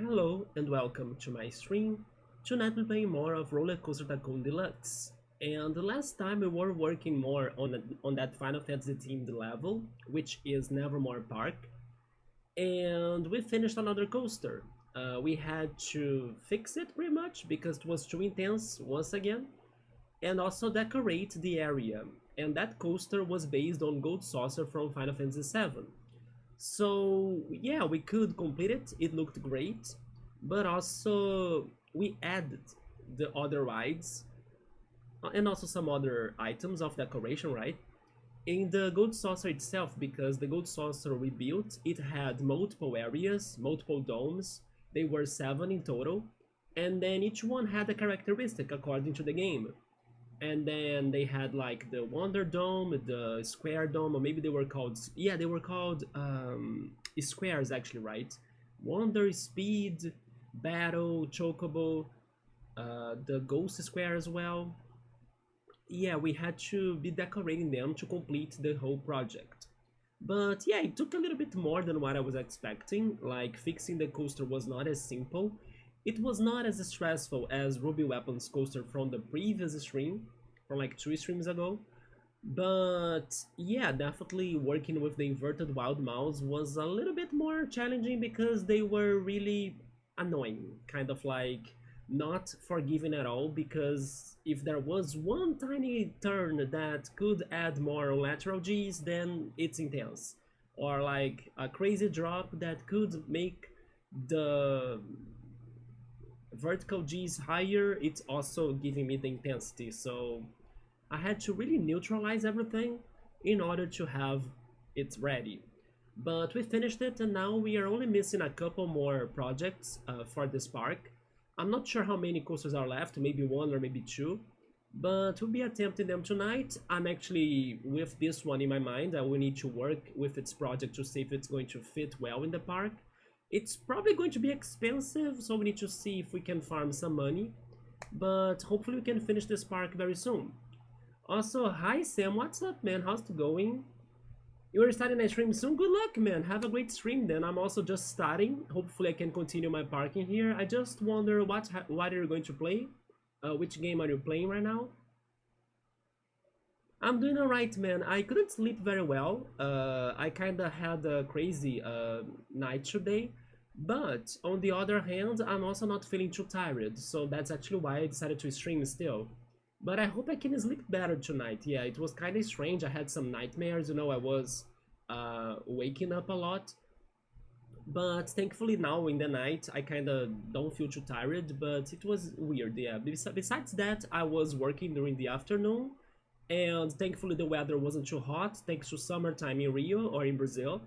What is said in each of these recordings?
Hello and welcome to my stream. Tonight we're playing more of RollerCoaster Tycoon Deluxe. And the last time we were working more on that Final Fantasy themed level, which is Nevermore Park. And we finished another coaster. We had to fix it pretty much because it was too intense once again. And also decorate the area. And that coaster was based on Gold Saucer from Final Fantasy VII. So yeah, we could complete it. It looked great, but also we added the other rides and also some other items of decoration, right? In the Gold Saucer itself, because the Gold Saucer we built, it had multiple areas, multiple domes. They were 7 in total, and then each one had a characteristic according to the game. And then they had like the Wonder Dome, the Square Dome, or maybe they were called, yeah, they were called squares actually, right? Wonder, Speed, Battle, Chocobo, the Ghost Square as well. Yeah, we had to be decorating them to complete the whole project. But yeah, it took a little bit more than what I was expecting. Like, fixing the coaster was not as simple. It was not as stressful as Ruby Weapon's coaster from the previous stream, from like 2 streams ago. But yeah, definitely working with the inverted wild mouse was a little bit more challenging because they were really annoying, kind of like not forgiving at all, because if there was one tiny turn that could add more lateral Gs, then it's intense. Or like a crazy drop that could make the vertical G's higher, it's also giving me the intensity. So I had to really neutralize everything in order to have it ready. But we finished it, and now we are only missing a couple more projects for this park. I'm not sure how many coasters are left, maybe 1 or maybe 2, but we'll be attempting them tonight. I'm actually, with this one in my mind, I will need to work with its project to see if it's going to fit well in the park. It's probably going to be expensive, so we need to see if we can farm some money, but hopefully we can finish this park very soon. Also, hi Sam, what's up, man? How's it going? You are starting a stream soon? Good luck, man. Have a great stream then. I'm also just starting. Hopefully I can continue my parking here. I just wonder what are you going to play? Which game are you playing right now? I'm doing alright, man. I couldn't sleep very well. I kinda had a crazy night today. But on the other hand, I'm also not feeling too tired. So that's actually why I decided to stream still. But I hope I can sleep better tonight. Yeah, it was kind of strange. I had some nightmares, you know, I was waking up a lot. But thankfully now in the night, I kind of don't feel too tired, but it was weird, yeah. Besides that, I was working during the afternoon, and thankfully the weather wasn't too hot, thanks to summertime in Rio or in Brazil.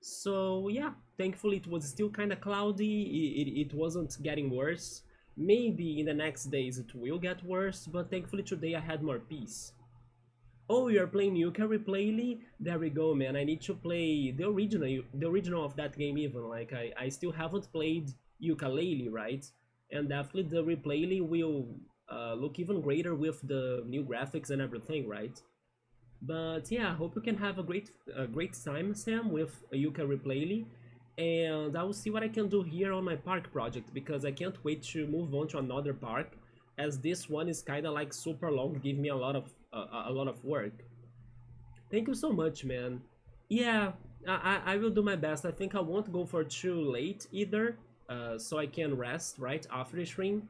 So yeah, thankfully it was still kind of cloudy, it wasn't getting worse. Maybe in the next days it will get worse, but thankfully today I had more peace. Oh, you're playing Yuka Replayly? There we go, man. I need to play the original of that game even. Like, I still haven't played Ukulele, right? And definitely the Replayly will look even greater with the new graphics and everything, right? But yeah, I hope you can have a great time, Sam, with Yuka Replayly. And I will see what I can do here on my park project, because I can't wait to move on to another park, as this one is kind of like super long, give me a lot of work. Thank you so much, man. Yeah, I will do my best. I think I won't go for too late either, so I can rest right after the stream.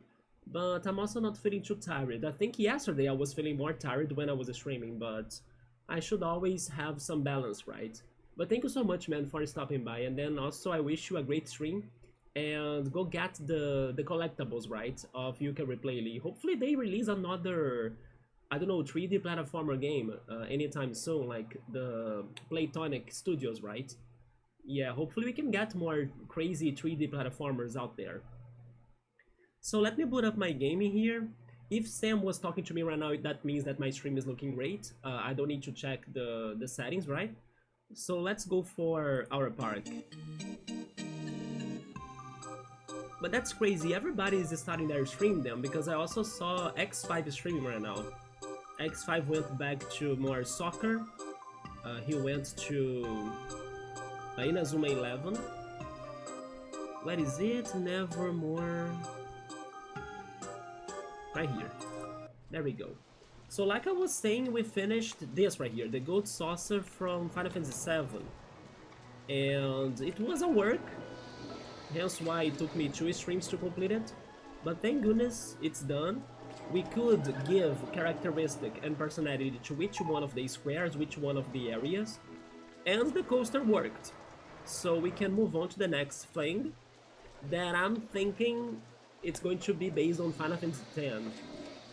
But I'm also not feeling too tired. I think yesterday I was feeling more tired when I was streaming, but I should always have some balance, right? But thank you so much, man, for stopping by. And then also I wish you a great stream. And go get the collectibles, right, of Yuka Replayly. Hopefully they release another, I don't know, 3D platformer game anytime soon, like the Playtonic Studios, right? Yeah, hopefully we can get more crazy 3D platformers out there. So let me boot up my game in here. If Sam was talking to me right now, that means that my stream is looking great. I don't need to check the settings, right? So let's go for our park. But that's crazy, everybody is starting their stream then, because I also saw X5 streaming right now. X5 went back to more soccer, he went to Inazuma 11, What is it? Nevermore... Right here. There we go. So like I was saying, we finished this right here, the Gold Saucer from Final Fantasy VII. And it was a work, hence why it took me 2 streams to complete it. But thank goodness it's done. We could give characteristic and personality to each one of the squares, which one of the areas. And the coaster worked. So we can move on to the next thing that I'm thinking it's going to be based on Final Fantasy X.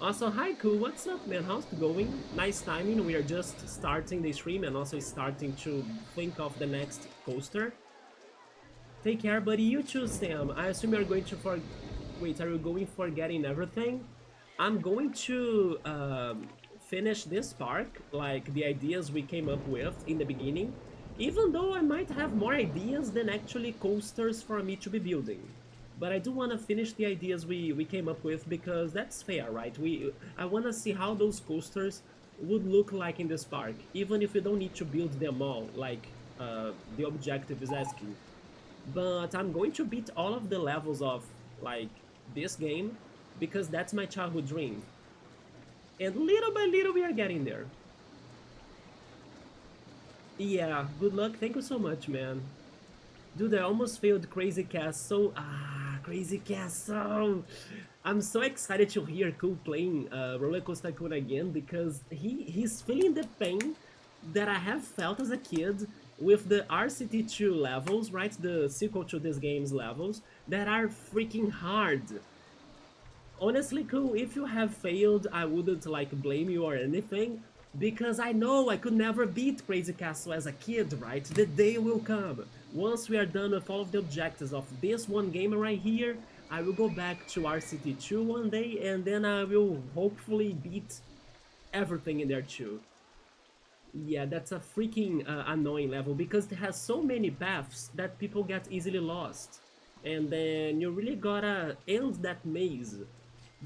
Also, hi Cool, what's up man, how's it going? Nice timing, we are just starting the stream and also starting to think of the next coaster. Take care buddy, you too Sam. I assume you're going to wait, are you going for getting everything? I'm going to finish this park, like the ideas we came up with in the beginning, even though I might have more ideas than actually coasters for me to be building. But I do want to finish the ideas we came up with because that's fair, right? I want to see how those coasters would look like in this park, even if we don't need to build them all, like the objective is asking. But I'm going to beat all of the levels of, like, this game because that's my childhood dream. And little by little we are getting there. Yeah, good luck, thank you so much, man. Dude, I almost failed Crazy Castle. Crazy Castle! I'm so excited to hear Cool playing RollerCoaster Tycoon again because he's feeling the pain that I have felt as a kid with the RCT2 levels, right? The sequel to this game's levels that are freaking hard. Honestly, Cool, if you have failed, I wouldn't like blame you or anything, because I know I could never beat Crazy Castle as a kid, right? The day will come. Once we are done with all of the objectives of this one game right here, I will go back to RCT2 one day, and then I will hopefully beat everything in there too. Yeah, that's a freaking annoying level, because it has so many paths that people get easily lost. And then you really gotta end that maze,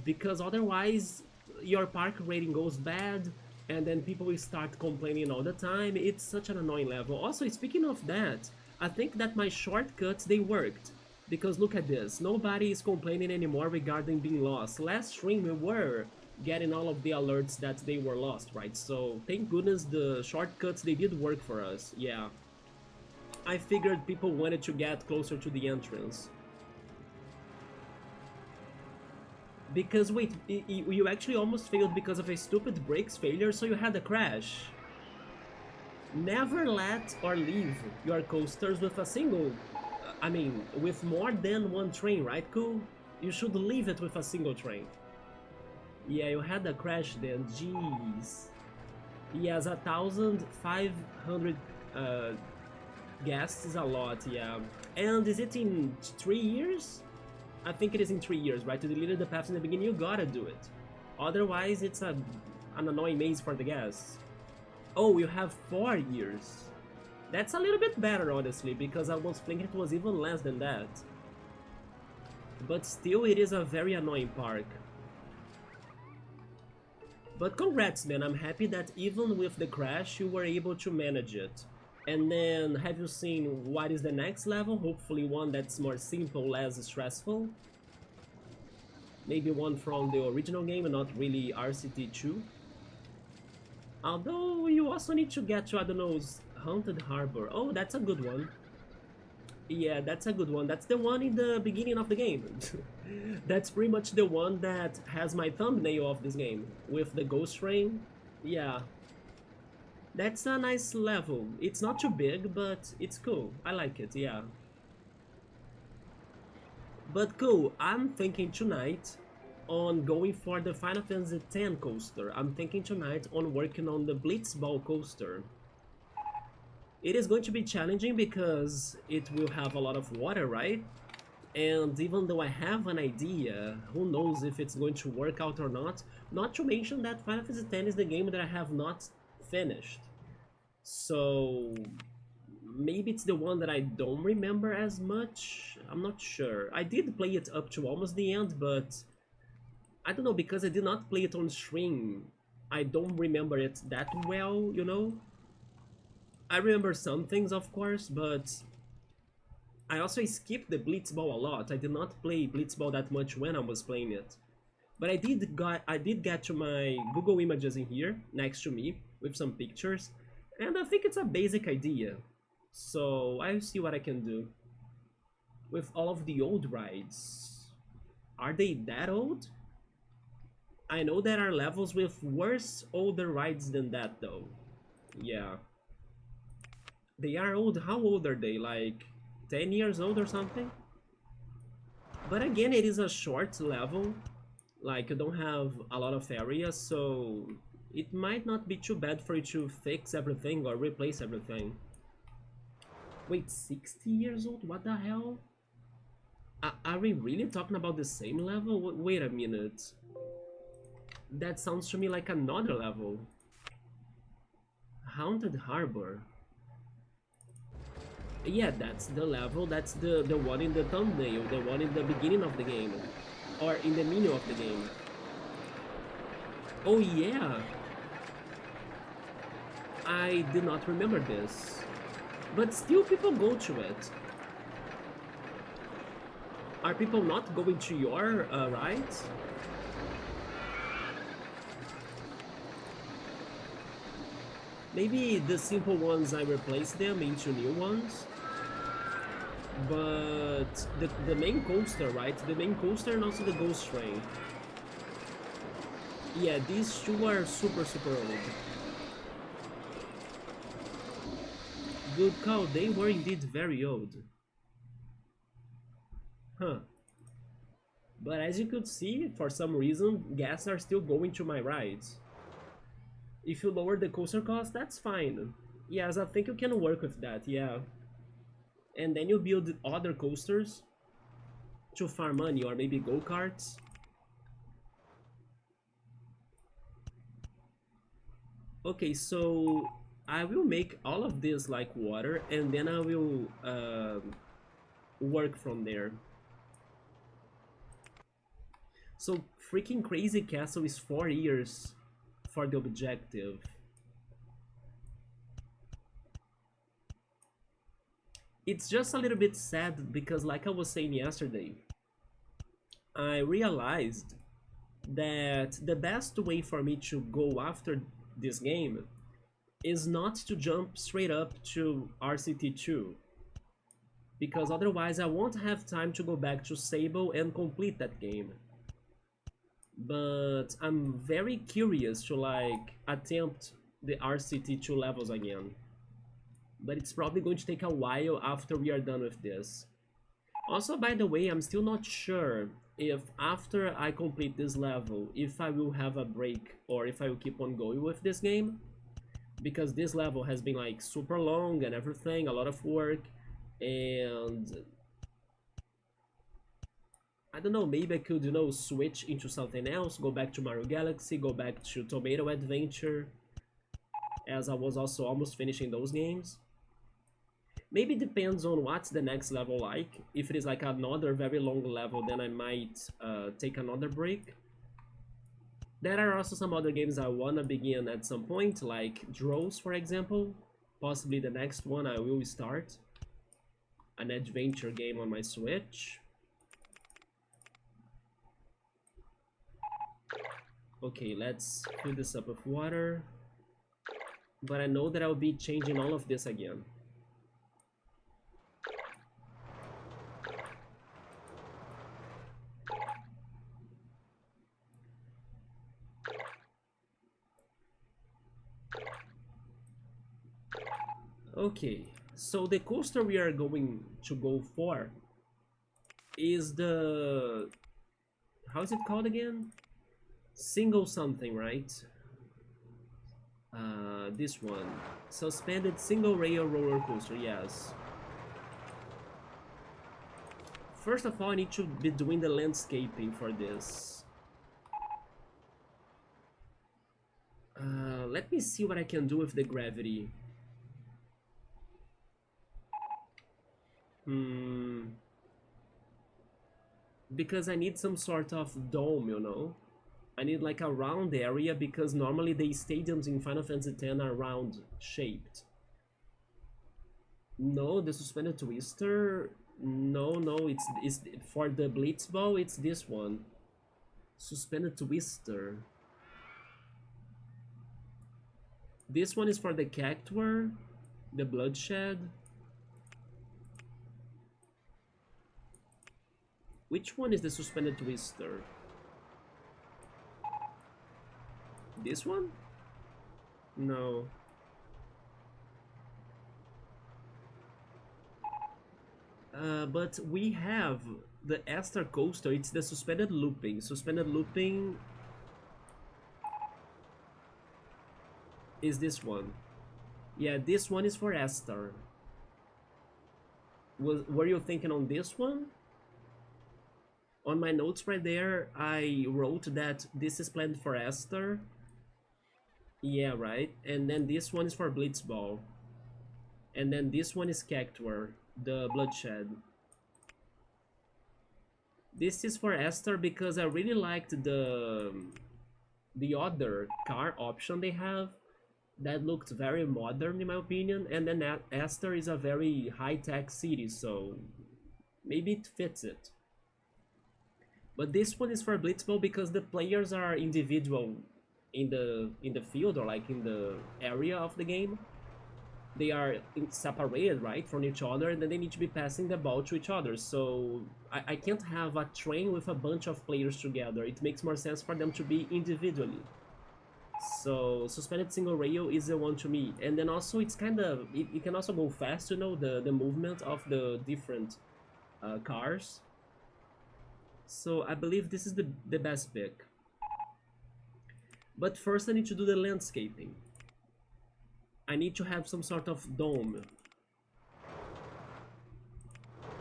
because otherwise your park rating goes bad and then people will start complaining all the time. It's such an annoying level. Also, speaking of that, I think that my shortcuts, they worked, because look at this, nobody is complaining anymore regarding being lost. Last stream we were getting all of the alerts that they were lost, right? So thank goodness the shortcuts, they did work for us. Yeah, I figured people wanted to get closer to the entrance. Because wait, you actually almost failed because of a stupid brakes failure, so you had a crash. Never let or leave your coasters with a single... I mean, with more than one train, right, Cool? You should leave it with a single train. Yeah, you had a crash then, jeez. Yes, 1,500 guests is a lot, yeah. And is it in 3 years? I think it is in 3 years, right? To delete the paths in the beginning, you gotta do it. Otherwise, it's an annoying maze for the guests. Oh, you have 4 years. That's a little bit better, honestly, because I was thinking it was even less than that. But still, it is a very annoying park. But congrats, man. I'm happy that even with the crash, you were able to manage it. And then, have you seen what is the next level? Hopefully one that's more simple, less stressful. Maybe one from the original game and not really RCT2. Although, you also need to get to, I don't know, Haunted Harbor. Oh, that's a good one. Yeah, that's a good one. That's the one in the beginning of the game. That's pretty much the one that has my thumbnail of this game, with the ghost train. Yeah. That's a nice level. It's not too big, but it's cool. I like it, yeah. But cool, I'm thinking tonight on going for the Final Fantasy X coaster. I'm thinking tonight on working on the Blitzball coaster. It is going to be challenging because it will have a lot of water, right? And even though I have an idea, who knows if it's going to work out or not. Not to mention that Final Fantasy X is the game that I have not finished. So maybe it's the one that I don't remember as much. I'm not sure. I did play it up to almost the end, but I don't know, because I did not play it on stream. I don't remember it that well, you know? I remember some things, of course, but I also skipped the Blitzball a lot. I did not play Blitzball that much when I was playing it. But I did get to my Google Images in here, next to me, with some pictures. And I think it's a basic idea. So I'll see what I can do. With all of the old rides. Are they that old? I know there are levels with worse older rides than that though. Yeah. They are old. How old are they? Like 10 years old or something? But again, it is a short level. Like you don't have a lot of area, so it might not be too bad for you to fix everything or replace everything. Wait, 60 years old? What the hell? Are we really talking about the same level? Wait a minute. That sounds to me like another level. Haunted Harbor. Yeah, that's the level, that's the one in the thumbnail, the one in the beginning of the game. Or in the menu of the game. Oh yeah! I did not remember this. But still people go to it. Are people not going to your rides? Maybe the simple ones I replace them into new ones. But the main coaster, right? The main coaster and also the ghost train. Yeah, these two are super old. Good call, they were indeed very old. Huh. But as you could see, for some reason, guests are still going to my rides. If you lower the coaster cost, that's fine. Yes, I think you can work with that, yeah. And then you build other coasters to farm money, or maybe go-karts. Okay, so I will make all of this like water, and then I will work from there. So freaking Crazy Castle is 4 years for the objective. It's just a little bit sad because, like I was saying yesterday, I realized that the best way for me to go after this game is not to jump straight up to RCT2, because otherwise I won't have time to go back to Sable and complete that game. But I'm very curious to like attempt the RCT2 levels again. But it's probably going to take a while after we are done with this. Also, by the way, I'm still not sure if after I complete this level, if I will have a break or if I will keep on going with this game. Because this level has been like super long and everything, a lot of work, and I don't know, maybe I could, switch into something else, go back to Mario Galaxy, go back to Tomato Adventure, as I was also almost finishing those games. Maybe depends on what's the next level like. If it is like another very long level, then I might take another break. There are also some other games I wanna begin at some point, like Drows, for example. Possibly the next one I will start. An adventure game on my Switch. Okay, let's fill this up with water. But I know that I'll be changing all of this again. Okay, so the coaster we are going to go for is the... how is it called again? Single something, right? This one. Suspended single rail roller coaster, yes. First of all, I need to be doing the landscaping for this. Let me see what I can do with the gravity. Because I need some sort of dome, I need like a round area, because normally the stadiums in Final Fantasy X are round shaped. No, the suspended twister No, no, it's for the Blitzball. It's this one. Suspended Twister. This one is for the Cactuar, the Bloodshed. Which one is the Suspended Twister? This one? No. But we have the Aster Coaster. It's the Suspended Looping. Suspended Looping is this one. Yeah, this one is for Aster. Were you thinking on this one? On my notes right there, I wrote that this is planned for Aster. Yeah, right. And then this one is for Blitzball. And then this one is Cactuar, the Bloodshed. This is for Aster because I really liked the other car option they have. That looked very modern in my opinion. And then Aster is a very high-tech city, so maybe it fits it. But this one is for Blitzball because the players are individual in the field, or like in the area of the game. They are separated, right, from each other, and then they need to be passing the ball to each other. So I can't have a train with a bunch of players together. It makes more sense for them to be individually. So Suspended Single Rail is the one to me. And then also it's kind of, it can also go fast, you know, the movement of the different cars. So I believe this is the best pick. But first I need to do the landscaping. I need to have some sort of dome.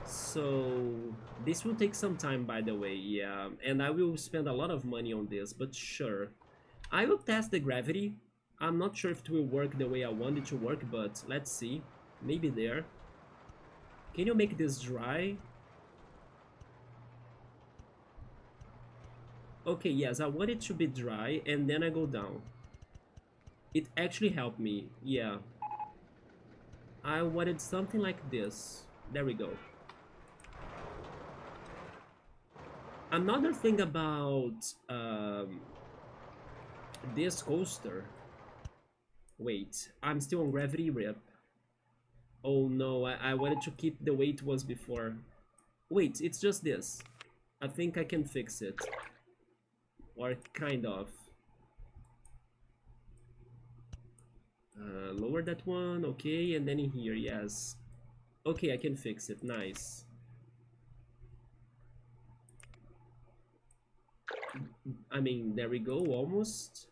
So this will take some time, by the way, yeah. And I will spend a lot of money on this, but sure. I will test the gravity. I'm not sure if it will work the way I want it to work, but let's see. Maybe there. Can you make this dry? Okay, yes, I want it to be dry, and then I go down. It actually helped me, yeah. I wanted something like this. There we go. Another thing about this coaster. Wait, I'm still on gravity, rip. Oh no, I wanted to keep the way it was before. Wait, it's just this. I think I can fix it. Or kind of. Lower that one, okay, and then in here, yes. Okay, I can fix it, nice. I mean, there we go, almost.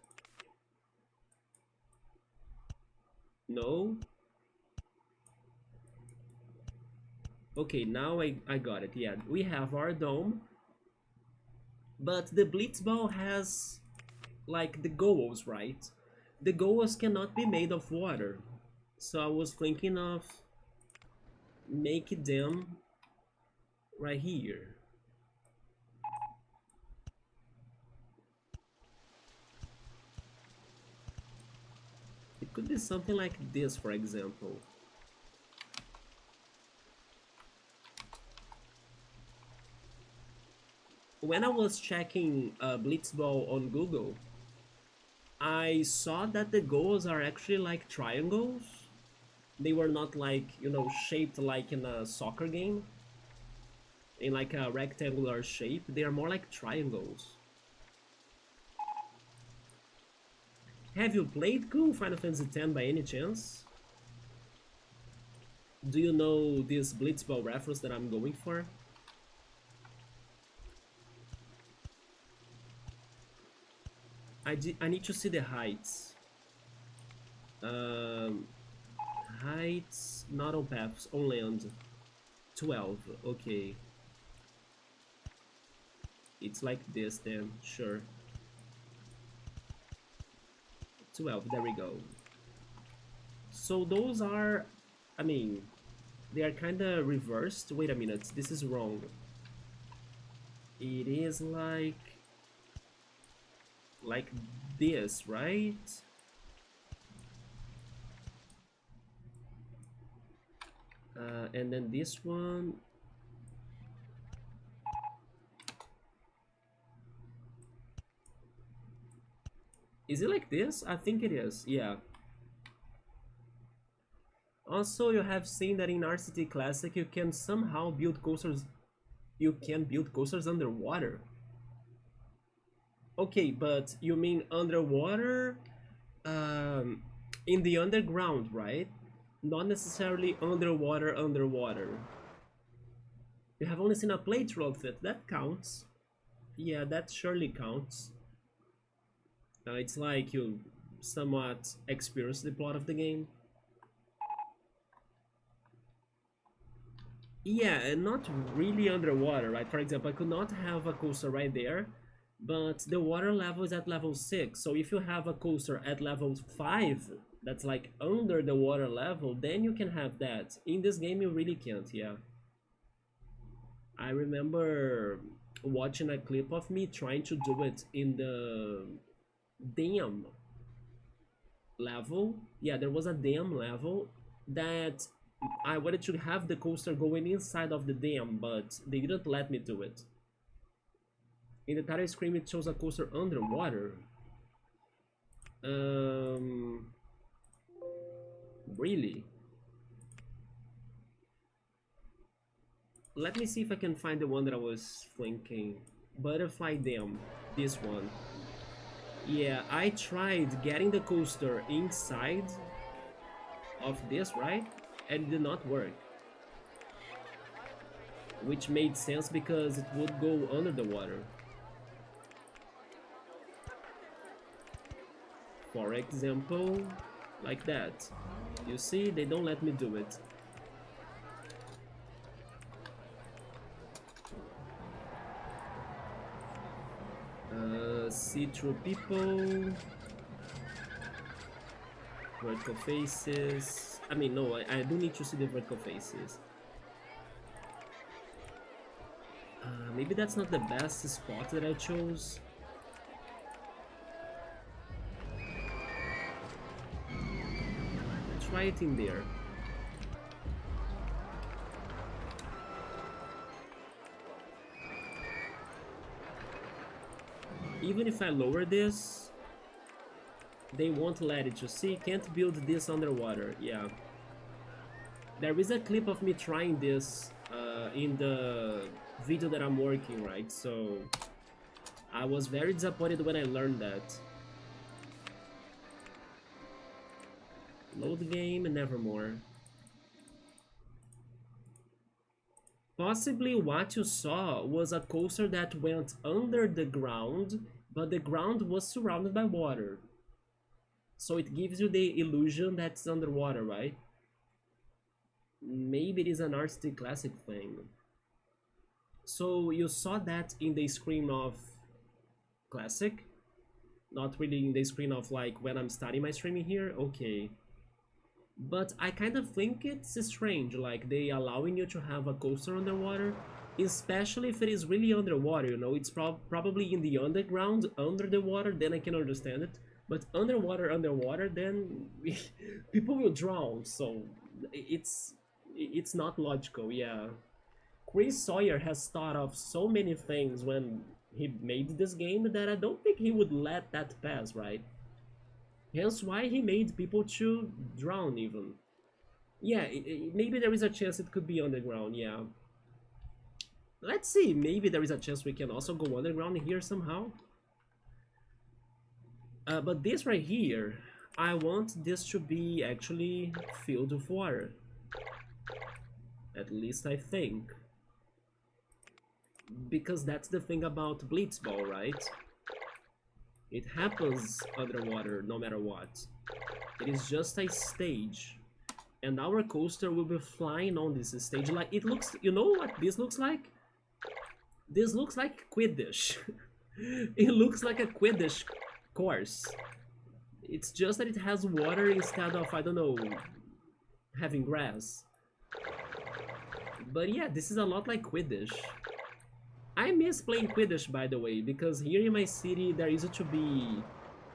No. Okay, now I got it, yeah. We have our dome. But the Blitzball has, like, the goals, right? The goals cannot be made of water. So I was thinking of making them right here. It could be something like this, for example. When I was checking Blitzball on Google, I saw that the goals are actually like triangles. They were not like, you know, shaped like in a soccer game, in like a rectangular shape. They are more like triangles. Have you played Cool Final Fantasy X by any chance? Do you know this Blitzball reference that I'm going for? I need to see the heights. Heights, not on paths, on land. 12, okay. It's like this then, sure. 12, there we go. So those are, I mean, they are kind of reversed. Wait a minute, this is wrong. It is like this, right? And then this one, Is it like this? I think it is, yeah. Also, you have seen that in RCT Classic you can somehow build coasters. You can build coasters underwater. Okay, but you mean underwater, um, in the underground, right? Not necessarily underwater. You have only seen a playthrough of it. That counts. Yeah, that surely counts. It's like you somewhat experience the plot of the game. Yeah, and not really underwater, right? For example, I could not have a coaster right there, but the water level is at level 6. So if you have a coaster at level 5, that's like under the water level, then you can have that. In this game, you really can't, yeah. I remember watching a clip of me trying to do it in the dam level. Yeah, there was a dam level that I wanted to have the coaster going inside of the dam, but they didn't let me do it. In the title screen, it shows a coaster underwater. Um, really? Let me see if I can find the one that I was thinking. Butterfly Dam, this one. Yeah, I tried getting the coaster inside of this, right? And it did not work. Which made sense because it would go under the water. For example, like that. You see, they don't let me do it. See through people. Vertical faces. I mean, no, I do need to see the vertical faces. Maybe that's not the best spot that I chose. Try it in there. Even if I lower this, they won't let it. You see, can't build this underwater. Yeah. There is a clip of me trying this in the video that I'm working, right? So I was very disappointed when I learned that. Load game and Nevermore. Possibly what you saw was a coaster that went under the ground, but the ground was surrounded by water. So it gives you the illusion that it's underwater, right? Maybe it is an RCT Classic thing. So you saw that in the screen of Classic? Not really in the screen of like when I'm starting my streaming here? Okay. But I kind of think it's strange, like they allowing you to have a coaster underwater, especially if it is really underwater, you know, it's probably in the underground, under the water, then I can understand it. But underwater, then people will drown, so it's not logical, yeah. Chris Sawyer has thought of so many things when he made this game that I don't think he would let that pass, right? Hence why he made people to drown even. Yeah, maybe there is a chance it could be underground, yeah. Let's see, maybe there is a chance we can also go underground here somehow. But this right here, I want this to be actually filled with water. At least I think. Because that's the thing about Blitzball, right? It happens underwater no matter what. It is just a stage. And our coaster will be flying on this stage. Like, it looks, you know what this looks like? This looks like Quidditch. It looks like a Quidditch course. It's just that it has water instead of, I don't know, having grass. But yeah, this is a lot like Quidditch. I miss playing Quidditch, by the way, because here in my city there used to be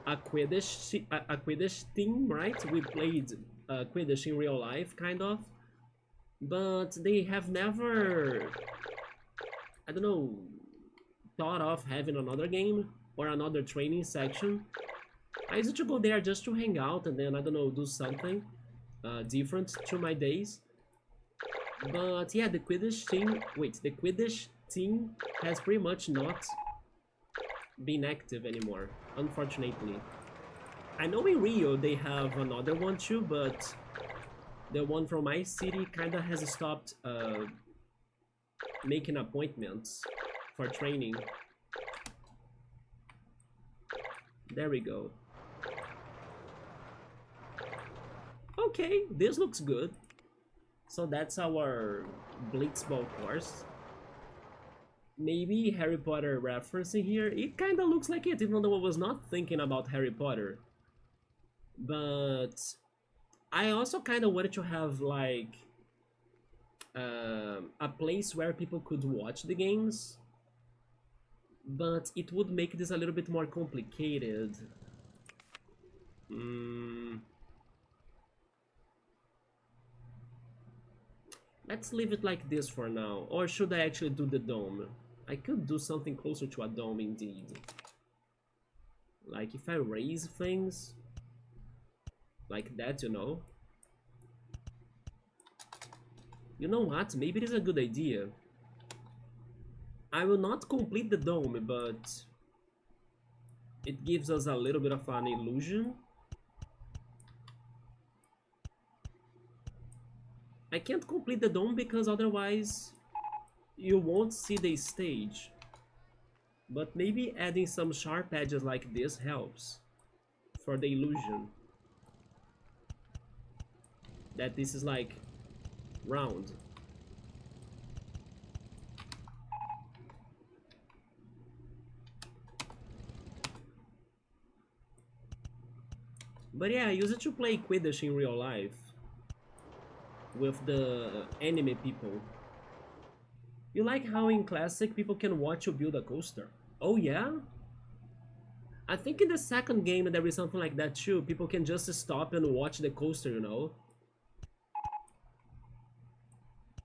a Quidditch team, right? We played Quidditch in real life, kind of. But they have never, I don't know, thought of having another game or another training section. I used to go there just to hang out and then, I don't know, do something different through my days. But yeah, the Quidditch team has pretty much not been active anymore, unfortunately. I know in Rio they have another one too, but the one from my city kinda has stopped making appointments for training. There we go. Okay, this looks good. So that's our Blitzball course. Maybe Harry Potter referencing here. It kind of looks like it, even though I was not thinking about Harry Potter. But I also kind of wanted to have like a place where people could watch the games. But it would make this a little bit more complicated. Let's leave it like this for now. Or should I actually do the dome? I could do something closer to a dome indeed. Like if I raise things like that, you know. You know what? Maybe it is a good idea. I will not complete the dome, but it gives us a little bit of an illusion. I can't complete the dome because otherwise you won't see the stage. But maybe adding some sharp edges like this helps for the illusion that this is like round. But yeah, I used to play Quidditch in real life with the anime people. You like how in Classic people can watch you build a coaster? Oh yeah? I think in the second game there is something like that too. People can just stop and watch the coaster, you know?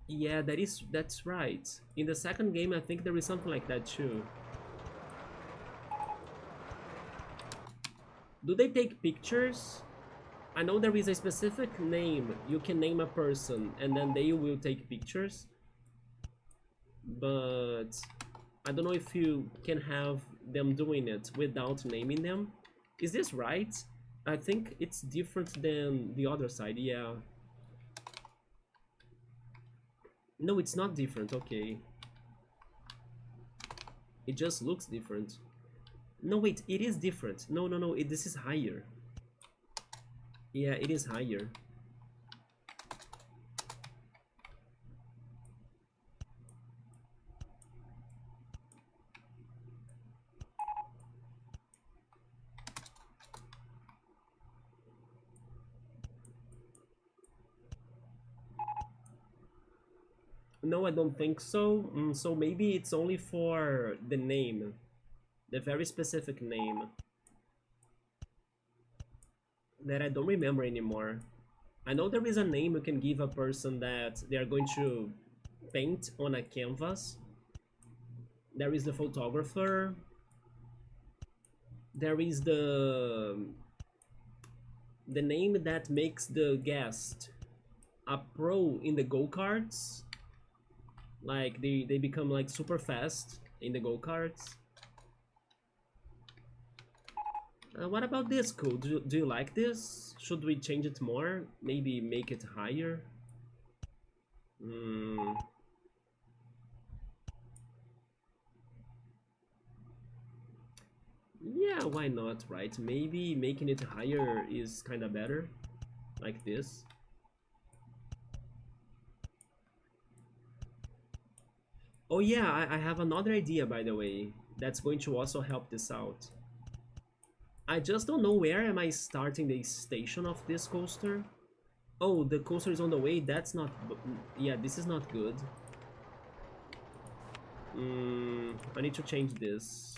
Yeah, that's right. In the second game I think there is something like that too. Do they take pictures? I know there is a specific name. You can name a person and then they will take pictures. But I don't know if you can have them doing it without naming them. Is this right? I think it's different than the other side, yeah. No, it's not different, okay. It just looks different. No, wait, it is different. No, this is higher. Yeah, it is higher. No, I don't think so. So maybe it's only for the name. The very specific name. That I don't remember anymore. I know there is a name you can give a person that they are going to paint on a canvas. There is the photographer. There is the name that makes the guest a pro in the go-karts. Like they become like super fast in the go-karts. What about this code? Do you like this? Should we change it more? Maybe make it higher? Yeah, why not, right? Maybe making it higher is kinda better. Like this. Oh yeah, I have another idea, by the way, that's going to also help this out. I just don't know where am I starting the station of this coaster. Oh, the coaster is on the way. That's not... Yeah, this is not good. I need to change this.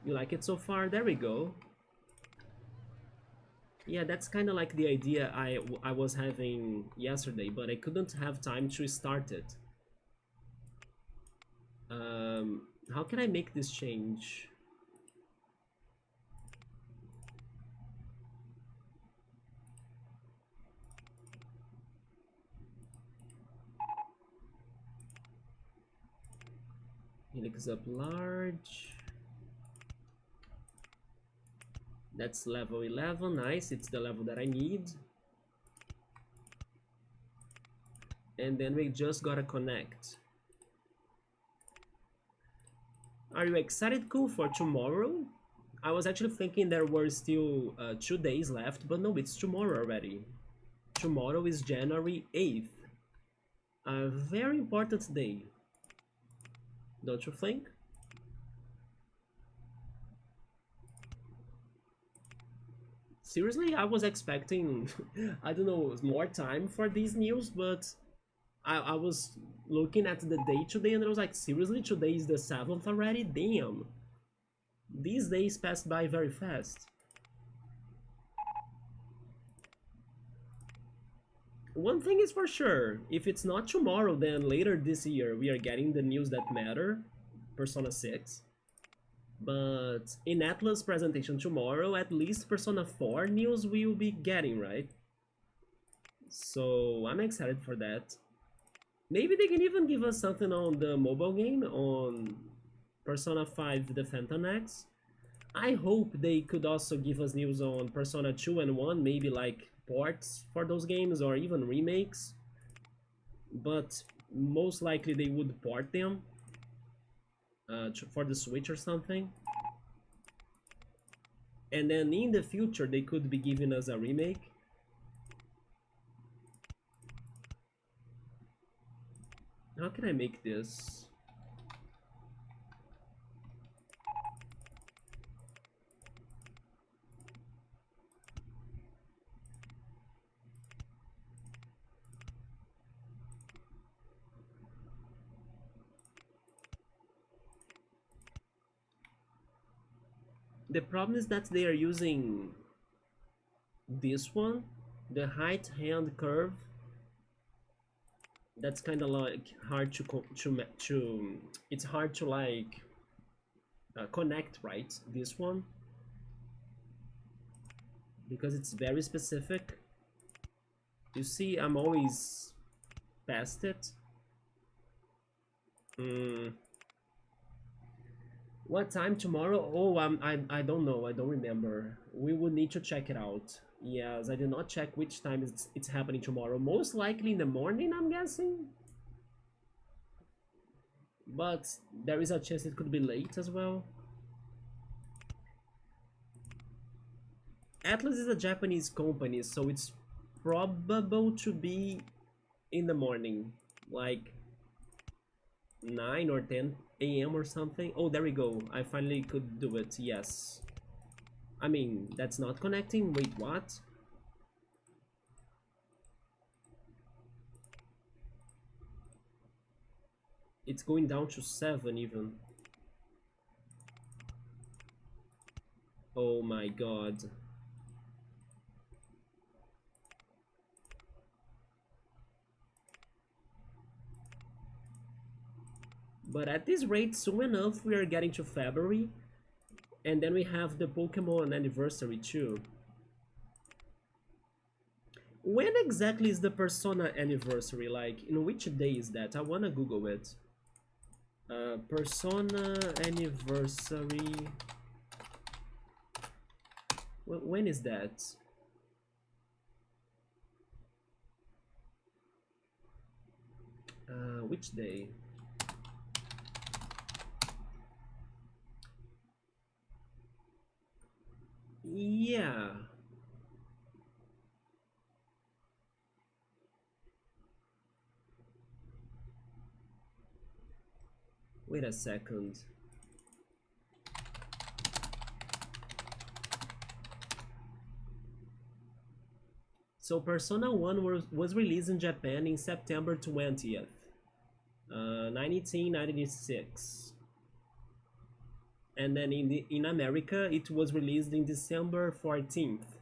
You like it so far? There we go. Yeah, that's kind of like the idea I was having yesterday, but I couldn't have time to start it. How can I make this change? Helix up large. That's level 11, nice, it's the level that I need. And then we just gotta connect. Are you excited, Cool, for tomorrow? I was actually thinking there were still 2 days left, but no, it's tomorrow already. Tomorrow is January 8th. A very important day. Don't you think? Seriously, I was expecting, I don't know, more time for these news, but I was looking at the date today and I was like, seriously, today is the 7th already? Damn. These days passed by very fast. One thing is for sure, if it's not tomorrow, then later this year we are getting the news that matter, Persona 6. But in Atlas presentation tomorrow, at least Persona 4 news we will be getting, right? So I'm excited for that. Maybe they can even give us something on the mobile game, on Persona 5 The Phantom X. I hope they could also give us news on Persona 2 and 1, maybe like ports for those games or even remakes. But most likely they would port them for the Switch or something. And then in the future they could be giving us a remake. How can I make this? The problem is that they are using this one, the height hand curve. That's kind of like hard to it's hard to like connect, right? This one, because it's very specific. You see, I'm always past it. What time tomorrow? Oh, I don't know. I don't remember. We would need to check it out. Yes, I did not check which time it's happening tomorrow. Most likely in the morning, I'm guessing. But there is a chance it could be late as well. Atlas is a Japanese company, so it's probable to be in the morning, like 9 or 10 a.m. or something. Oh, there we go. I finally could do it. Yes. I mean, that's not connecting. Wait, what? It's going down to 7 even. Oh my god. But at this rate, soon enough, we are getting to February. And then we have the Pokemon anniversary too. When exactly is the Persona anniversary? Like, in which day is that? I wanna Google it. Persona anniversary. When is that? Which day? Yeah. Wait a second. So Persona 1 was released in Japan in September 20th, 1996. And then in America, it was released in December 14th,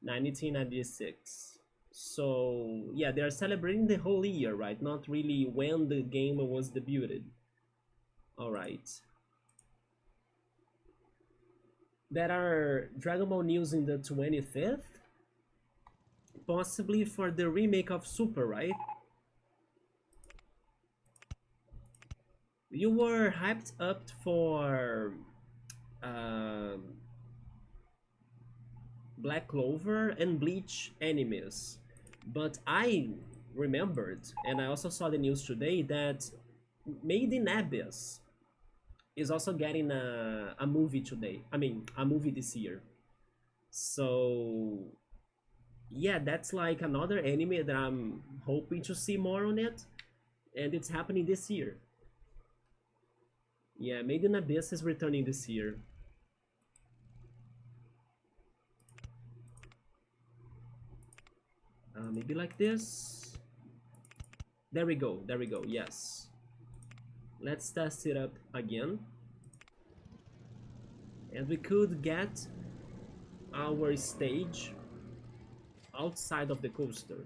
1996. So yeah, they are celebrating the whole year, right? Not really when the game was debuted. All right. There are Dragon Ball news in the 25th, possibly for the remake of Super, right? You were hyped up for um Black Clover and Bleach animes, but I remembered, and I also saw the news today that Made in Abyss is also getting a movie today. I mean, a movie this year. So yeah, that's like another anime that I'm hoping to see more on it, and it's happening this year. Yeah, Made in Abyss is returning this year. Maybe like this. There we go. There we go. Yes. Let's test it up again. And we could get our stage outside of the coaster.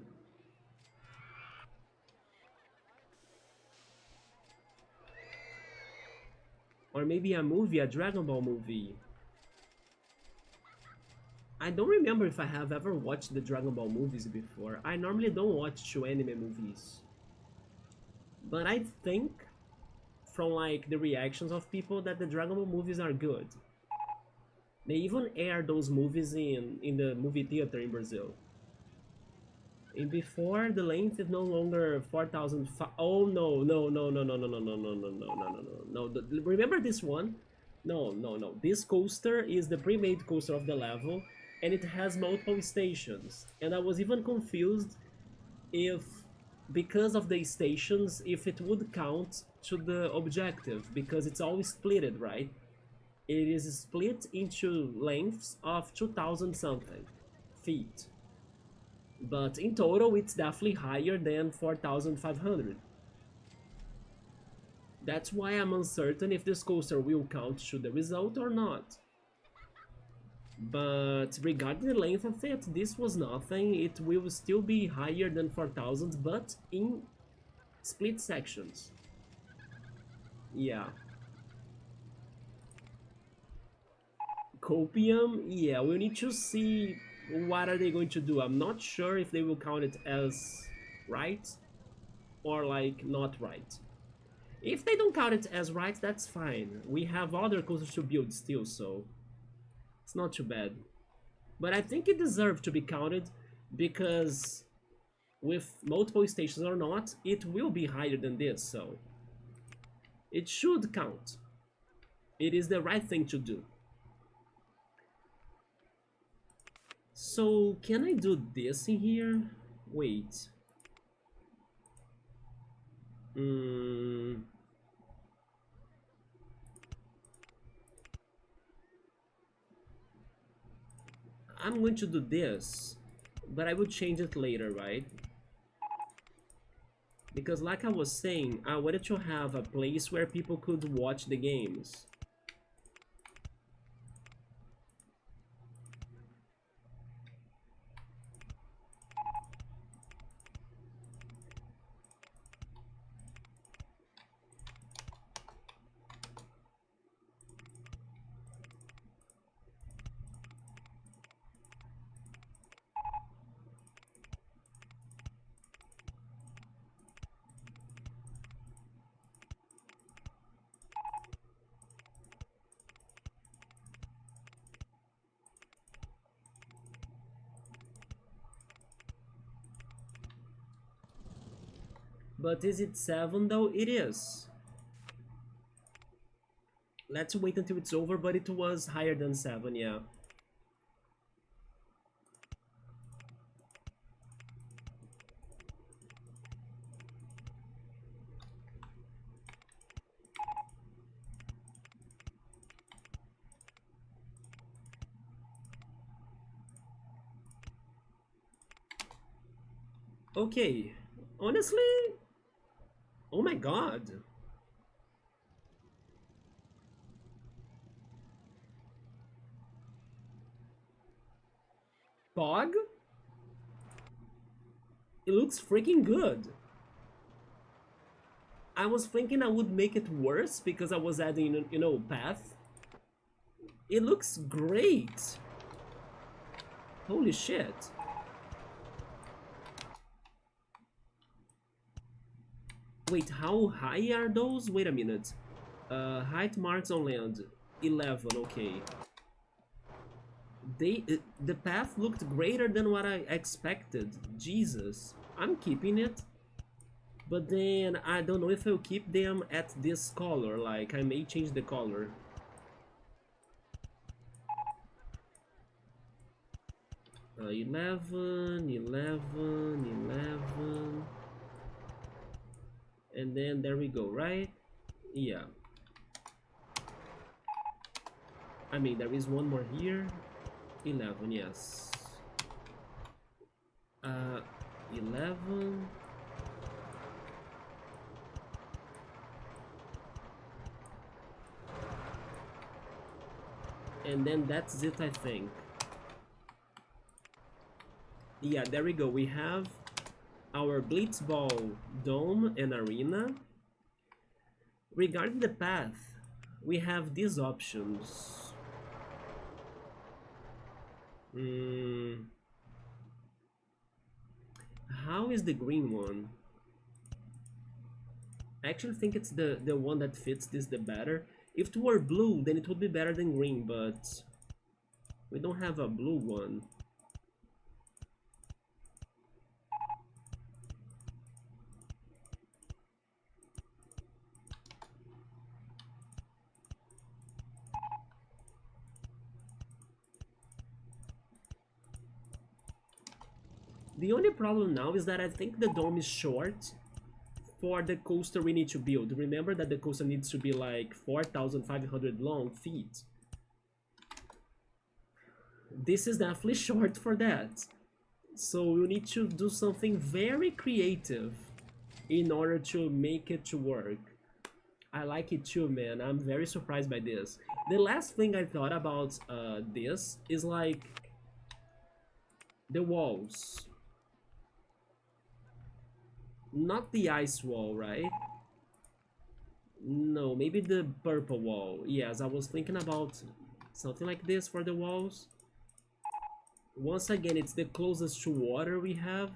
Or maybe a movie, a Dragon Ball movie. I don't remember if I have ever watched the Dragon Ball movies before. I normally don't watch two anime movies. But I think from like the reactions of people that the Dragon Ball movies are good. They even air those movies in the movie theater in Brazil. And before the length is no longer 4,000. Oh no, no, no, no, no, no, no, no, no, no, no, no, no, no, no. Remember this one? No, no, no. This coaster is the pre-made coaster of the level, and it has multiple stations. And I was even confused if, because of the stations, if it would count to the objective, because it's always splitted, right? It is split into lengths of 2,000 something feet. But in total, it's definitely higher than 4,500. That's why I'm uncertain if this coaster will count to the result or not. But regarding the length of it, this was nothing. It will still be higher than 4,000, but in split sections. Yeah. Copium, yeah, we need to see what are they going to do. I'm not sure if they will count it as right or like not right. If they don't count it as right, that's fine. We have other coasters to build still, so it's not too bad. But I think it deserves to be counted because with multiple stations or not, it will be higher than this, so it should count. It is the right thing to do. So can I do this in here? Wait. Mm, I'm going to do this, but I will change it later, right? Because like I was saying, I wanted to have a place where people could watch the games. But is it 7 though? It is. Let's wait until it's over, but it was higher than 7, yeah. Okay, honestly, oh my god. Pog? It looks freaking good. I was thinking I would make it worse because I was adding, you know, path. It looks great. Holy shit. Wait, how high are those? Wait a minute. Height marks on land. 11, okay. The path looked greater than what I expected. Jesus. I'm keeping it. But then I don't know if I'll keep them at this color. Like, I may change the color. Uh, 11, 11. And then there we go, right? Yeah. I mean, there is one more here. 11, yes. 11. And then that's it, I think. Yeah, there we go. We have our Blitzball dome and arena. Regarding the path, we have these options. How is the green one? I actually think it's the one that fits this the better. If it were blue, then it would be better than green, but we don't have a blue one. The only problem now is that I think the dome is short for the coaster we need to build. Remember that the coaster needs to be like 4,500 long feet. This is definitely short for that. So we need to do something very creative in order to make it to work. I like it too, man. I'm very surprised by this. The last thing I thought about this is like the walls. Not the ice wall, right? No, maybe the purple wall. Yes, I was thinking about something like this for the walls. Once again, it's the closest to water we have.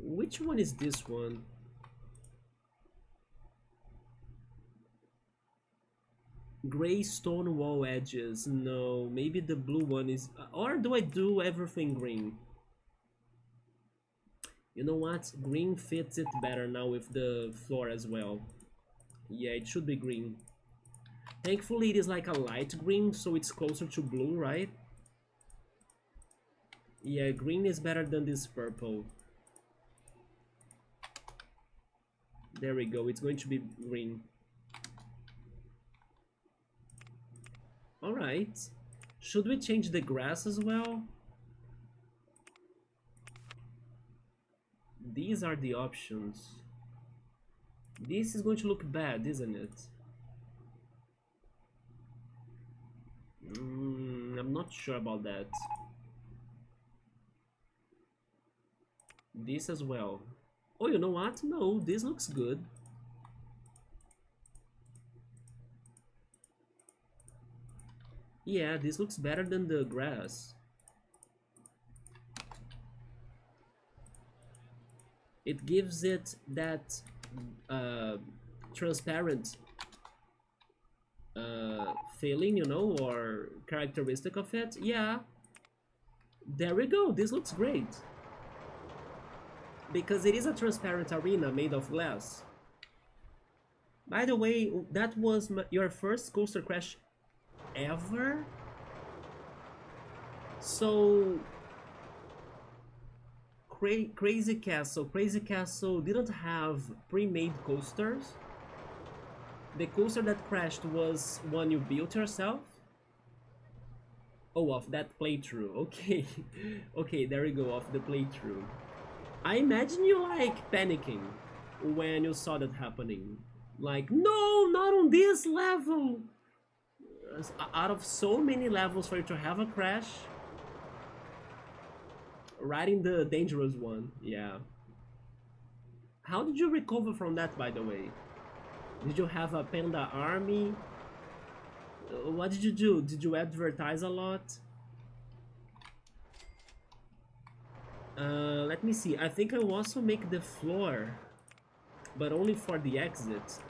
Which one is this one? Gray stone wall edges. No, maybe the blue one is... Or do I do everything green? You know what? Green fits it better now with the floor as well. Yeah, it should be green. Thankfully, it is like a light green, so it's closer to blue, right? Yeah, green is better than this purple. There we go, it's going to be green. Alright. Should we change the grass as well? These are the options. This is going to look bad, isn't it? I'm not sure about that. This as well. Oh, you know what? No, this looks good. Yeah, this looks better than the grass. It gives it that transparent feeling, you know, or characteristic of it. Yeah, there we go. This looks great. Because it is a transparent arena made of glass. By the way, that was your first coaster crash ever? So... Crazy Castle didn't have pre-made coasters. The coaster that crashed was one you built yourself. Oh, off that playthrough. Okay. Okay, there we go, off the playthrough. I imagine you like panicking when you saw that happening. Like, no, not on this level. Out of so many levels for you to have a crash, riding the dangerous one, yeah. How did you recover from that, by the way? Did you have a panda army? What did you do? Did you advertise a lot? Let me see. I think I will also make the floor, but only for the exit.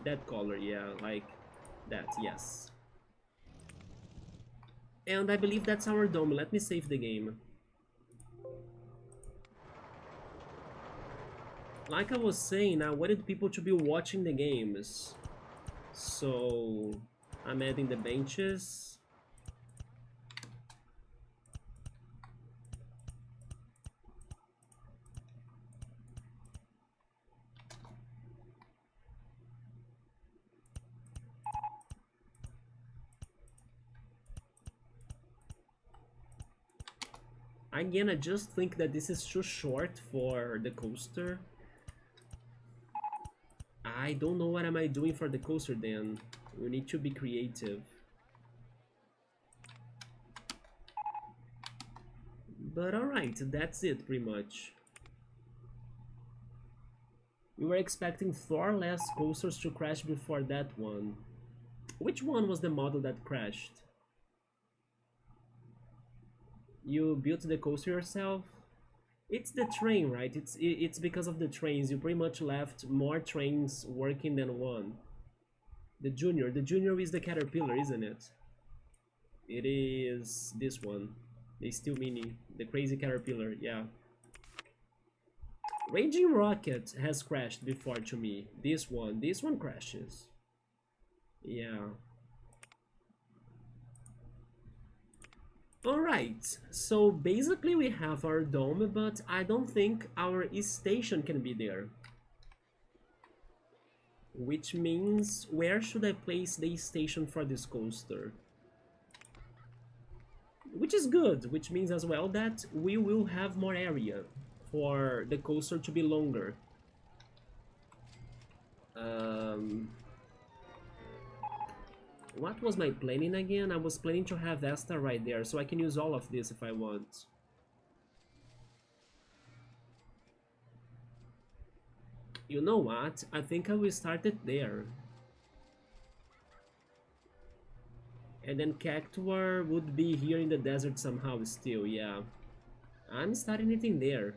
That color, yeah, like that, yes. And I believe that's our dome. Let me save the game. Like I was saying, I wanted people to be watching the games. So I'm adding the benches. Again, I just think that this is too short for the coaster. I don't know what am I doing for the coaster then. We need to be creative. But alright, that's it pretty much. We were expecting 4 less coasters to crash before that one. Which one was the model that crashed? You built the coaster yourself? It's the train, right? It's because of the trains. You pretty much left more trains working than one. The junior is the caterpillar, isn't it? It is this one. The steel mini, the crazy caterpillar, yeah. Raging Rocket has crashed before to me. This one crashes. Yeah. Alright, so basically we have our dome, but I don't think our station can be there. Which means, where should I place the station for this coaster? Which is good, which means as well that we will have more area for the coaster to be longer. What was my planning again? I was planning to have Asta right there, so I can use all of this if I want. You know what? I think I will start it there. And then Cactuar would be here in the desert somehow still, yeah. I'm starting it in there.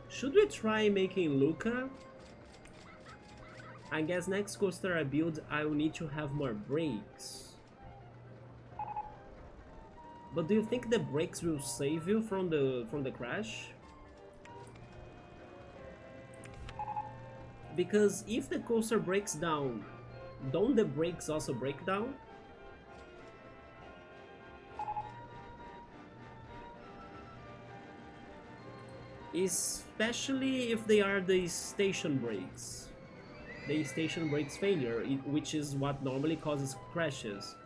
Should we try making Luca? I guess next coaster I build, I will need to have more brakes. But do you think the brakes will save you from the crash? Because if the coaster breaks down, don't the brakes also break down? Especially if they are the station brakes. The station brakes failure, which is what normally causes crashes.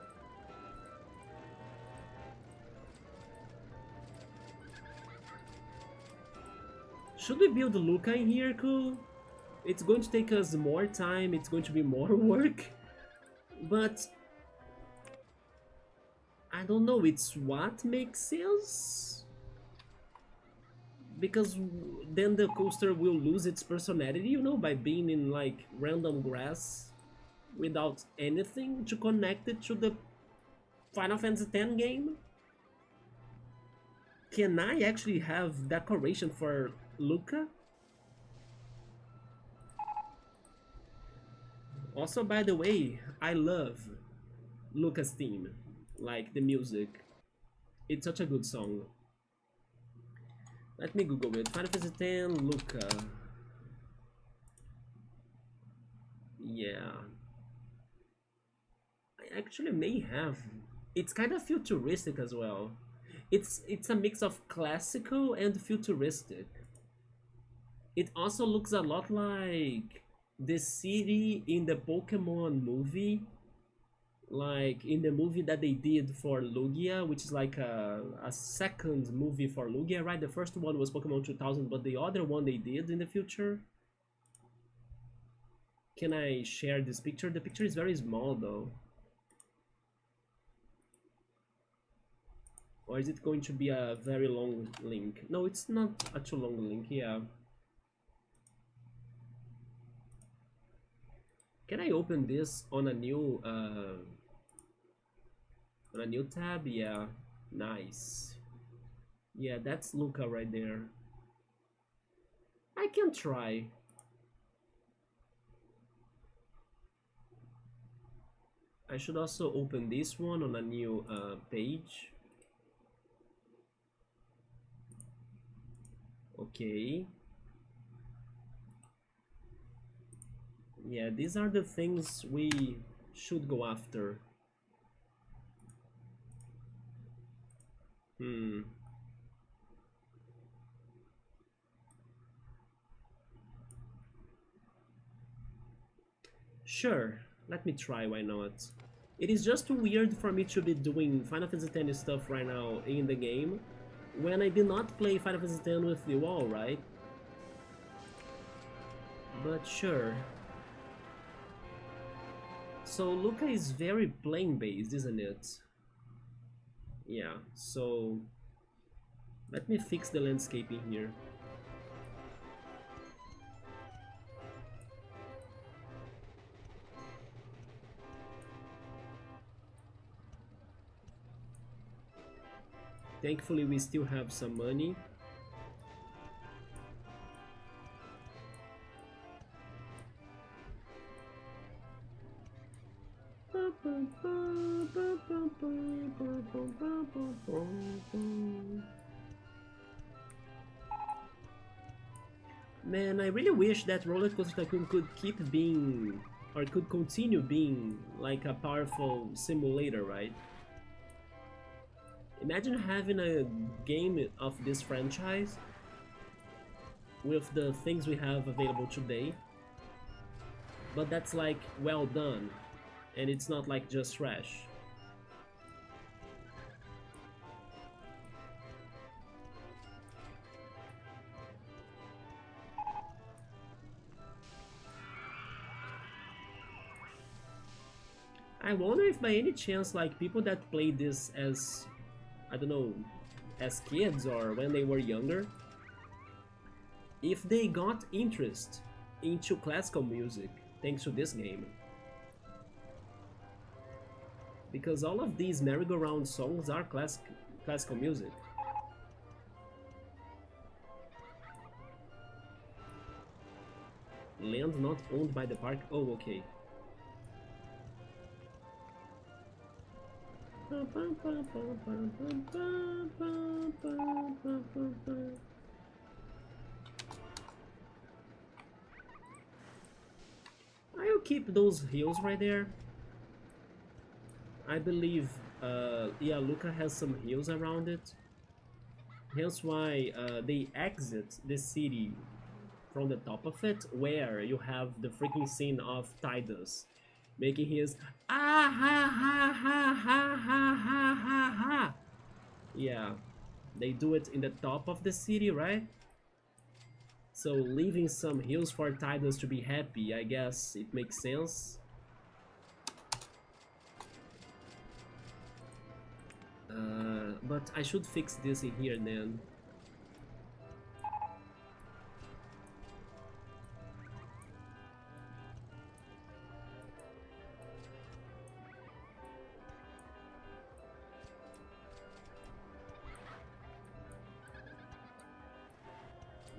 Should we build Luca in here, cool? It's going to take us more time, it's going to be more work. But I don't know, it's what makes sense? Because then the coaster will lose its personality, you know, by being in like random grass without anything to connect it to the Final Fantasy X game. Can I actually have decoration for Luca? Also, by the way, I love Luca's theme, like the music. It's such a good song. Let me Google it. Final Fantasy X, Luca. Yeah. I actually may have. It's kind of futuristic as well. It's a mix of classical and futuristic. It also looks a lot like the city in the Pokemon movie, like in the movie that they did for Lugia, which is like a second movie for Lugia, right? The first one was Pokemon 2000, but the other one they did in the future. Can I share this picture? The picture is very small though. Or is it going to be a very long link? No, it's not a too long link, yeah. Can I open this on a new tab? Yeah, nice. Yeah, that's Luca right there. I can try. I should also open this one on a new page. Okay. Yeah, these are the things we should go after. Hmm. Sure, let me try, why not? It is just weird for me to be doing Final Fantasy X stuff right now in the game when I did not play Final Fantasy X with you all, right? But sure. So Luca is very plane based, isn't it? Yeah, so let me fix the landscaping here. Thankfully we still have some money. Man, I really wish that RollerCoaster Tycoon could keep being, or could continue being, like a powerful simulator, right? Imagine having a game of this franchise with the things we have available today, but that's like well done, and it's not like just trash. I wonder if by any chance like people that played this as, I don't know, as kids or when they were younger, if they got interest into classical music thanks to this game. Because all of these merry-go-round songs are classical music. Land not owned by the park. Oh, okay. I'll keep those hills right there. I believe, yeah, Luca has some hills around it. Hence why they exit the city from the top of it, where you have the freaking scene of Tidus making his ah ha ha ha ha ha ha ha ha. Yeah, they do it in the top of the city, right? So leaving some hills for Tidus to be happy, I guess it makes sense. But I should fix this in here then.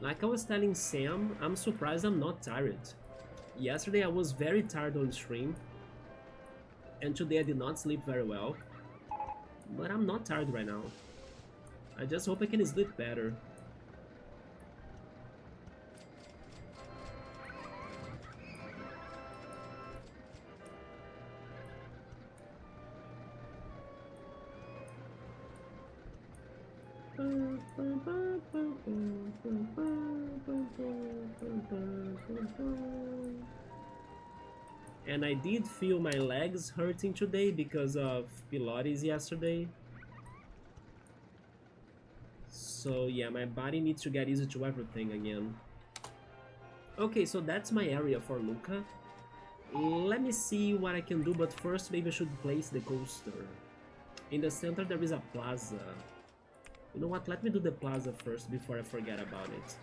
Like I was telling Sam, I'm surprised I'm not tired. Yesterday I was very tired on stream, and today I did not sleep very well. But I'm not tired right now. I just hope I can sleep better. And I did feel my legs hurting today because of Pilates yesterday. So yeah, my body needs to get used to everything again. Okay, so that's my area for Luca. Let me see what I can do, but first maybe I should place the coaster. In the center there is a plaza. You know what, let me do the plaza first before I forget about it.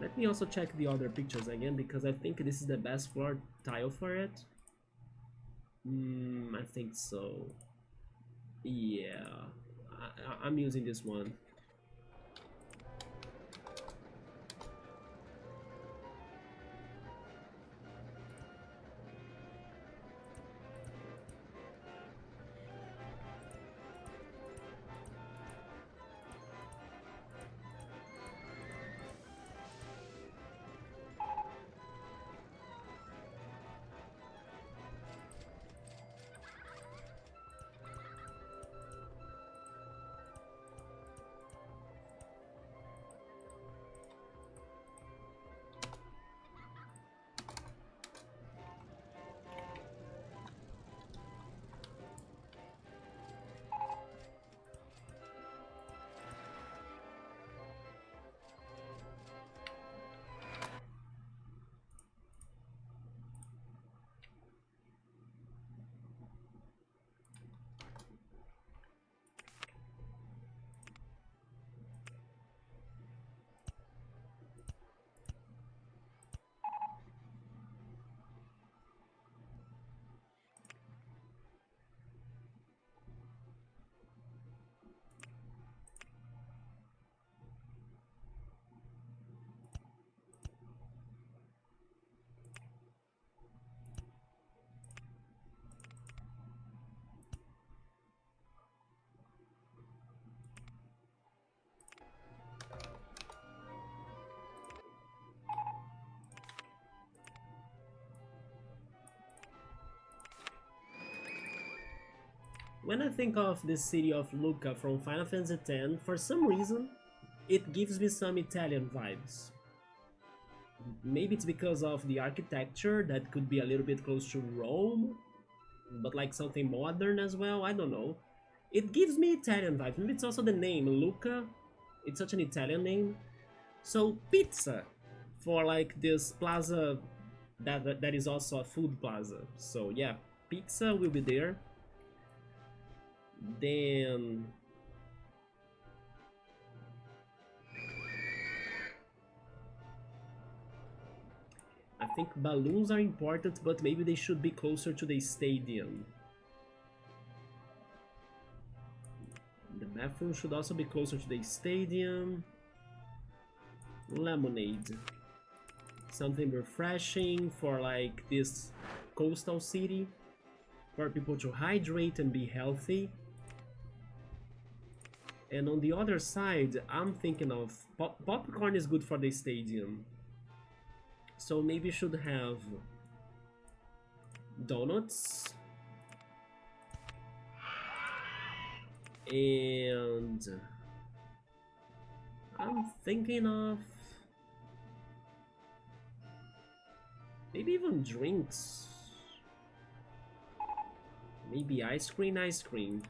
Let me also check the other pictures again, because I think this is the best floor tile for it. I think so. Yeah, I'm using this one. When I think of the city of Lucca from Final Fantasy X, for some reason, it gives me some Italian vibes. Maybe it's because of the architecture that could be a little bit close to Rome, but like something modern as well, I don't know. It gives me Italian vibes. Maybe it's also the name, Lucca. It's such an Italian name. So pizza for like this plaza that is also a food plaza. So yeah, pizza will be there. Then I think balloons are important, but maybe they should be closer to the stadium. The bathroom should also be closer to the stadium. Lemonade. Something refreshing for like this coastal city, for people to hydrate and be healthy. And on the other side, I'm thinking of popcorn is good for the stadium. So maybe should have donuts and I'm thinking of maybe even drinks. Maybe ice cream.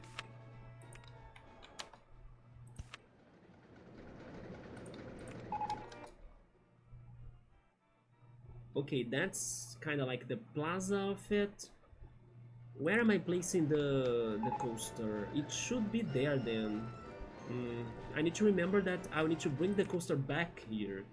Okay, that's kind of like the plaza of it. Where am I placing the coaster? It should be there then. I need to remember that I need to bring the coaster back here.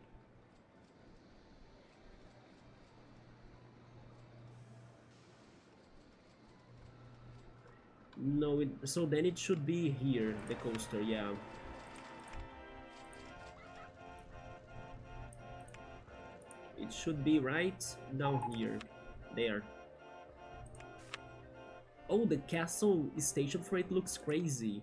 No, so then it should be here, the coaster, yeah. It should be right down here. There. Oh, the castle station for it looks crazy.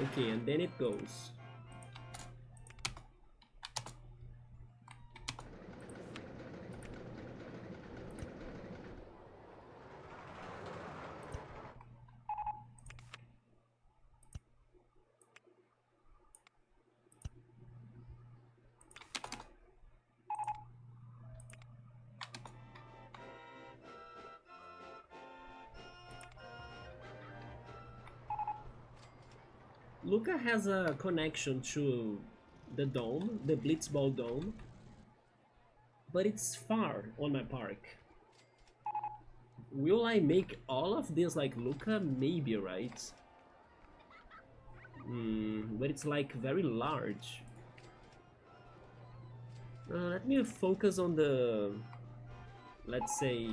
Okay, and then it goes. Luca has a connection to the dome, the Blitzball dome, but it's far on my park. Will I make all of this like Luca? Maybe, right? But it's like very large. Let me focus on the, let's say,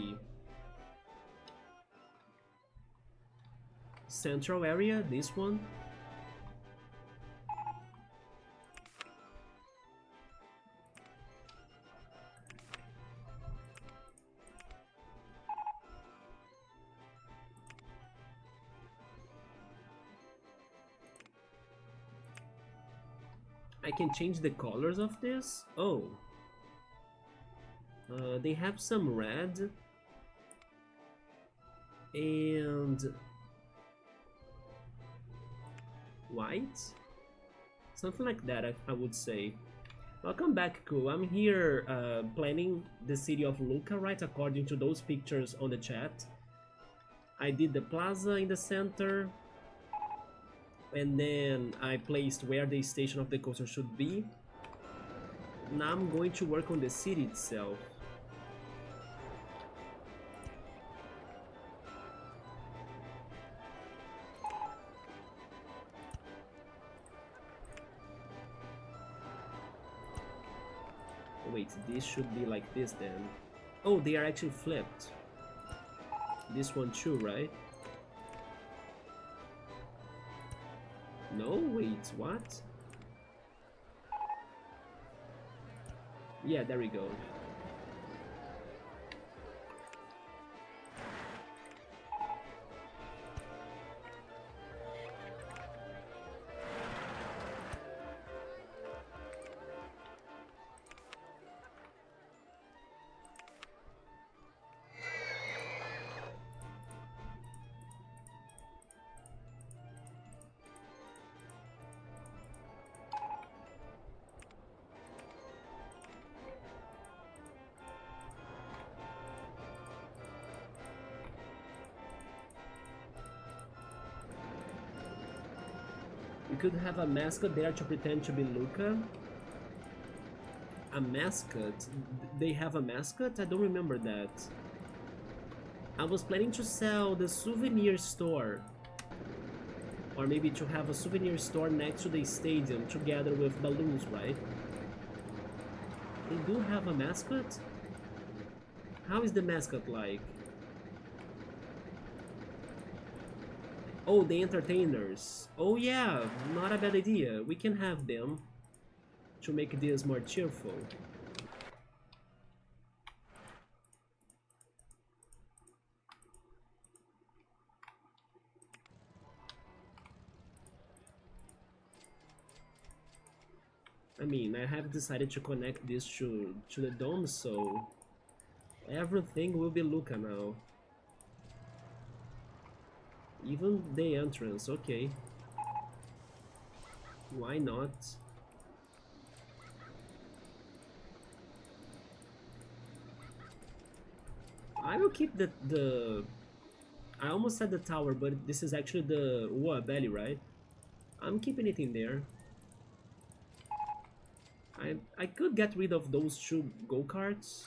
central area, this one. I can change the colors of this. Oh, they have some red and white, something like that. I would say. Welcome back, Cool. I'm here planning the city of Luca, right? According to those pictures on the chat. I did the plaza in the center, and then I placed where the station of the coaster should be. Now I'm going to work on the city itself. Wait, this should be like this then. Oh, they are actually flipped. This one too, right? No, wait, what? Yeah, there we go. We could have a mascot there to pretend to be Luca. A mascot? They have a mascot? I don't remember that. I was planning to sell the souvenir store. Or maybe to have a souvenir store next to the stadium together with balloons, right? They do have a mascot? How is the mascot like? Oh, the entertainers. Oh yeah, not a bad idea. We can have them to make this more cheerful. I mean, I have decided to connect this to the dome, so everything will be Luca now. Even the entrance, okay. Why not? I will keep the I almost said the tower, but this is actually the belly, right? I'm keeping it in there. I could get rid of those two go-karts.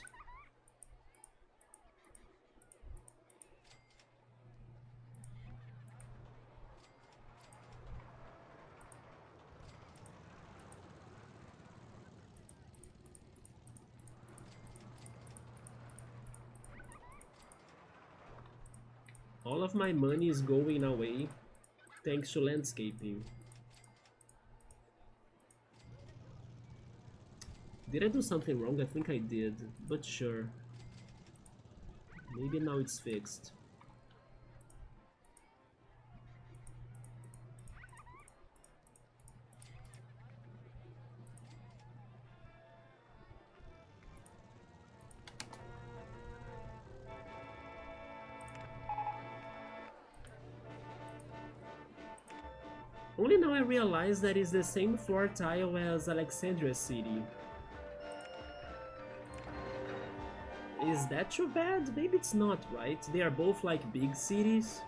All of my money is going away thanks to landscaping. Did I do something wrong? I think I did, but sure. Maybe now it's fixed. Only now I realize that it's the same floor tile as Alexandria City. Is that too bad? Maybe it's not, right? They are both like big cities.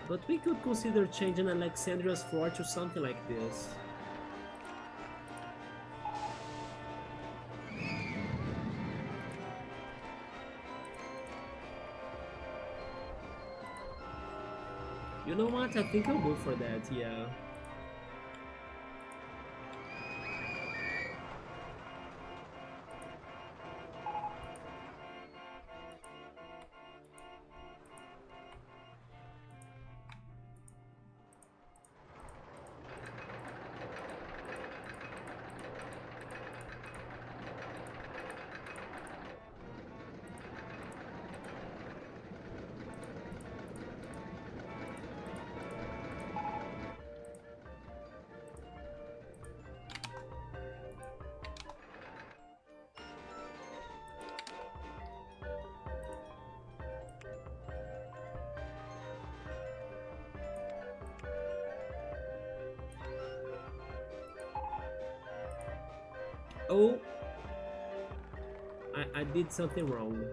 But we could consider changing Alexandria's floor to something like this. You know what? I think I'll go for that, yeah. Oh, I did something wrong.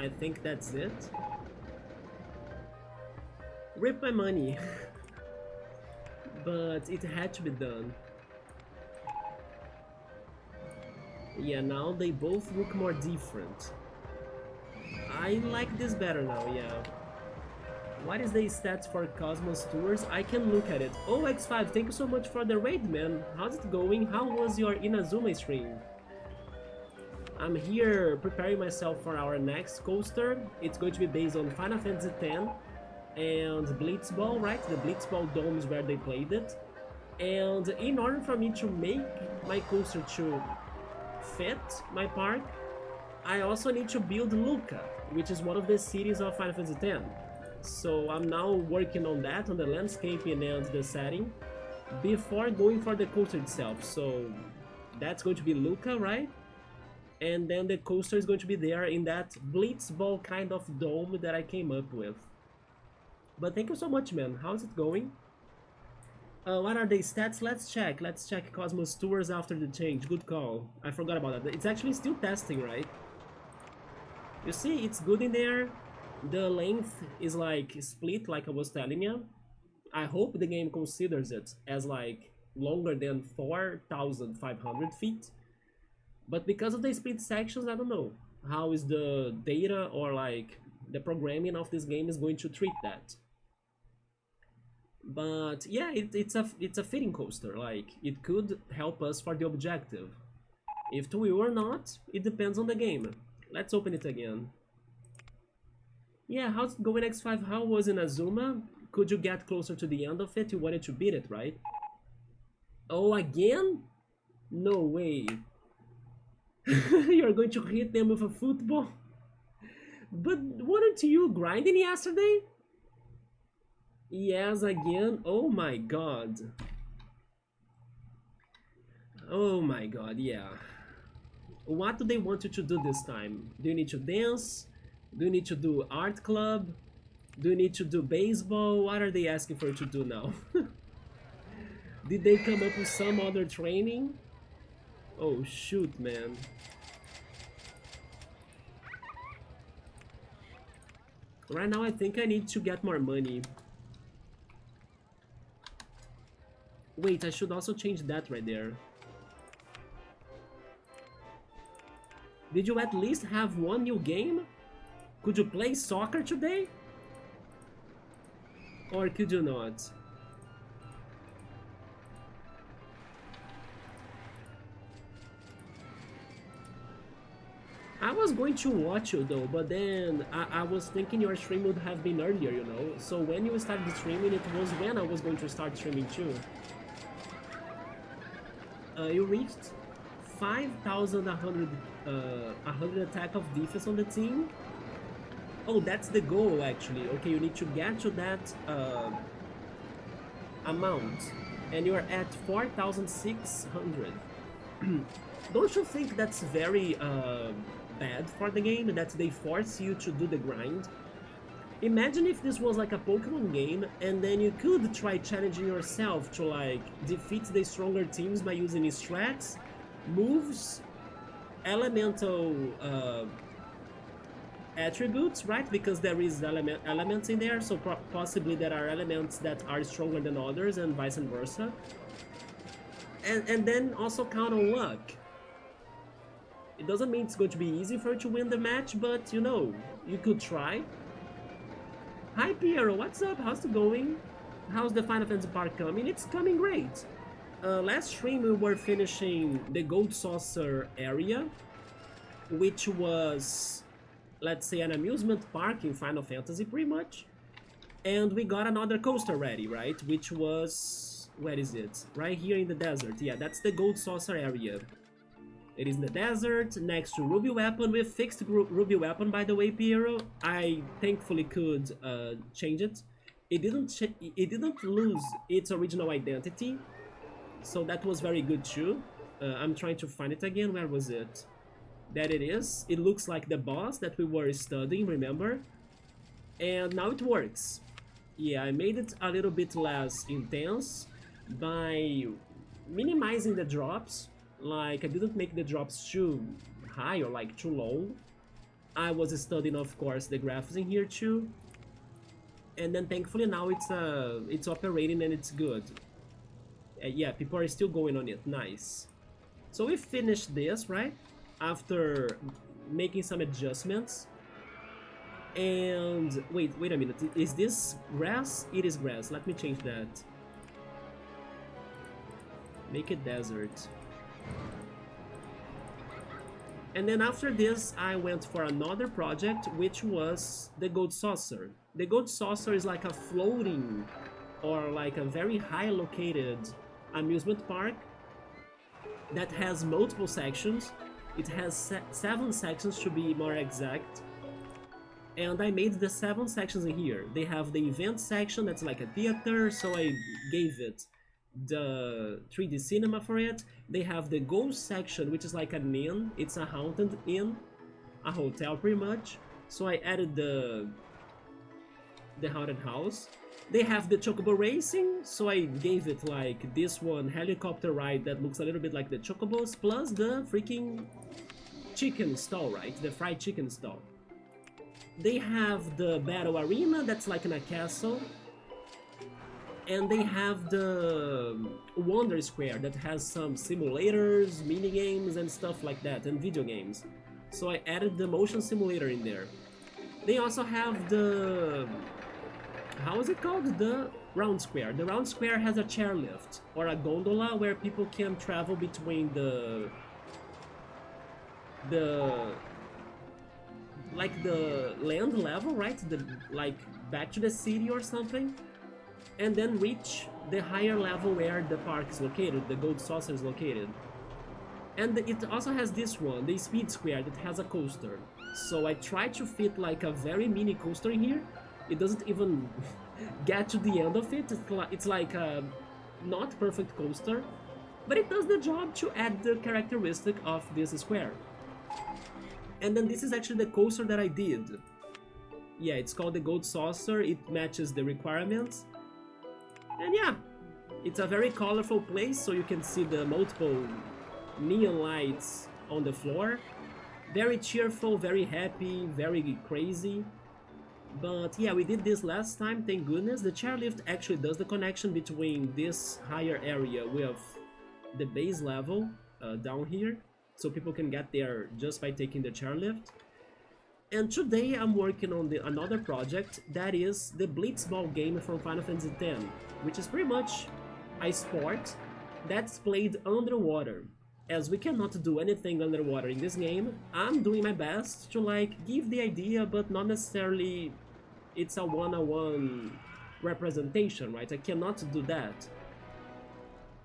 I think that's it. Rip my money. But it had to be done. Yeah, now they both look more different. I like this better now, yeah. What is the stats for Cosmos Tours? I can look at it. Oh, X5, thank you so much for the raid, man. How's it going? How was your Inazuma stream? I'm here preparing myself for our next coaster. It's going to be based on Final Fantasy X and Blitzball, right? The Blitzball Dome is where they played it. And in order for me to make my coaster to fit my park, I also need to build Luca, which is one of the cities of Final Fantasy X. So I'm now working on that, on the landscaping and the setting, before going for the coaster itself. So that's going to be Luca, right? And then the coaster is going to be there in that Blitzball kind of dome that I came up with. But thank you so much, man. How's it going? What are the stats? Let's check. Let's check Cosmos Tours after the change. Good call. I forgot about that. It's actually still testing, right? You see, it's good in there. The length is like split, like I was telling you. I hope the game considers it as like longer than 4,500 feet. But because of the split sections, I don't know how is the data or like the programming of this game is going to treat that. But yeah, it's a fitting coaster. Like it could help us for the objective. If it will or not, it depends on the game. Let's open it again. Yeah, how's it going, X5? How was Inazuma? Could you get closer to the end of it? You wanted to beat it, right? Oh, again? No way. You're going to hit them with a football? But weren't you grinding yesterday? Yes, again? Oh my god. Oh my god, yeah. What do they want you to do this time? Do you need to dance? Do you need to do art club? Do you need to do baseball? What are they asking for you to do now? Did they come up with some other training? Oh shoot, man. Right now I think I need to get more money. Wait, I should also change that right there. Did you at least have one new game? Could you play soccer today? Or could you not? I was going to watch you though, but then I was thinking your stream would have been earlier, you know? So when you started streaming, it was when I was going to start streaming too. You reached 5,100 100 attack of defense on the team. Oh, that's the goal actually. Okay, you need to get to that amount, and you are at 4,600. Don't you think that's very bad for the game, that they force you to do the grind? Imagine if this was like a Pokemon game, and then you could try challenging yourself to like defeat the stronger teams by using strats, moves, elemental attributes, right? Because there is elements in there, so possibly there are elements that are stronger than others and vice versa. And then also count on luck. It doesn't mean it's going to be easy for you to win the match, but you know, you could try. Hi Piero, what's up? How's it going? How's the Final Fantasy Park coming? It's coming great. Last stream we were finishing the Gold Saucer area, which was, let's say, an amusement park in Final Fantasy pretty much. And we got another coaster ready, right? Which was, where is it? Right here in the desert. Yeah, that's the Gold Saucer area. It is in the desert, next to Ruby Weapon. We fixed Ruby Weapon, by the way, Piero. I thankfully could change it. It didn't lose its original identity, so that was very good too. I'm trying to find it again. Where was it? There it is. It looks like the boss that we were studying, remember? And now it works. Yeah, I made it a little bit less intense by minimizing the drops. Like, I didn't make the drops too high or like too low. I was studying, of course, the graphics in here too. And then thankfully now it's operating and it's good. Yeah, people are still going on it. Nice. So we finished this, right? After making some adjustments. And wait a minute. Is this grass? It is grass. Let me change that. Make it desert. And then after this, I went for another project, which was the Gold Saucer. The Gold Saucer is like a floating or like a very high located amusement park that has multiple sections. It has 7 sections to be more exact. And I made the 7 sections in here. They have the event section that's like a theater, so I gave it the 3D cinema for it. They have the ghost section, which is like an inn. It's a haunted inn, a hotel pretty much. So I added the haunted house. They have the chocobo racing, so I gave it like this one helicopter ride that looks a little bit like the chocobos, plus the freaking chicken stall, right? The fried chicken stall. They have the battle arena that's like in a castle. And they have the Wonder Square that has some simulators, minigames and stuff like that, and video games. So I added the motion simulator in there. They also have the... how is it called? The Round Square. The Round Square has a chairlift, or a gondola where people can travel between like the land level, right? Like back to the city or something. And then reach the higher level where the park is located, the Gold Saucer is located. And it also has this one, the Speed Square, that has a coaster. So I tried to fit like a very mini coaster in here. It doesn't even get to the end of it. It's like a not perfect coaster, but it does the job to add the characteristic of this square. And then this is actually the coaster that I did. Yeah, it's called the Gold Saucer, it matches the requirements. And yeah, it's a very colorful place, so you can see the multiple neon lights on the floor. Very cheerful, very happy, very crazy. But yeah, we did this last time, thank goodness. The chairlift actually does the connection between this higher area with the base level down here, so people can get there just by taking the chairlift. And today I'm working on another project that is the Blitzball game from Final Fantasy X, which is pretty much a sport that's played underwater. As we cannot do anything underwater in this game, I'm doing my best to like give the idea, but not necessarily it's a one-on-one representation, right? I cannot do that.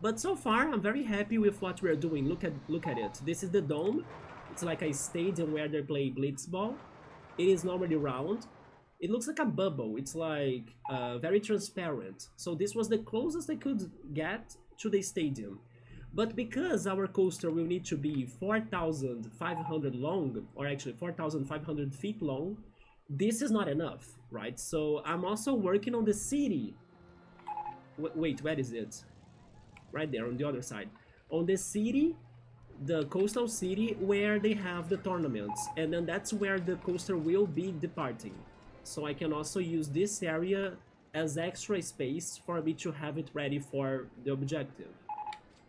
But so far, I'm very happy with what we're doing. Look at it. This is the dome. It's like a stadium where they play Blitzball. It is normally round. It looks like a bubble. It's like very transparent. So this was the closest I could get to the stadium. But because our coaster will need to be 4,500 long, or actually 4,500 feet long, this is not enough, right? So I'm also working on the city. Wait, where is it? Right there on the other side. On the city, the coastal city where they have the tournaments, and then that's where the coaster will be departing. So I can also use this area as extra space for me to have it ready for the objective.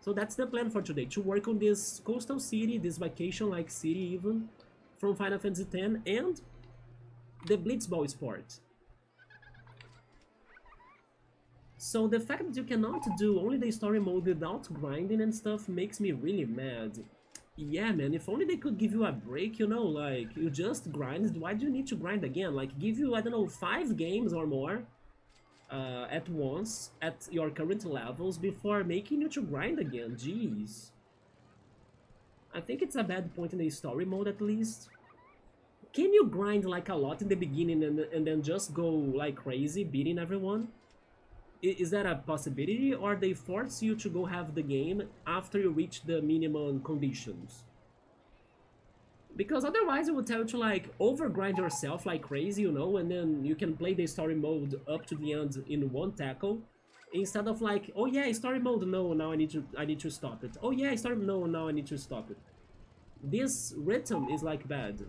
So that's the plan for today, to work on this coastal city, this vacation-like city even, from Final Fantasy X, and the Blitzball sport. So the fact that you cannot do only the story mode without grinding and stuff makes me really mad. Yeah, man, if only they could give you a break, you know, like, you just grind, why do you need to grind again? Like, give you, I don't know, 5 games or more at once, at your current levels, before making you to grind again, jeez. I think it's a bad point in the story mode, at least. Can you grind, like, a lot in the beginning and then just go, like, crazy, beating everyone? Is that a possibility, or they force you to go have the game after you reach the minimum conditions? Because otherwise it would tell you to like overgrind yourself like crazy, you know, and then you can play the story mode up to the end in one tackle, instead of like, oh yeah, story mode, no, now I need to stop it. Oh yeah, story, no, now I need to stop it. This rhythm is like bad.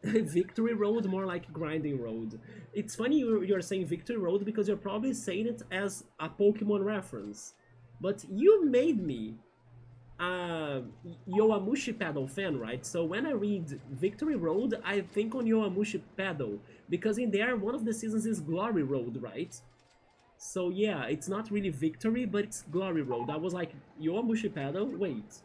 Victory road, more like grinding road. It's funny you're saying victory road because you're probably saying it as a Pokemon reference, but you made me Yowamushi Paddle fan, right? So when I read Victory Road, I think on Yowamushi Paddle, because in there one of the seasons is Glory Road, right? So yeah, it's not really Victory, but it's Glory Road. I was like, Yowamushi Paddle? Wait.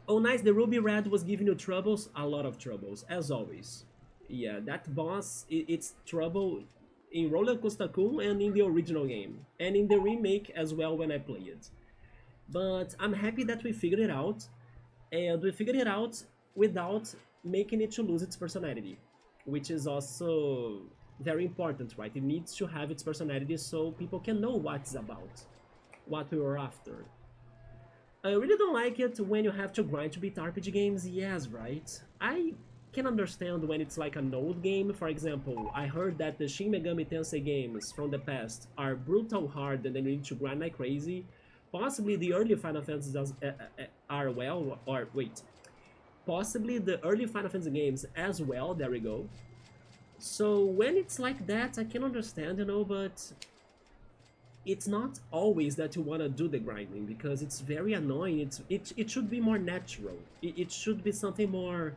Oh nice, the Ruby Red was giving you troubles? A lot of troubles, as always. Yeah, that boss, it's trouble in RollerCoaster Tycoon and in the original game, and in the remake as well when I play it. But I'm happy that we figured it out, and we figured it out without making it to lose its personality, which is also very important, right? It needs to have its personality so people can know what it's about, what we were after. I really don't like it when you have to grind to beat RPG games, yes, right? I can understand when it's like an old game. For example, I heard that the Shin Megami Tensei games from the past are brutal hard and then you need to grind like crazy. Possibly the early Final Fantasies are well, or wait, possibly the early Final Fantasy games as well, there we go. So when it's like that, I can understand, you know, but it's not always that you want to do the grinding, because it's very annoying. It should be more natural. It should be something more,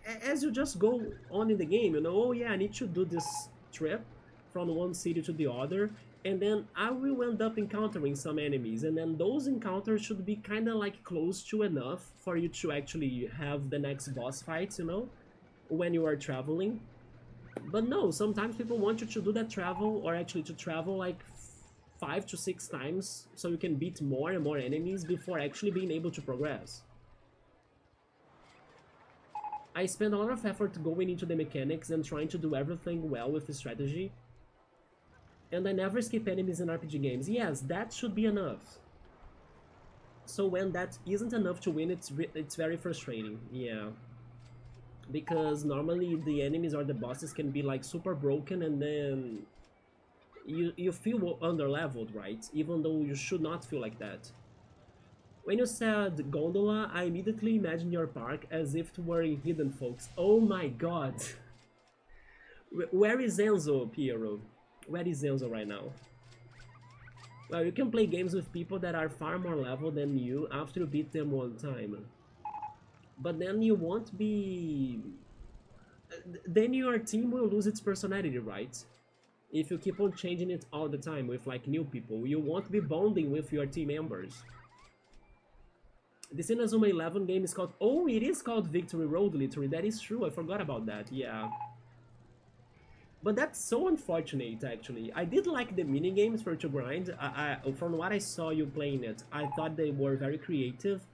as you just go on in the game, you know, oh yeah, I need to do this trip from one city to the other, and then I will end up encountering some enemies, and then those encounters should be kind of like close to enough for you to actually have the next boss fights, you know, when you are traveling. But no, sometimes people want you to do that travel, or actually to travel like 5 to 6 times, so you can beat more and more enemies before actually being able to progress. I spend a lot of effort going into the mechanics and trying to do everything well with the strategy, and I never skip enemies in RPG games. Yes, that should be enough. So when that isn't enough to win, it's very frustrating. Yeah, because normally the enemies or the bosses can be like super broken, and then you feel under-leveled, right? Even though you should not feel like that. When you said gondola, I immediately imagined your park as if it were in Hidden Folks. Oh my god! Where is Enzo, Piero? Where is Enzo right now? Well, you can play games with people that are far more level than you after you beat them one time. But then you won't be... Then your team will lose its personality, right? If you keep on changing it all the time with like new people, you won't be bonding with your team members. This Inazuma 11 game is called... Oh, it is called Victory Road, literally. That is true, I forgot about that, yeah. But that's so unfortunate, actually. I did like the minigames for to grind. From what I saw you playing it, I thought they were very creative.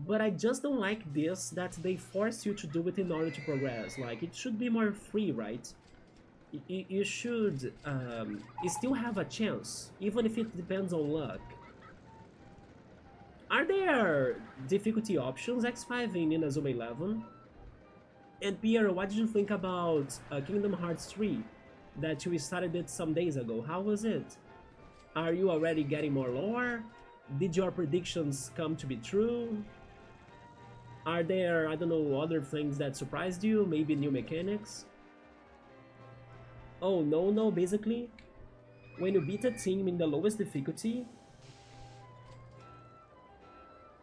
But I just don't like this, that they force you to do it in order to progress. Like, it should be more free, right? You should you still have a chance, even if it depends on luck. Are there difficulty options X5 in Inazuma 11? And Pierre, what did you think about Kingdom Hearts 3? That you started it some days ago. How was it? Are you already getting more lore? Did your predictions come to be true? Are there, I don't know, other things that surprised you? Maybe new mechanics? Oh, no, basically, when you beat a team in the lowest difficulty,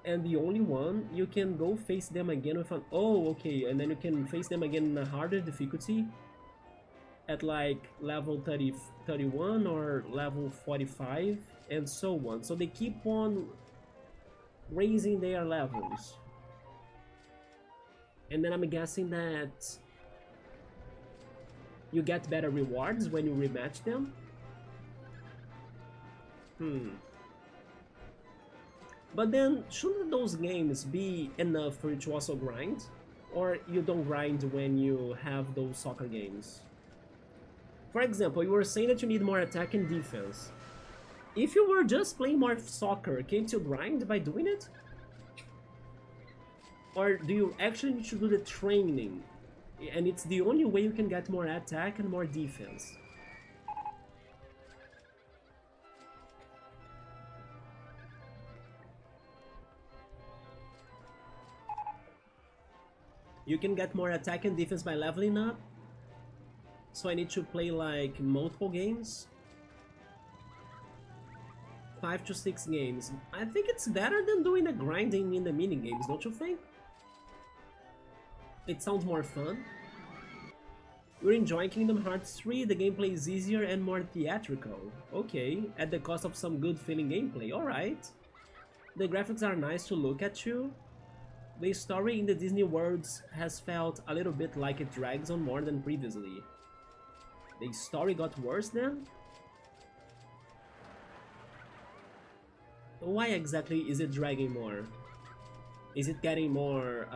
and the only one, you can go face them again with an... Oh, okay, and then you can face them again in a harder difficulty at like level 30, 31 or level 45, and so on. So they keep on raising their levels. And then I'm guessing that you get better rewards when you rematch them. But then, shouldn't those games be enough for you to also grind? Or you don't grind when you have those soccer games? For example, you were saying that you need more attack and defense. If you were just playing more soccer, can't you grind by doing it? Or do you actually need to do the training? And it's the only way you can get more attack and more defense. You can get more attack and defense by leveling up. So I need to play like multiple games. 5 to 6 games. I think it's better than doing the grinding in the mini games, don't you think? It sounds more fun. You're enjoying Kingdom Hearts 3, the gameplay is easier and more theatrical. Okay, at the cost of some good feeling gameplay, alright. The graphics are nice to look at too. The story in the Disney worlds has felt a little bit like it drags on more than previously. The story got worse then? Why exactly is it dragging more? Is it getting more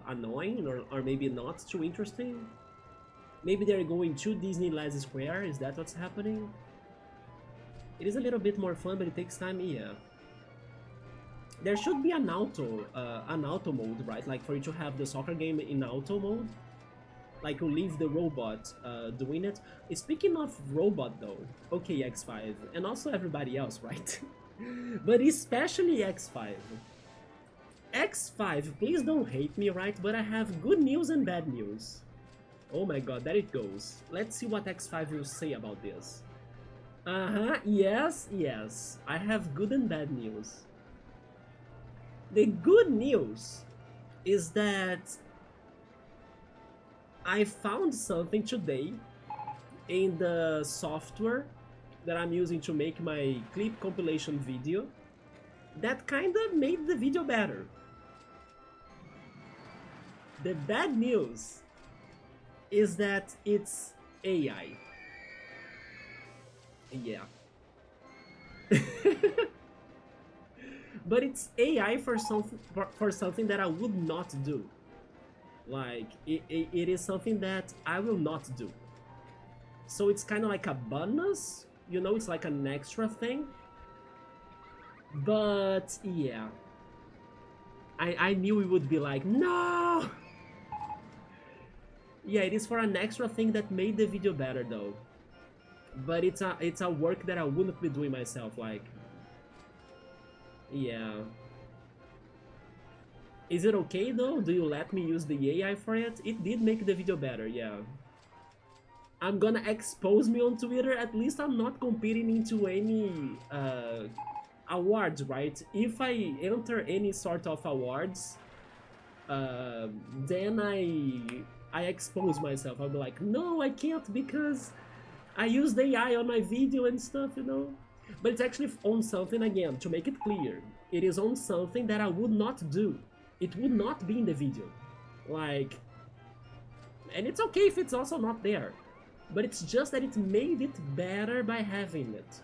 annoying or maybe not too interesting? Maybe they're going to Disneyland Square, is that what's happening? It is a little bit more fun, but it takes time, yeah. There should be an auto mode, right? Like for you to have the soccer game in auto mode. Like you leave the robot doing it. Speaking of robot though, okay X5, and also everybody else, right? But especially X5. X5, please don't hate me, right? But I have good news and bad news. Oh my god, there it goes. Let's see what X5 will say about this. Yes, I have good and bad news. The good news is that I found something today in the software that I'm using to make my clip compilation video that kinda made the video better. The bad news is that it's AI. Yeah. But it's AI for something that I would not do. Like, it is something that I will not do. So it's kind of like a bonus, you know, it's like an extra thing. But yeah, I knew it would be like, no! Yeah, it is for an extra thing that made the video better though. But it's a work that I wouldn't be doing myself, like, yeah. Is it okay though? Do you let me use the AI for it? It did make the video better, yeah. I'm gonna expose me on Twitter, at least I'm not competing into any awards, right? If I enter any sort of awards, then I expose myself. I'll be like, no, I can't because I used AI on my video and stuff, you know? But it's actually on something, again, to make it clear. It is on something that I would not do. It would not be in the video. Like, and it's okay if it's also not there. But it's just that it made it better by having it.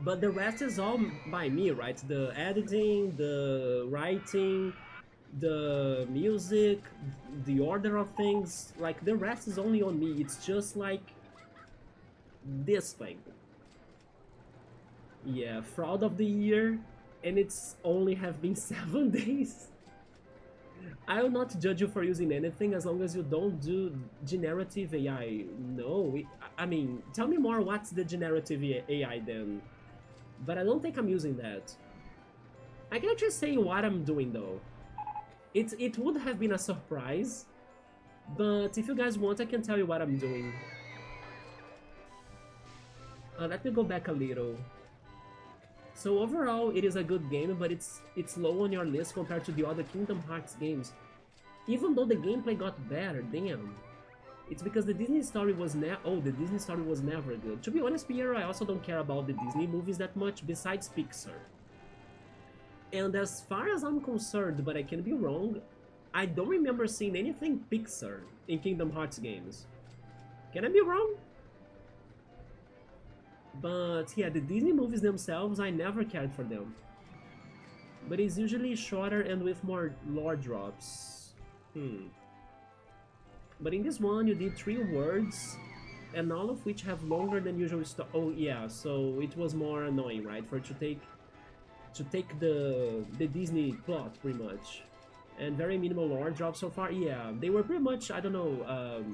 But the rest is all by me, right? The editing, the writing, the music, the order of things, like the rest is only on me. It's just like this thing. Yeah, fraud of the year, and it's only have been 7 days. I will not judge you for using anything as long as you don't do generative AI. No, I mean, tell me more what's the generative AI then. But I don't think I'm using that. I can actually say what I'm doing though. It would have been a surprise, but if you guys want, I can tell you what I'm doing. Let me go back a little. So overall, it is a good game, but it's low on your list compared to the other Kingdom Hearts games. Even though the gameplay got better, damn. It's because the Disney story was the Disney story was never good. To be honest, Pierre, I also don't care about the Disney movies that much, besides Pixar. And as far as I'm concerned, but I can be wrong, I don't remember seeing anything Pixar in Kingdom Hearts games. Can I be wrong? But yeah, the Disney movies themselves, I never cared for them. But it's usually shorter and with more lore drops. But in this one, you did 3 words, and all of which have longer than usual oh yeah, so it was more annoying, right? For it to take the Disney plot, pretty much. And very minimal lore drops so far. Yeah, they were pretty much, I don't know,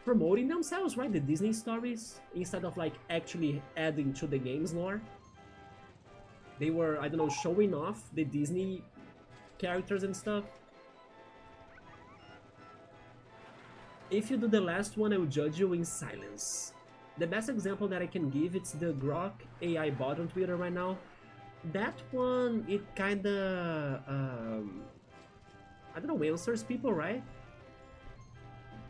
promoting themselves, right? The Disney stories, instead of like actually adding to the game's lore. They were, I don't know, showing off the Disney characters and stuff. If you do the last one, I will judge you in silence. The best example that I can give, it's the Grok AI bot on Twitter right now. That one, it kinda, I don't know, answers people, right?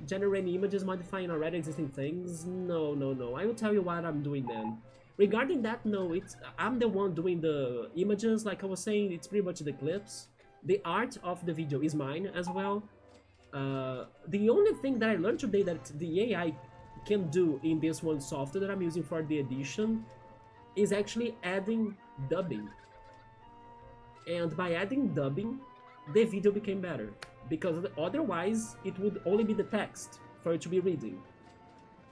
Generating images, modifying already existing things? No. I will tell you what I'm doing then. Regarding that, no, I'm the one doing the images, like I was saying, it's pretty much the clips. The art of the video is mine as well. The only thing that I learned today that the AI can do in this one software that I'm using for the edition is actually adding dubbing. And by adding dubbing, the video became better. Because otherwise, it would only be the text for it to be reading.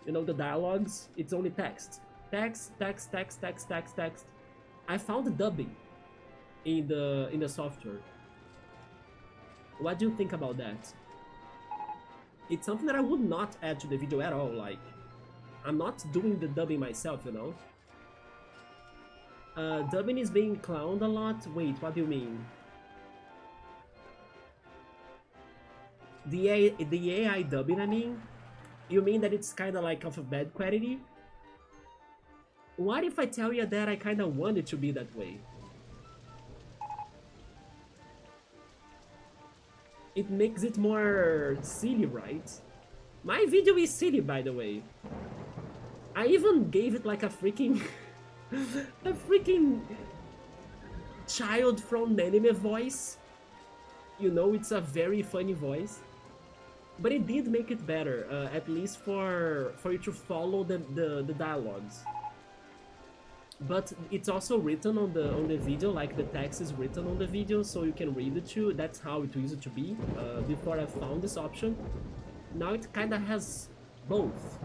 You know, the dialogues, it's only text. Text. I found dubbing in the software. What do you think about that? It's something that I would not add to the video at all, like, I'm not doing the dubbing myself, you know? Dubbing is being clowned a lot? Wait, what do you mean? The AI dubbing, I mean? You mean that it's kinda like of a bad quality? What if I tell you that I kinda want it to be that way? It makes it more silly, right? My video is silly, by the way. I even gave it like a freaking... a freaking... child from anime voice. You know, it's a very funny voice. But it did make it better, at least for you to follow the dialogues. But it's also written on the video, like the text is written on the video, so you can read it too. That's how it used to be before I found this option. Now it kinda has both.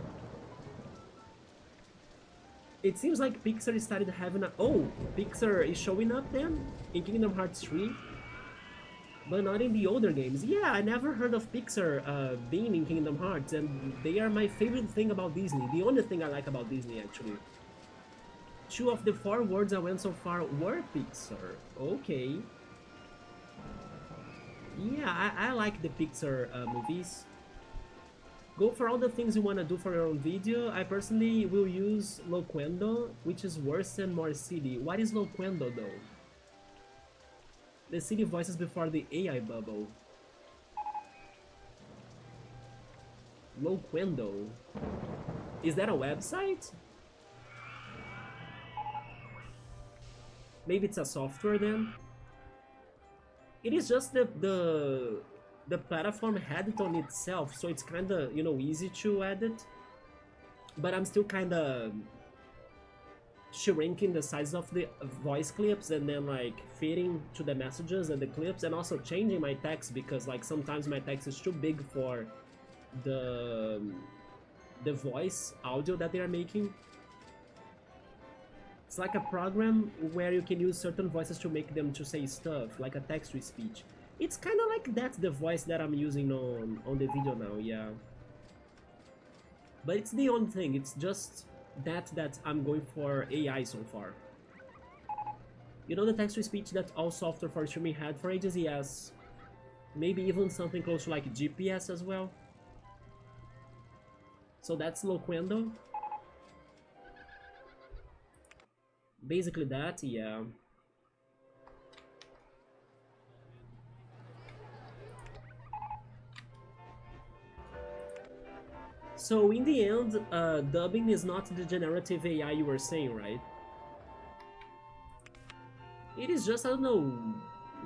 It seems like Pixar started having a... Oh, Pixar is showing up then in Kingdom Hearts 3, but not in the older games. Yeah, I never heard of Pixar being in Kingdom Hearts, and they are my favorite thing about Disney. The only thing I like about Disney, actually. 2 of the 4 words I went so far were Pixar. Okay. Yeah, I like the Pixar movies. Go for all the things you want to do for your own video. I personally will use Loquendo, which is worse than More City. What is Loquendo though? The city voices before the AI bubble. Loquendo. Is that a website? Maybe it's a software then? It is just the platform had it on itself, so it's kinda, you know, easy to edit. But I'm still kinda shrinking the size of the voice clips and then like fitting to the messages and the clips, and also changing my text because like sometimes my text is too big for the voice audio that they are making. It's like a program where you can use certain voices to make them to say stuff, like a text-to-speech. It's kind of like that, the voice that I'm using on the video now, yeah. But it's the only thing, it's just that I'm going for AI so far. You know the text-to-speech that all software for streaming had for ages? Yes. Maybe even something close to like GPS as well. So that's Loquendo. Basically that, yeah. So in the end, dubbing is not the generative AI you were saying, right? It is just, I don't know,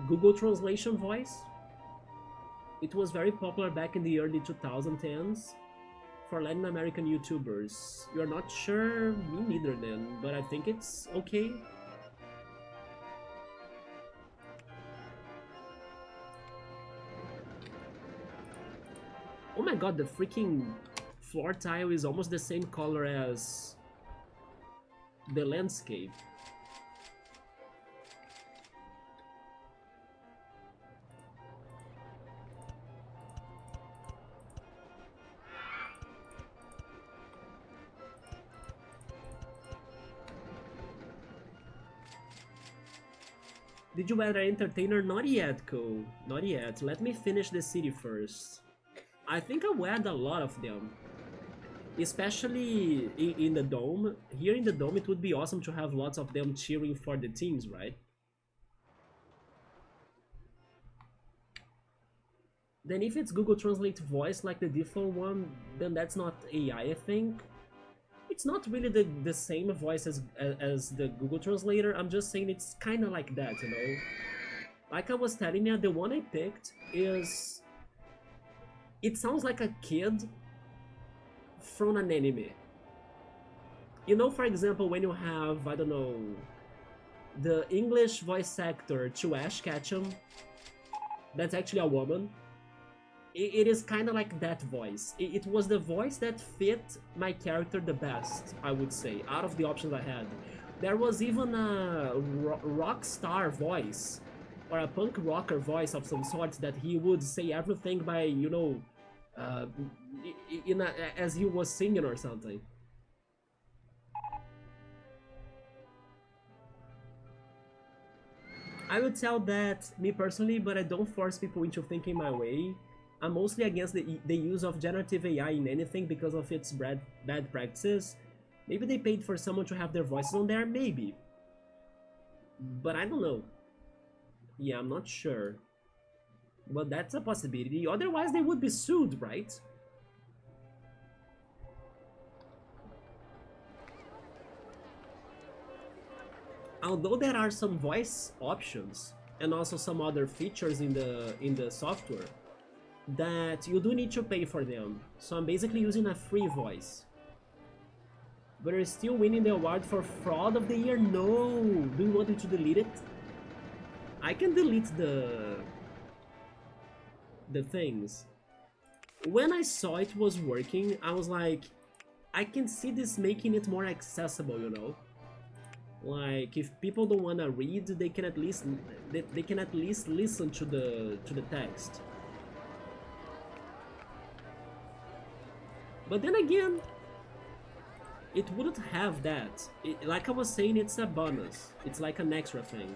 Google Translation voice. It was very popular back in the early 2010s for Latin American YouTubers. You're not sure? Me neither then, but I think it's okay. Oh my god, the freaking floor tile is almost the same color as the landscape. Did you add an entertainer? Not yet, Ko. Not yet. Let me finish the city first. I think I will add a lot of them. Especially in the dome. Here in the dome, it would be awesome to have lots of them cheering for the teams, right? Then if it's Google Translate voice like the default one, then that's not AI, I think. It's not really the same voice as the Google Translator, I'm just saying it's kind of like that, you know? Like I was telling you, the one I picked is... It sounds like a kid from an anime. You know, for example, when you have, I don't know, the English voice actor to Ash Ketchum, that's actually a woman. It is kind of like that voice. It was the voice that fit my character the best, I would say, out of the options I had. There was even a rock star voice, or a punk rocker voice of some sort, that he would say everything by, you know, as he was singing or something. I would tell that, me personally, but I don't force people into thinking my way. I'm mostly against the use of generative AI in anything because of its bad practices. Maybe they paid for someone to have their voices on there, maybe. But I don't know. Yeah, I'm not sure. But that's a possibility, otherwise they would be sued, right? Although there are some voice options, and also some other features in the software, that you do need to pay for them. So I'm basically using a free voice. But you're still winning the award for fraud of the year? No! Do you want me to delete it? I can delete the things. When I saw it was working, I was like, I can see this making it more accessible, you know? Like, if people don't wanna read, they can at least they can at least listen to the text. But then again, it wouldn't have that. Like I was saying, it's a bonus. It's like an extra thing.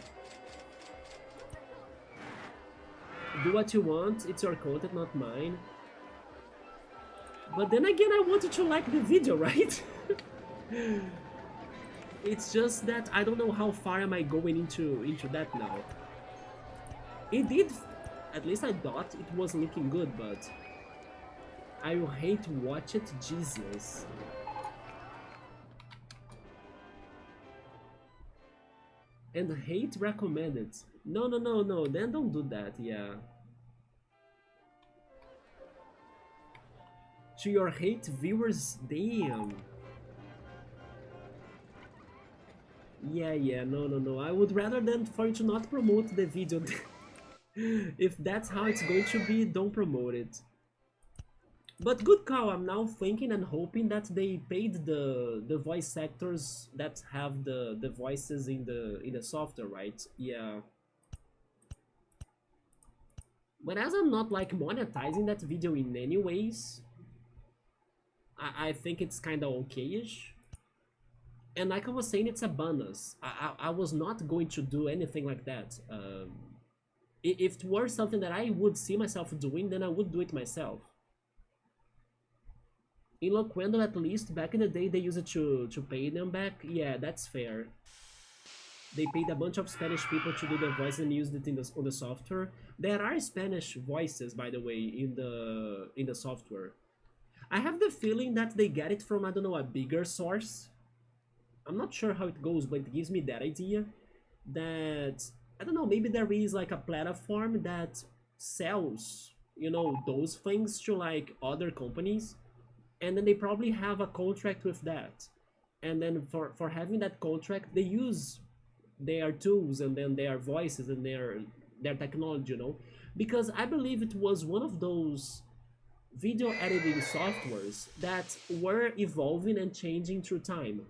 Do what you want, it's your content, not mine. But then again, I wanted to like the video, right? It's just that I don't know how far am I going into that now. It did, at least I thought it was looking good, but I will hate watch it, Jesus. And hate recommended. No, no, no, no, then don't do that, yeah. To your hate viewers, damn. Yeah, no, no, no. I would rather than for you to not promote the video. If that's how it's going to be, don't promote it. But good call. I'm now thinking and hoping that they paid the voice actors that have the voices in the software, right? Yeah. But as I'm not like monetizing that video in any ways, I think it's kind of okay-ish. And like I was saying, it's a bonus. I was not going to do anything like that. If it were something that I would see myself doing, then I would do it myself. In Loquendo, at least, back in the day, they used it to pay them back. Yeah, that's fair. They paid a bunch of Spanish people to do their voice and used it on the software. There are Spanish voices, by the way, in the software. I have the feeling that they get it from, I don't know, a bigger source. I'm not sure how it goes, but it gives me that idea that, I don't know, maybe there is like a platform that sells, you know, those things to like other companies, and then they probably have a contract with that. And then for having that contract, they use their tools and then their voices and their technology, you know? Because I believe it was one of those video editing softwares that were evolving and changing through time.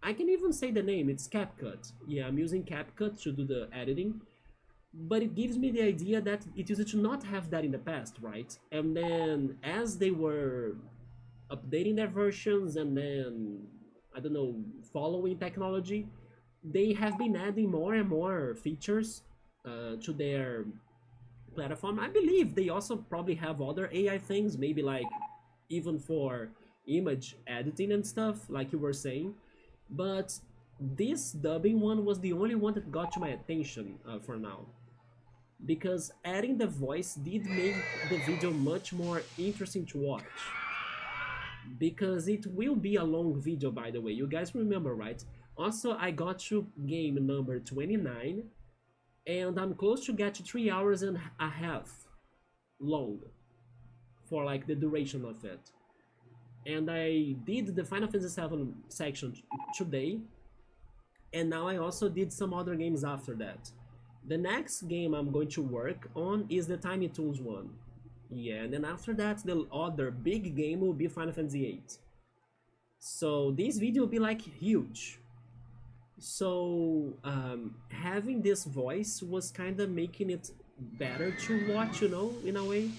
I can even say the name, it's CapCut. Yeah, I'm using CapCut to do the editing, but it gives me the idea that it used to not have that in the past, right? And then as they were updating their versions and then, I don't know, following technology, they have been adding more and more features to their platform. I believe they also probably have other AI things, maybe like even for image editing and stuff, like you were saying. But this dubbing one was the only one that got to my attention for now. Because adding the voice did make the video much more interesting to watch. Because it will be a long video, by the way. You guys remember, right? Also, I got to game number 29. And I'm close to get to 3 hours and a half long. For like the duration of it. And I did the Final Fantasy VII section today, and now I also did some other games after that. The next game I'm going to work on is the Tiny Toons one. Yeah, and then after that, the other big game will be Final Fantasy VIII. So this video will be like huge. So having this voice was kind of making it better to watch, you know, in a way.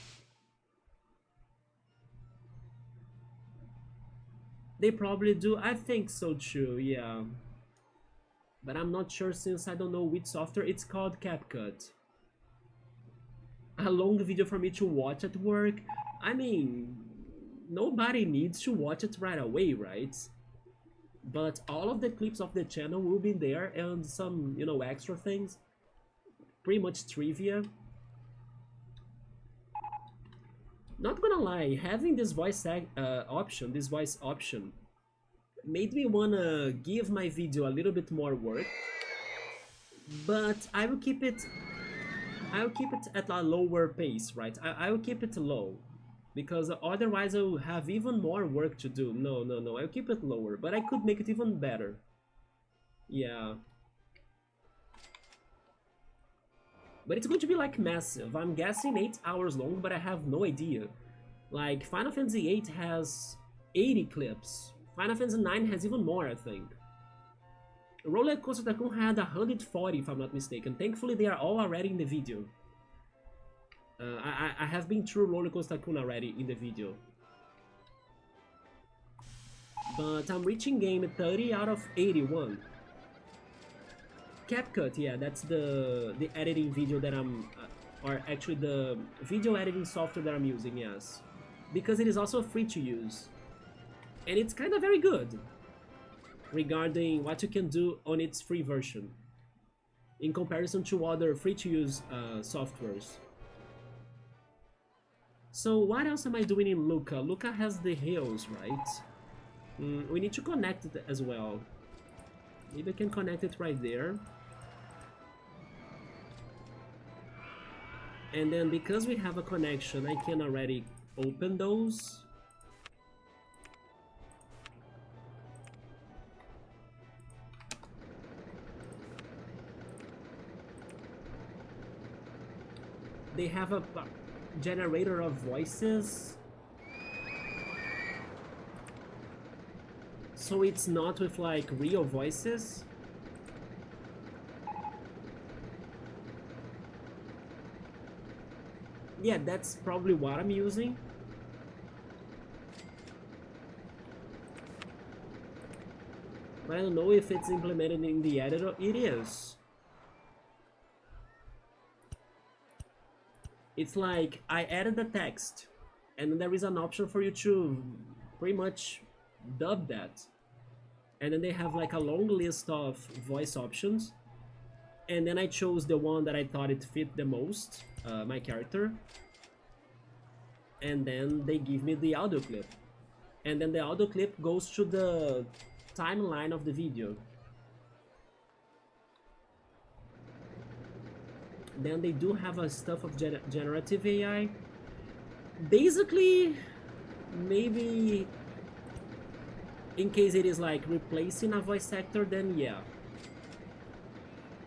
They probably do. I think so too, yeah. But I'm not sure since I don't know which software. It's called CapCut. A long video for me to watch at work. I mean, nobody needs to watch it right away, right? But all of the clips of the channel will be there and some, you know, extra things. Pretty much trivia. Not gonna lie, having this voice option, made me wanna give my video a little bit more work, but I will keep it at a lower pace, right? I will keep it low, because otherwise I will have even more work to do. No, I'll keep it lower, but I could make it even better. Yeah. But it's going to be like massive. I'm guessing 8 hours long, but I have no idea. Like, Final Fantasy VIII has 80 clips. Final Fantasy IX has even more, I think. RollerCoaster Tycoon had 140, if I'm not mistaken. Thankfully, they are all already in the video. I have been through RollerCoaster Tycoon already in the video. But I'm reaching game 30 out of 81. CapCut, yeah, that's the editing video that I'm... or actually the video editing software that I'm using, yes. Because it is also free to use. And it's kind of very good regarding what you can do on its free version in comparison to other free-to-use softwares. So what else am I doing in Luca? Luca has the hills, right? We need to connect it as well. Maybe I can connect it right there. And then because we have a connection, I can already open those. They have a generator of voices. So it's not with like real voices. Yeah, that's probably what I'm using. But I don't know if it's implemented in the editor. It is. It's like I added the text and then there is an option for you to pretty much dub that. And then they have like a long list of voice options. And then I chose the one that I thought it fit the most, my character. And then they give me the audio clip. And then the audio clip goes to the timeline of the video. Then they do have a stuff of generative AI. Basically, maybe in case it is like replacing a voice actor, then yeah.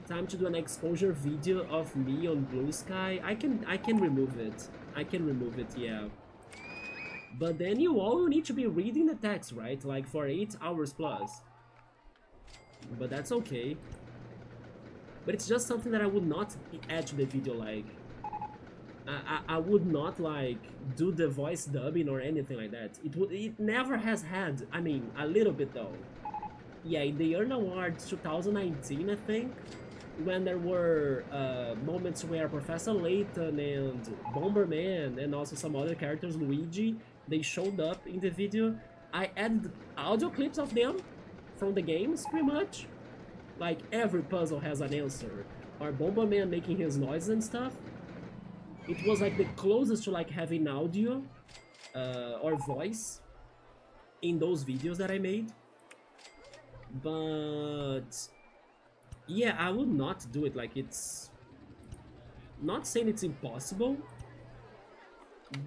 Time to do an exposure video of me on Blue Sky. I can remove it. I can remove it, yeah. But then you all need to be reading the text, right? Like for 8 hours plus. But that's okay. But it's just something that I would not add to the video, like... I would not, like, do the voice dubbing or anything like that. It never has had, I mean, a little bit though. Yeah, in the Earn Awards 2019, I think, when there were moments where Professor Layton and Bomberman and also some other characters, Luigi, they showed up in the video. I added audio clips of them from the games, pretty much. Like, every puzzle has an answer. Or Bomberman making his noise and stuff. It was like the closest to like having audio or voice in those videos that I made. But yeah, I would not do it. Like, it's not saying it's impossible,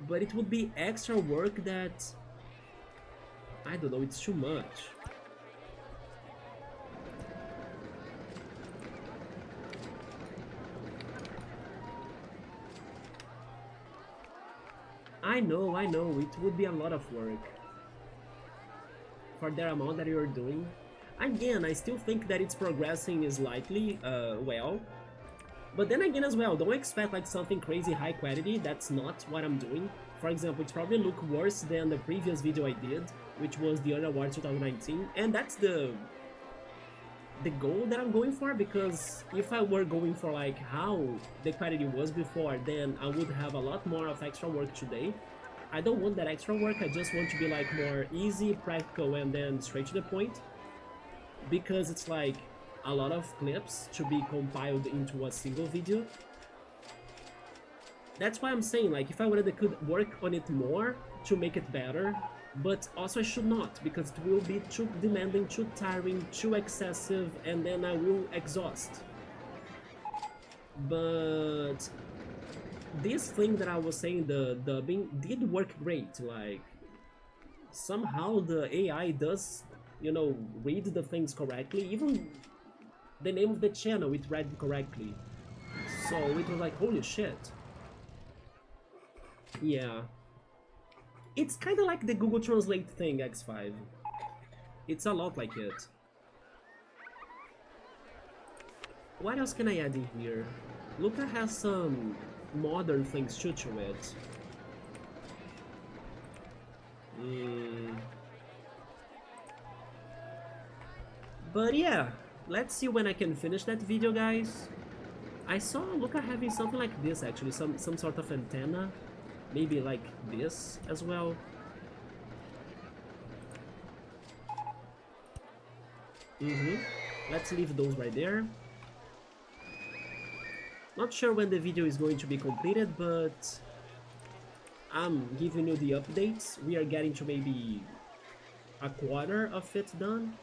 but it would be extra work that I don't know, it's too much. I know, it would be a lot of work for the amount that you're doing. Again, I still think that it's progressing slightly well. But then again as well, don't expect like something crazy high quality, that's not what I'm doing. For example, it's probably look worse than the previous video I did, which was the Earn Awards 2019, and that's the goal that I'm going for, because if I were going for like how the quality was before, then I would have a lot more of extra work today. I don't want that extra work, I just want to be like more easy, practical, and then straight to the point, because it's like a lot of clips to be compiled into a single video. That's why I'm saying, like, if I wanted, I could work on it more to make it better, but also I should not, because it will be too demanding, too tiring, too excessive, and then I will exhaust. But this thing that I was saying, the dubbing, did work great. Like, somehow the AI does, you know, read the things correctly. Even the name of the channel, it read correctly. So it was like, holy shit. Yeah. It's kind of like the Google Translate thing, X5. It's a lot like it. What else can I add in here? Luca has some modern things too to it. But yeah, let's see when I can finish that video, guys. I saw Luca having something like this actually, some sort of antenna. Maybe like this as well. Let's leave those right there. Not sure when the video is going to be completed, but I'm giving you the updates. We are getting to maybe a quarter of it done.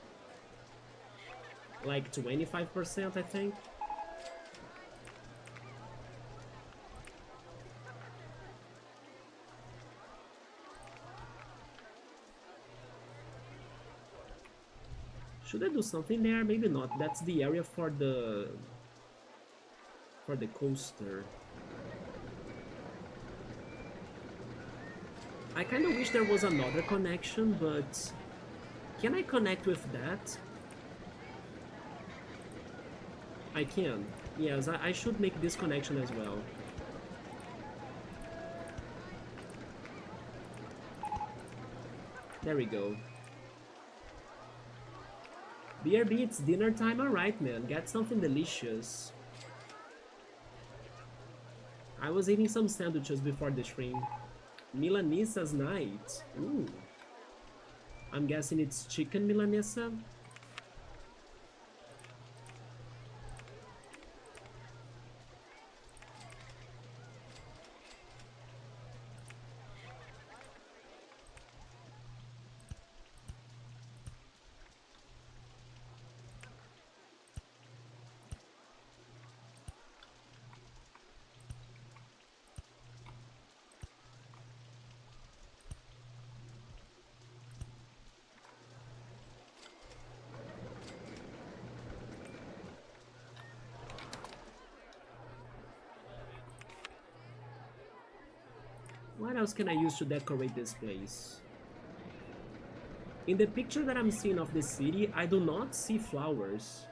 Like 25%, I think. Should I do something there? Maybe not. That's the area for the coaster. I kind of wish there was another connection, but can I connect with that? I can. Yes, I should make this connection as well. There we go. BRB, it's dinner time, alright man, get something delicious. I was eating some sandwiches before the stream. Milanesa's night. Ooh. I'm guessing it's chicken milanesa. What else can I use to decorate this place? In the picture that I'm seeing of the city, I do not see flowers.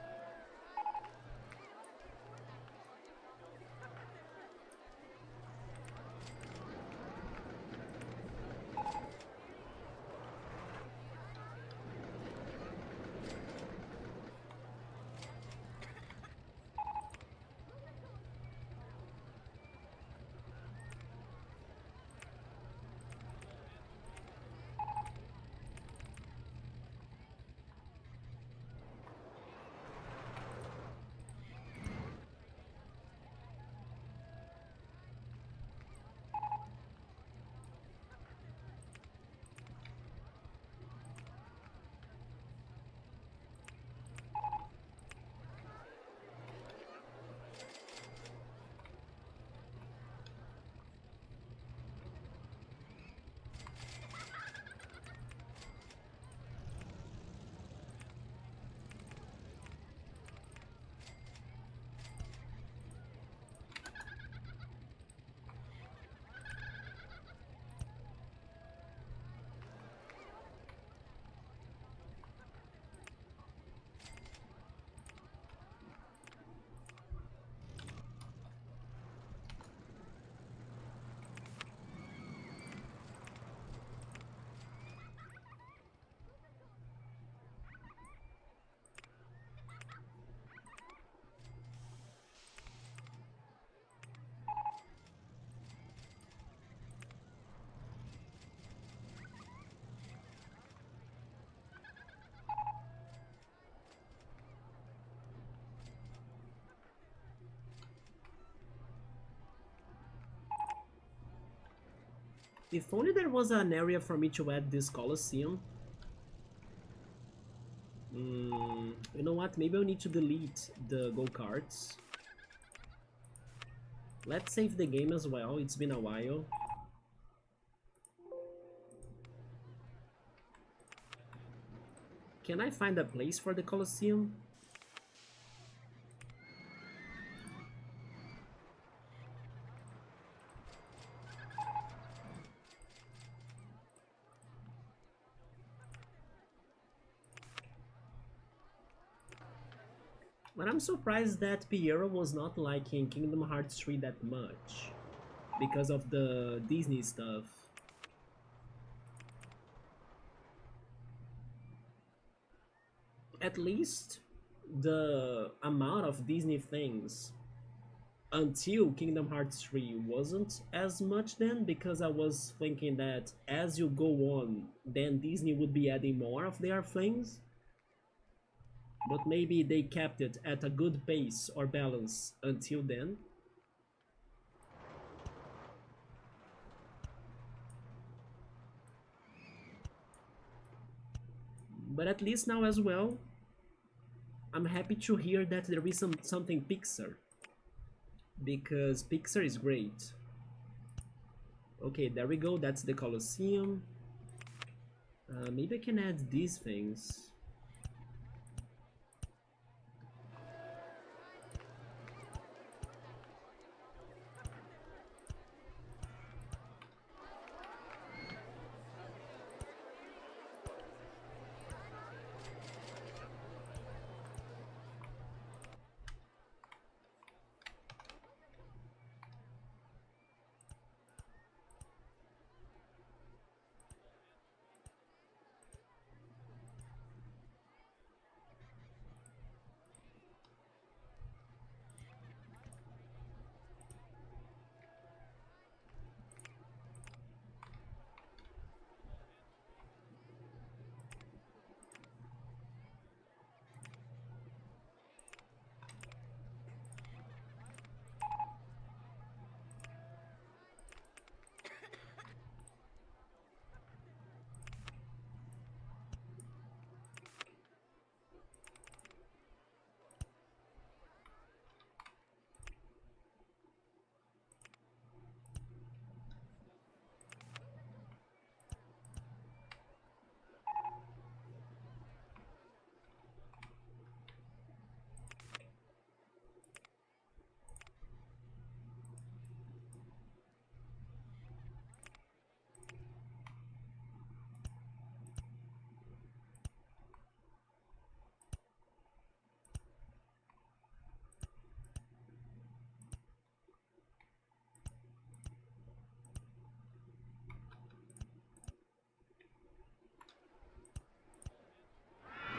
If only there was an area for me to add this Colosseum. You know what? Maybe I'll need to delete the go-karts. Let's save the game as well. It's been a while. Can I find a place for the Colosseum? But I'm surprised that Piero was not liking Kingdom Hearts 3 that much because of the Disney stuff. At least the amount of Disney things until Kingdom Hearts 3 wasn't as much then, because I was thinking that as you go on, then Disney would be adding more of their things. But maybe they kept it at a good pace or balance until then. But at least now as well, I'm happy to hear that there is something Pixar, because Pixar is great. Okay, there we go, that's the Colosseum. Maybe I can add these things.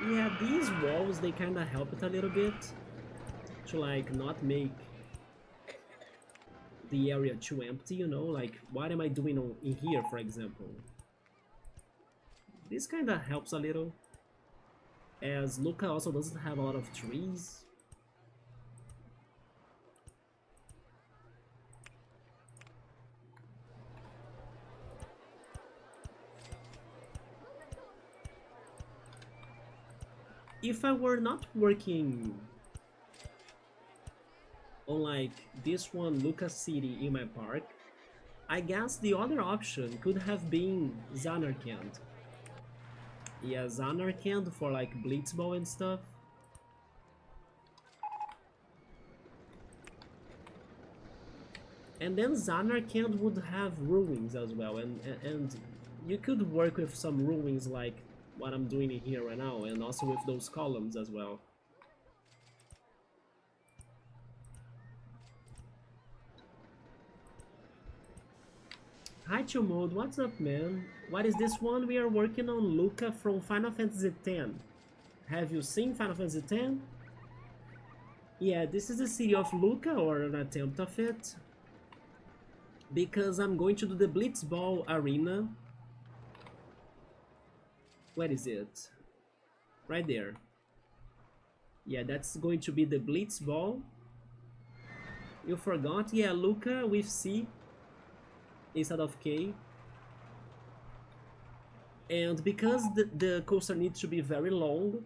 Yeah, these walls, they kind of help it a little bit to like not make the area too empty, you know, like what am I doing in here, for example. This kind of helps a little, as Luca also doesn't have a lot of trees. If I were not working on like this one Luca City in my park, I guess the other option could have been Zanarkand. Yeah, Zanarkand for like Blitzball and stuff. And then Zanarkand would have ruins as well, and you could work with some ruins like what I'm doing here right now, and also with those columns as well. Hi Chumod, what's up man? What is this one? We are working on Luca from Final Fantasy X. Have you seen Final Fantasy X? Yeah, this is the city of Luca, or an attempt of it. Because I'm going to do the Blitzball arena. Where is it? Right there. Yeah, that's going to be the Blitzball. You forgot? Yeah, Luca with C instead of K. And because the coaster needs to be very long,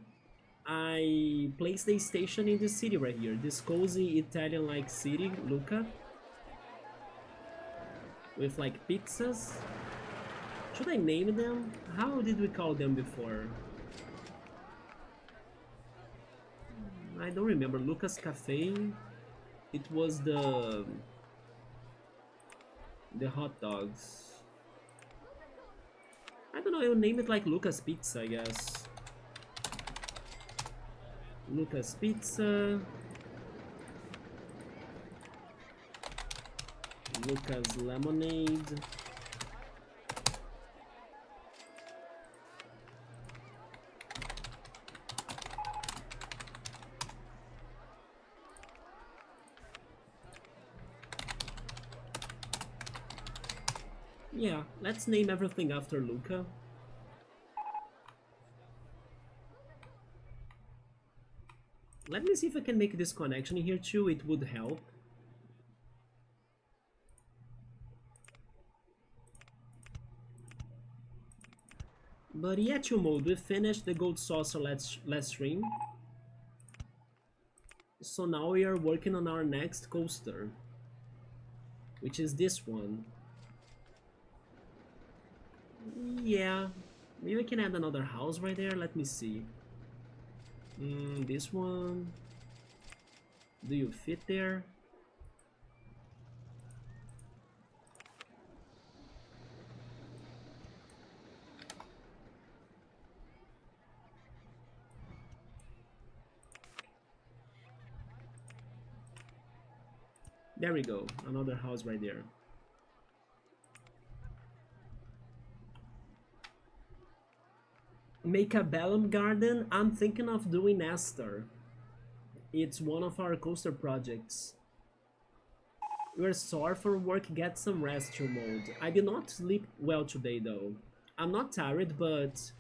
I placed the station in this city right here. This cozy Italian-like city, Luca. With like pizzas. Should I name them? How did we call them before? I don't remember. Luca's Cafe. It was the hot dogs. I don't know, I'll name it like Luca's Pizza, I guess. Luca's Pizza. Luca's Lemonade. Yeah, let's name everything after Luca. Let me see if I can make this connection here too, it would help. But yeah, Chill Mode, we finished the Gold Saucer last stream. So now we are working on our next coaster, which is this one. Yeah, maybe we can add another house right there, let me see. This one, do you fit there? There we go, another house right there. Make a Bellum Garden? I'm thinking of doing Esther. It's one of our coaster projects. You're sore for work, get some rest, Chill Mode. I did not sleep well today though. I'm not tired, but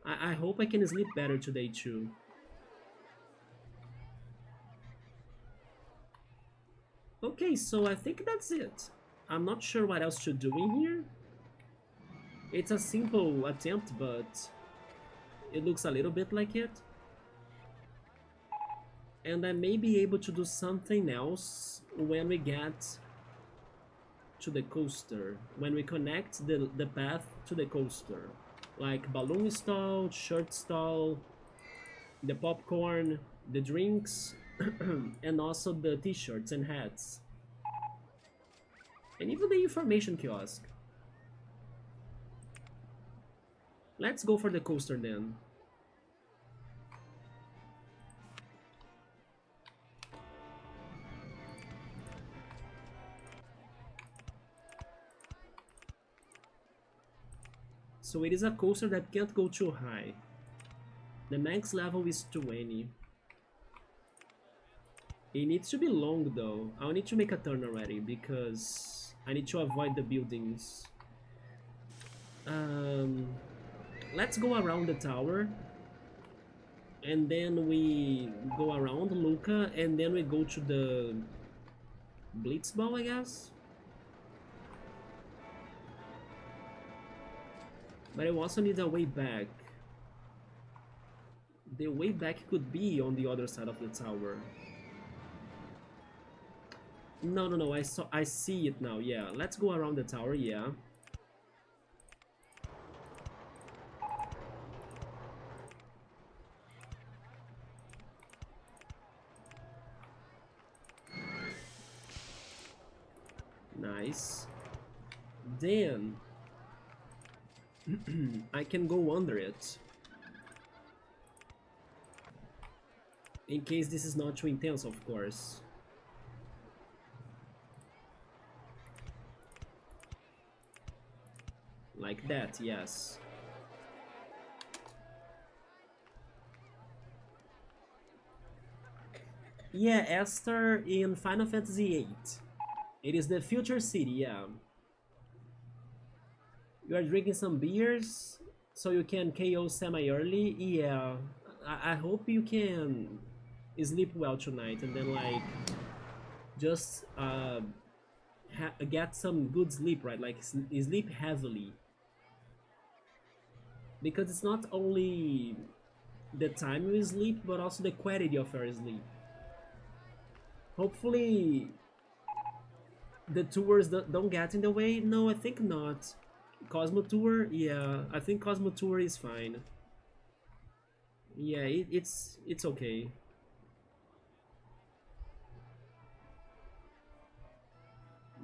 I hope I can sleep better today too. Okay, so I think that's it. I'm not sure what else to do in here. It's a simple attempt, but it looks a little bit like it. And I may be able to do something else when we get to the coaster, when we connect the path to the coaster. Like balloon stall, shirt stall, the popcorn, the drinks, and also the t-shirts and hats. And even the information kiosk. Let's go for the coaster then. So it is a coaster that can't go too high. The max level is 20. It needs to be long though. I'll need to make a turn already because I need to avoid the buildings. Let's go around the tower. And then we go around Luca and then we go to the Blitzball, I guess? But I also need a way back. The way back could be on the other side of the tower. No, I see it now, yeah. Let's go around the tower, yeah. Nice. Then I can go under it. In case this is not too intense, of course. Like that, yes. Yeah, Esther in Final Fantasy VIII. It is the future city, yeah. You are drinking some beers, so you can KO semi-early. Yeah, I hope you can sleep well tonight and then like just get some good sleep, right? Like sleep heavily. Because it's not only the time you sleep, but also the quality of your sleep. Hopefully the tours don't get in the way. No, I think not. Cosmo Tour? Yeah, I think Cosmo Tour is fine. Yeah, it's okay.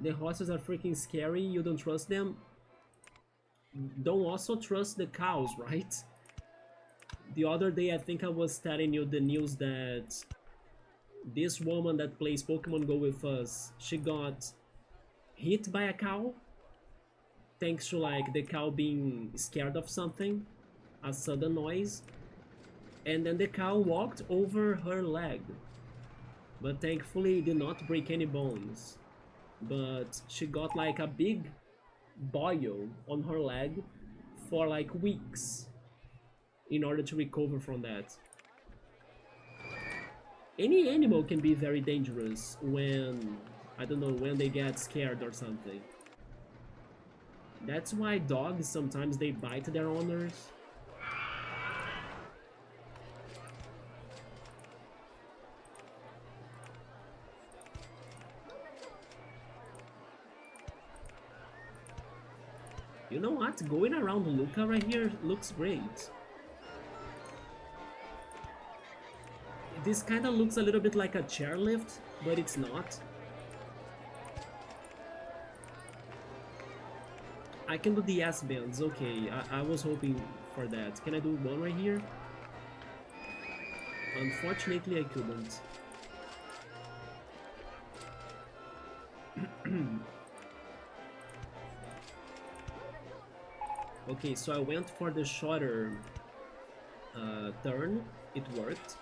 The horses are freaking scary, you don't trust them? Don't also trust the cows, right? The other day, I think I was telling you the news that this woman that plays Pokemon Go with us, she got hit by a cow thanks to like the cow being scared of something, a sudden noise, and then the cow walked over her leg, but thankfully did not break any bones. But she got like a big boil on her leg for like weeks in order to recover from that. Any animal can be very dangerous when, I don't know, when they get scared or something. That's why dogs sometimes they bite their owners. You know what? Going around Luca right here looks great. This kind of looks a little bit like a chairlift, but it's not. I can do the S-bends, okay. I was hoping for that. Can I do one right here? Unfortunately, I couldn't. Okay, so I went for the shorter turn. It worked.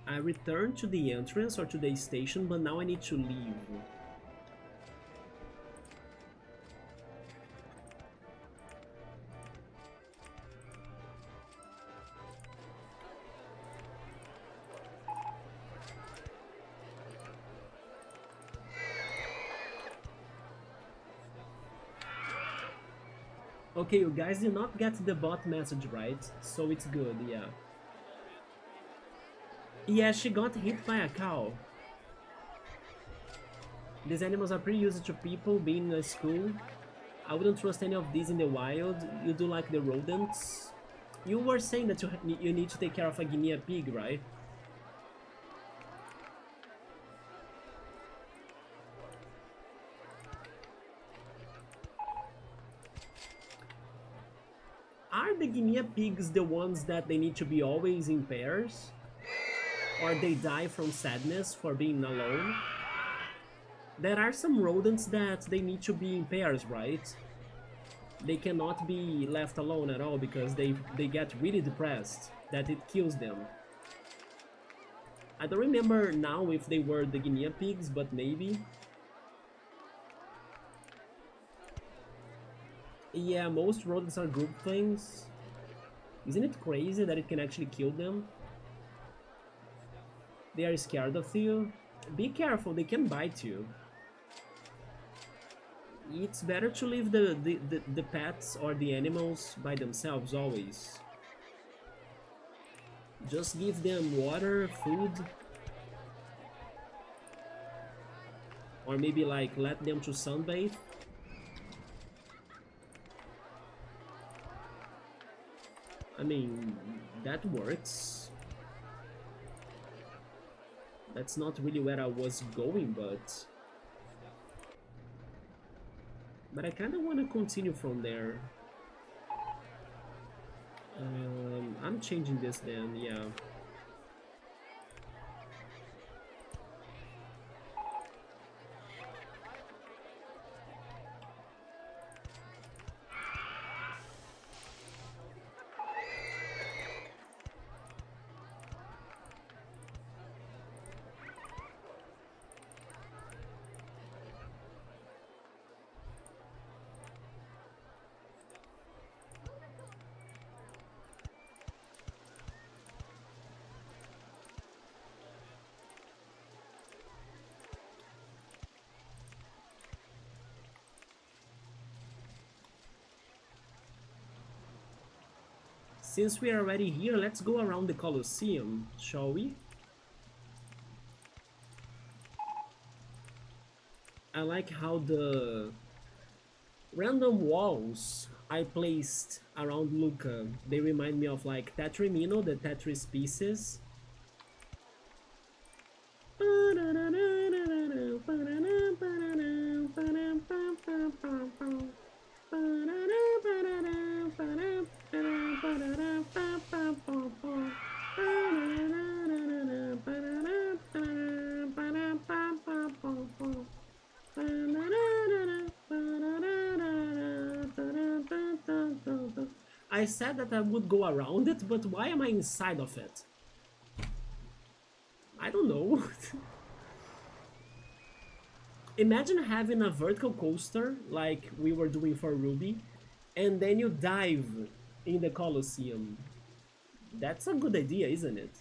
I returned to the entrance or to the station, but now I need to leave. Okay, you guys did not get the bot message right, so it's good, yeah. Yeah, she got hit by a cow. These animals are pretty used to people being in a school. I wouldn't trust any of these in the wild. You do like the rodents. You were saying that you need to take care of a guinea pig, right? Are the guinea pigs the ones that they need to be always in pairs? Or they die from sadness for being alone? There are some rodents that they need to be in pairs, right? They cannot be left alone at all because they get really depressed, that it kills them. I don't remember now if they were the guinea pigs, but maybe. Yeah, most rodents are group things. Isn't it crazy that it can actually kill them? They are scared of you. Be careful, they can bite you. It's better to leave the pets or the animals by themselves always. Just give them water, food. Or maybe like let them to sunbathe. I mean, that works. That's not really where I was going, but I kind of want to continue from there. I'm changing this then, yeah. Since we are already here, let's go around the Colosseum, shall we? I like how the random walls I placed around Luca, they remind me of like Tetrimino, the Tetris pieces. I said that I would go around it, but why am I inside of it? I don't know. Imagine having a vertical coaster like we were doing for Ruby, and then you dive in the Colosseum. That's a good idea, isn't it?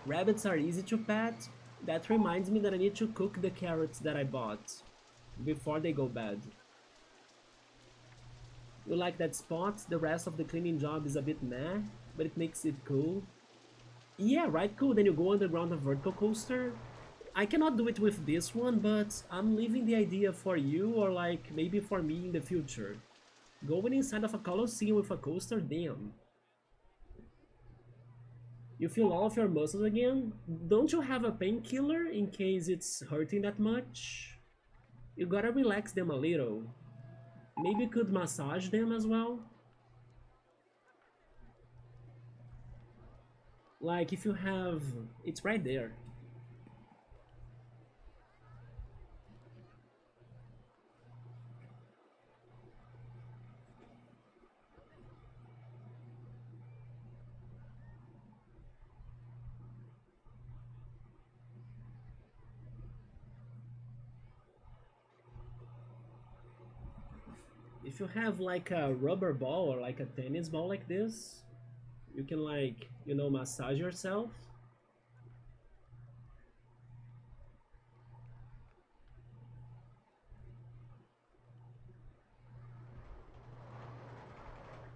Rabbits are easy to pet. That reminds me that I need to cook the carrots that I bought before they go bad. You like that spot? The rest of the cleaning job is a bit meh, but it makes it cool. Yeah, right, cool. Then you go underground a vertical coaster. I cannot do it with this one, but I'm leaving the idea for you or like maybe for me in the future. Going inside of a Colosseum with a coaster, damn. You feel all of your muscles again? Don't you have a painkiller in case it's hurting that much? You gotta relax them a little. Maybe you could massage them as well? Like if you have... It's right there. If you have like a rubber ball or like a tennis ball like this, you can like, you know, massage yourself.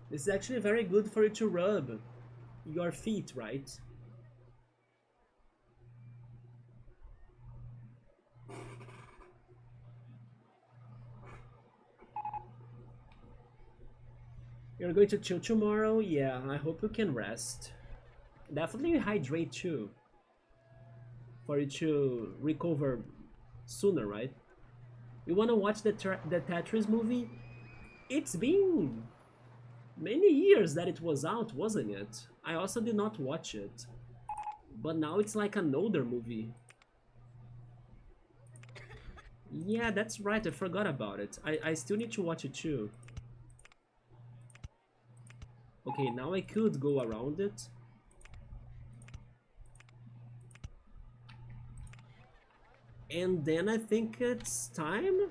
This is actually very good for you to rub your feet, right? You're going to chill tomorrow? Yeah, I hope you can rest. Definitely hydrate too, for you to recover sooner, right? You wanna watch the Tetris movie? It's been many years that it was out, wasn't it? I also did not watch it. But now it's like an older movie. Yeah, that's right, I forgot about it. I still need to watch it too. Okay, now I could go around it. And then I think it's time?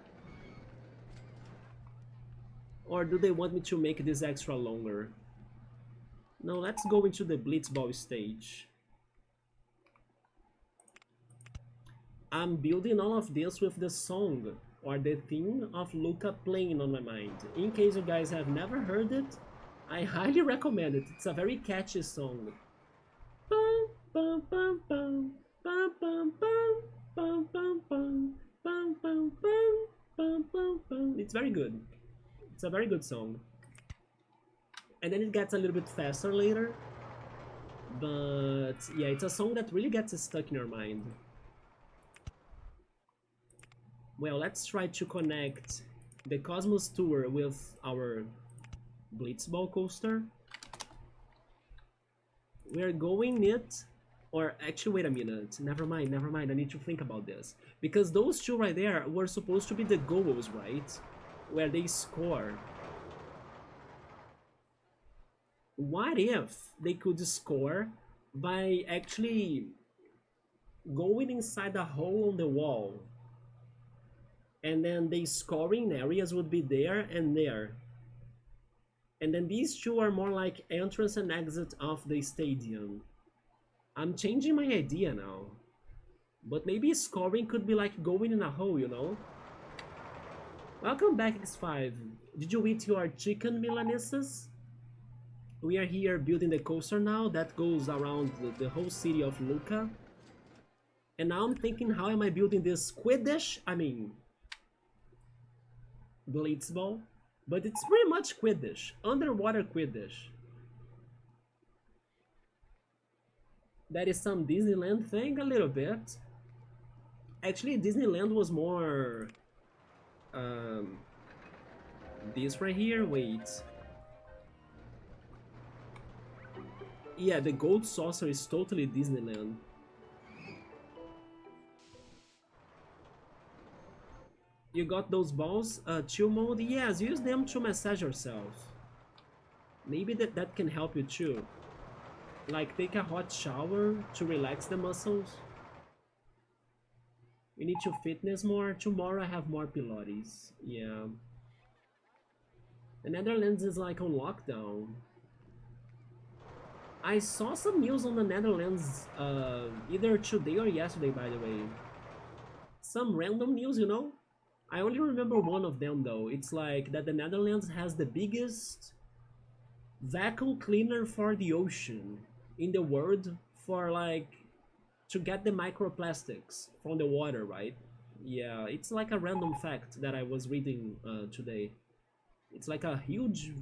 Or do they want me to make this extra longer? No, let's go into the Blitzball stage. I'm building all of this with the song or the theme of Luca playing on my mind. In case you guys have never heard it, I highly recommend it. It's a very catchy song. Bum, bum, bum, bum, bum, bum, bum, bum, bum, bum, bum, bum, bum, bum, bum, bum. It's very good. It's a very good song. And then it gets a little bit faster later. But yeah, it's a song that really gets stuck in your mind. Well, let's try to connect the Cosmos Tour with our Blitzball coaster. We're going it, or actually wait a minute, never mind, I need to think about this. Because those two right there were supposed to be the goals, right? Where they score. What if they could score by actually going inside a hole on the wall? And then the scoring areas would be there and there. And then these two are more like entrance and exit of the stadium. I'm changing my idea now. But maybe scoring could be like going in a hole, you know? Welcome back, X5. Did you eat your chicken milanesas? We are here building the coaster now that goes around the whole city of Luca. And now I'm thinking, how am I building this Quidditch? I mean, Blitzball. But it's pretty much Quidditch, underwater Quidditch. That is some Disneyland thing, a little bit. Actually, Disneyland was more... this right here, wait. Yeah, the gold saucer is totally Disneyland. You got those balls, chill mode? Yes, use them to massage yourself. Maybe that can help you too. Like take a hot shower to relax the muscles. We need to fitness more. Tomorrow I have more Pilates. Yeah. The Netherlands is like on lockdown. I saw some news on the Netherlands either today or yesterday, by the way. Some random news, you know? I only remember one of them though. It's like that the Netherlands has the biggest vacuum cleaner for the ocean in the world for like to get the microplastics from the water, right? Yeah, it's like a random fact that I was reading today. It's like a huge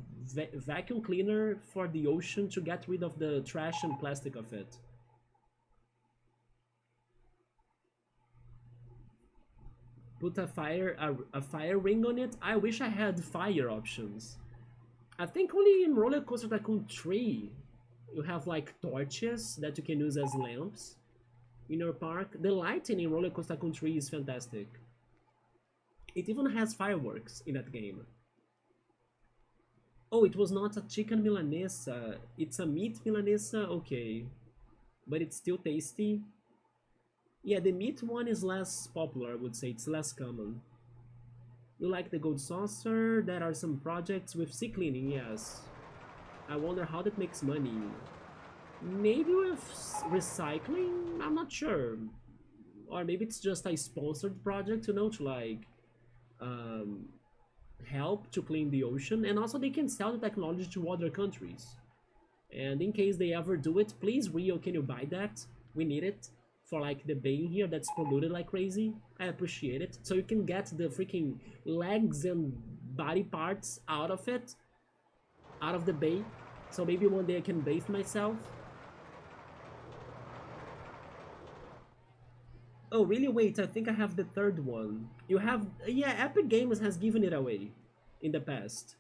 vacuum cleaner for the ocean to get rid of the trash and plastic of it. Put a fire ring on it. I wish I had fire options. I think only in RollerCoaster Tycoon 3 you have like torches that you can use as lamps in your park. The lighting in RollerCoaster Tycoon 3 is fantastic. It even has fireworks in that game. Oh, it was not a chicken milanesa. It's a meat milanesa? Okay. But it's still tasty. Yeah, the meat one is less popular, I would say. It's less common. You like the gold saucer? There are some projects with sea cleaning, yes. I wonder how that makes money. Maybe with recycling? I'm not sure. Or maybe it's just a sponsored project, you know, to like um, help to clean the ocean. And also they can sell the technology to other countries. And in case they ever do it, please Rio, can you buy that? We need it for like the bay in here that's polluted like crazy. I appreciate it. So you can get the freaking legs and body parts out of it, out of the bay. So maybe one day I can bathe myself. Oh really? Wait, I think I have the third one. You have, yeah, Epic Games has given it away in the past.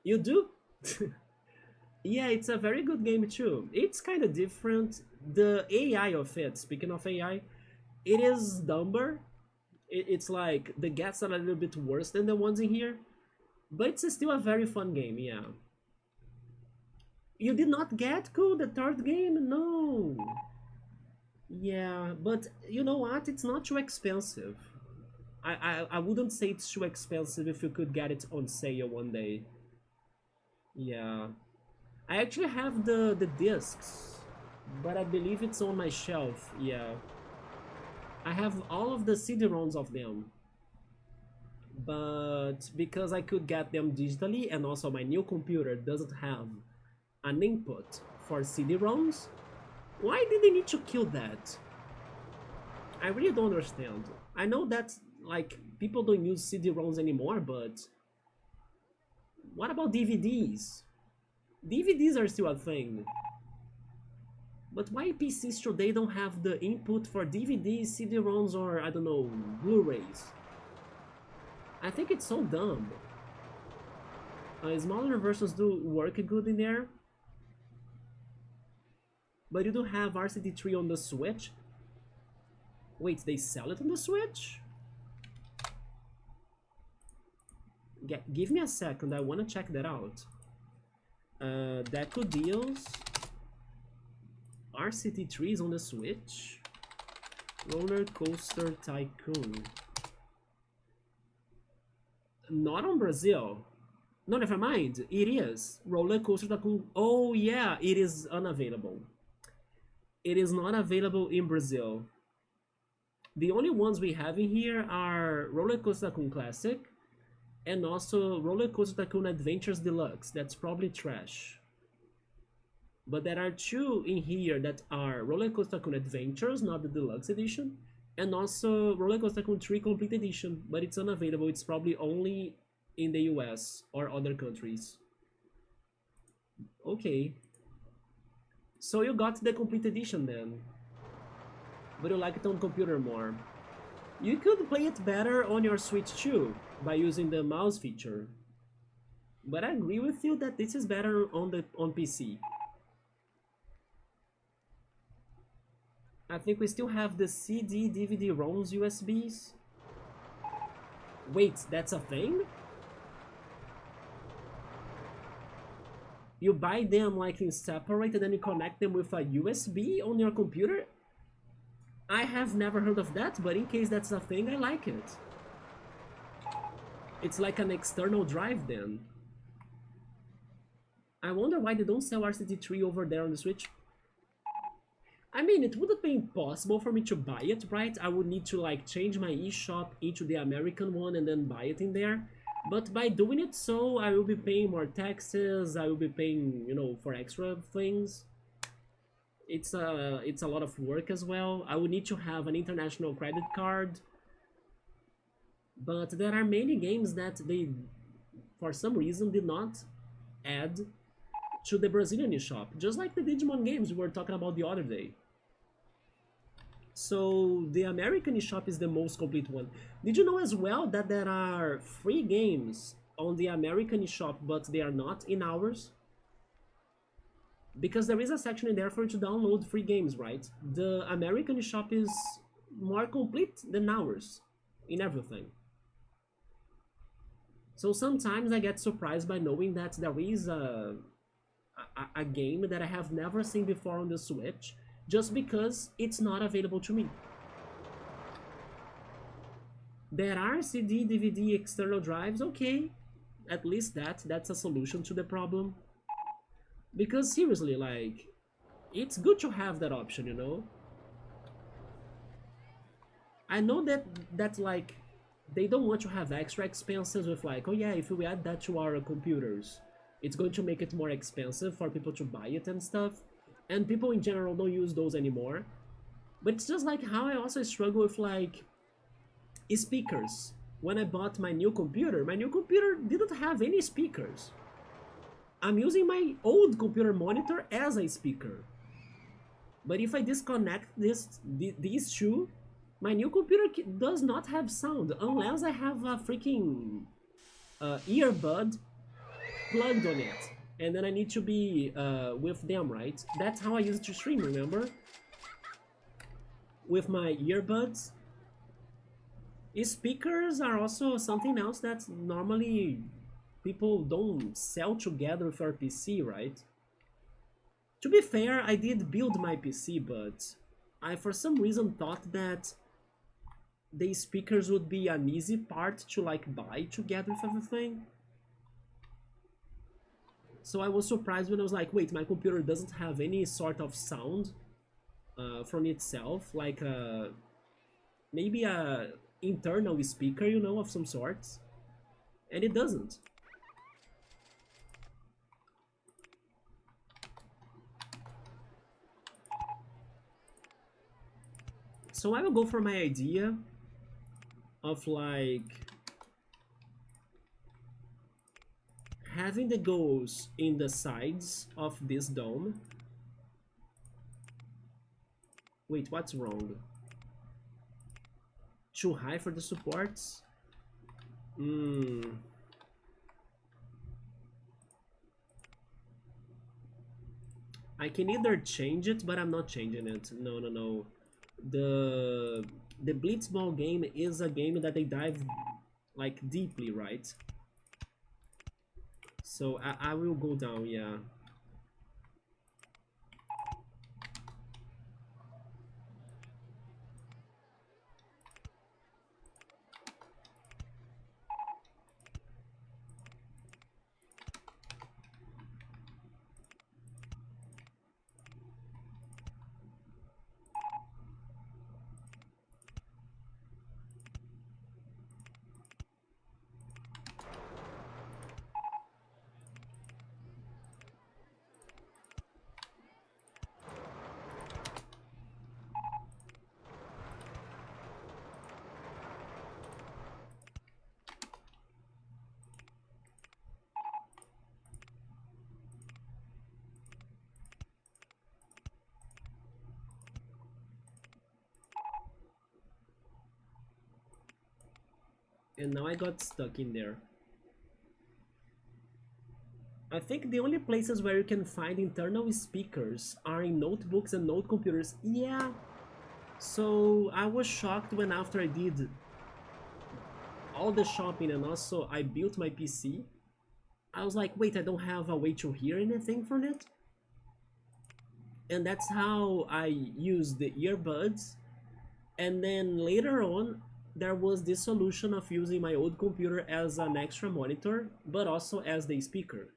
You do? Yeah, it's a very good game too. It's kind of different. The AI of it, speaking of AI, it is dumber. It's like the gets are a little bit worse than the ones in here, but it's still a very fun game. Yeah. You did not get cool the third game? No. Yeah, but you know what? It's not too expensive. I wouldn't say it's too expensive if you could get it on sale one day. Yeah. I actually have the discs, but I believe it's on my shelf. Yeah. I have all of the CD-ROMs of them, but because I could get them digitally and also my new computer doesn't have an input for CD-ROMs, why did they need to kill that? I really don't understand. I know that like people don't use CD-ROMs anymore, but what about DVDs? DVDs are still a thing. But why PCs today don't have the input for DVDs, CD-ROMs, or I don't know, Blu-rays? I think it's so dumb. Smaller versions do work good in there, but you do have RCT3 on the Switch. Wait, they sell it on the Switch? Give me a second, I want to check that out. Deco deals. RCT3 is on the Switch. RollerCoaster Tycoon. Not on Brazil. No, never mind. It is. RollerCoaster Tycoon. Oh yeah, it is unavailable. It is not available in Brazil. The only ones we have in here are RollerCoaster Tycoon Classic and also RollerCoaster Tycoon Adventures Deluxe. That's probably trash. But there are two in here that are RollerCoaster Tycoon Adventures, not the Deluxe Edition, and also RollerCoaster Tycoon 3 Complete Edition, but it's unavailable. It's probably only in the US or other countries. Okay. So you got the Complete Edition then, but you like it on computer more. You could play it better on your Switch too, by using the mouse feature. But I agree with you that this is better on PC. I think we still have the CD, DVD, ROMs, USBs. Wait, that's a thing? You buy them like in separate and then you connect them with a USB on your computer? I have never heard of that, but in case that's a thing, I like it. It's like an external drive then. I wonder why they don't sell RCT3 over there on the Switch. I mean, it wouldn't be impossible for me to buy it, right? I would need to like change my eShop into the American one and then buy it in there. But by doing it so, I will be paying more taxes, I will be paying, you know, for extra things. It's a lot of work as well. I would need to have an international credit card. But there are many games that they, for some reason, did not add to the Brazilian eShop. Just like the Digimon games we were talking about the other day. So the American eShop is the most complete one. Did you know as well that there are free games on the American eShop, but they are not in ours? Because there is a section in there for you to download free games, right? The American eShop is more complete than ours in everything. So sometimes I get surprised by knowing that there is a game that I have never seen before on the Switch, just because it's not available to me. There are CD, DVD, external drives, okay. At least that's a solution to the problem. Because seriously, like, it's good to have that option, you know? I know that like, they don't want to have extra expenses with like, oh yeah, if we add that to our computers, it's going to make it more expensive for people to buy it and stuff. And people in general don't use those anymore. But it's just like how I also struggle with like speakers. When I bought my new computer didn't have any speakers. I'm using my old computer monitor as a speaker. But if I disconnect these two, my new computer does not have sound unless I have a freaking earbud plugged on it. And then I need to be with them, right? That's how I used to stream, remember? With my earbuds. Speakers are also something else that normally people don't sell together with our PC, right? To be fair, I did build my PC, but I for some reason thought that the speakers would be an easy part to like buy together with everything. So I was surprised when I was like, wait, my computer doesn't have any sort of sound from itself, like maybe a internal speaker, you know, of some sorts, and it doesn't. So I will go for my idea of like having the goals in the sides of this dome. Wait, what's wrong? Too high for the supports? I can either change it, but I'm not changing it. No. The Blitzball game is a game that they dive like deeply, right? So I will go down, yeah. And now I got stuck in there. I think the only places where you can find internal speakers are in notebooks and note computers. Yeah. So I was shocked when after I did all the shopping and also I built my PC, I was like, wait, I don't have a way to hear anything from it? And that's how I used the earbuds. And then later on, there was this solution of using my old computer as an extra monitor, but also as the speaker.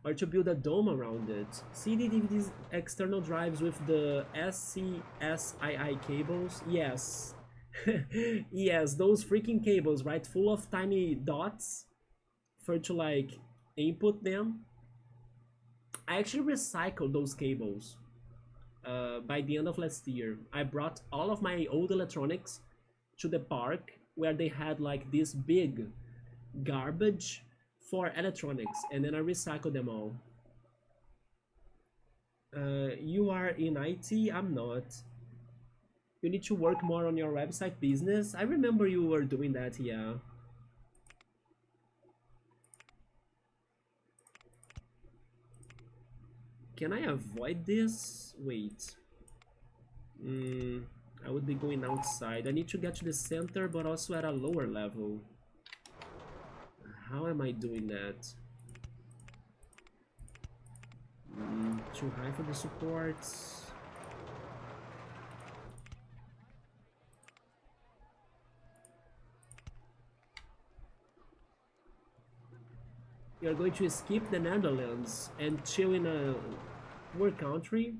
Or to build a dome around it. CD DVDs external drives with the SCSII cables. Yes. Yes, those freaking cables, right? Full of tiny dots for to like input them. I actually recycled those cables by the end of last year. I brought all of my old electronics to the park where they had like this big garbage for electronics, and then I recycled them all. You are in IT? I'm not. You need to work more on your website business. I remember you were doing that, yeah. Can I avoid this? Wait. I would be going outside. I need to get to the center, but also at a lower level. How am I doing that? Too high for the supports. You're going to skip the Netherlands and chill in a poor country.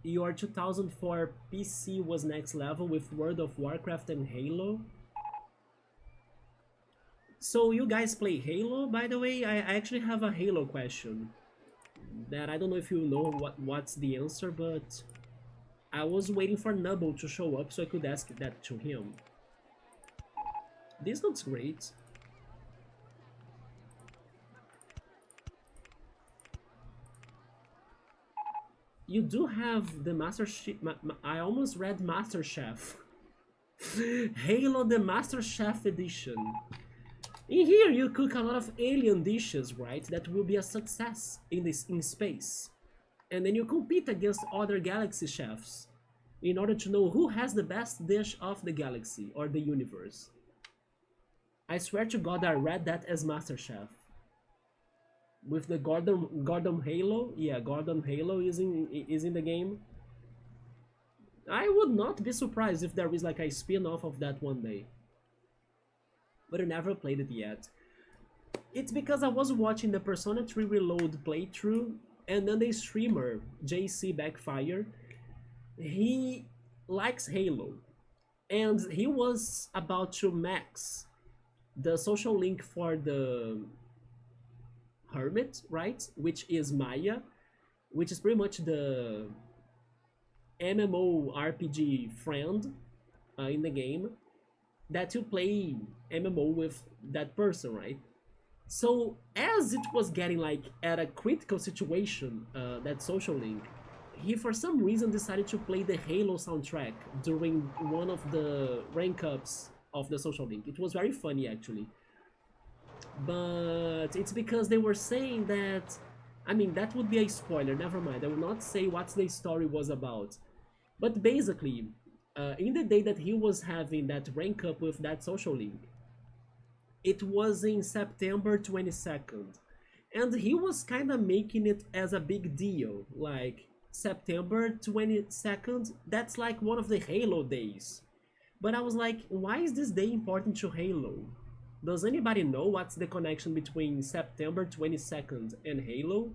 Your 2004 PC was next level with World of Warcraft and Halo. So you guys play Halo, by the way? I actually have a Halo question that I don't know if you know what's the answer, but I was waiting for Nubble to show up so I could ask that to him. This looks great. You do have the Master Chef. I almost read Master Chef. Halo the Master Chef edition. In here you cook a lot of alien dishes, right? That will be a success in space. And then you compete against other galaxy chefs in order to know who has the best dish of the galaxy or the universe. I swear to God I read that as Master Chef. With the Gordon Halo, yeah, Gordon Halo is in the game. I would not be surprised if there is like a spin-off of that one day. But I never played it yet. It's because I was watching the Persona 3 Reload playthrough, and then the streamer, JC Backfire, he likes Halo. And he was about to max the social link for the Hermit, right? Which is Maya, which is pretty much the MMO RPG friend in the game that you play MMO with that person, right? So as it was getting like at a critical situation, that social link, he for some reason decided to play the Halo soundtrack during one of the rank ups of the social link. It was very funny actually. But it's because they were saying that, I mean, that would be a spoiler, never mind. I will not say what the story was about. But basically, in the day that he was having that rank up with that social link, it was in September 22nd. And he was kind of making it as a big deal. Like, September 22nd, that's like one of the Halo days. But I was like, why is this day important to Halo? Does anybody know what's the connection between September 22nd and Halo?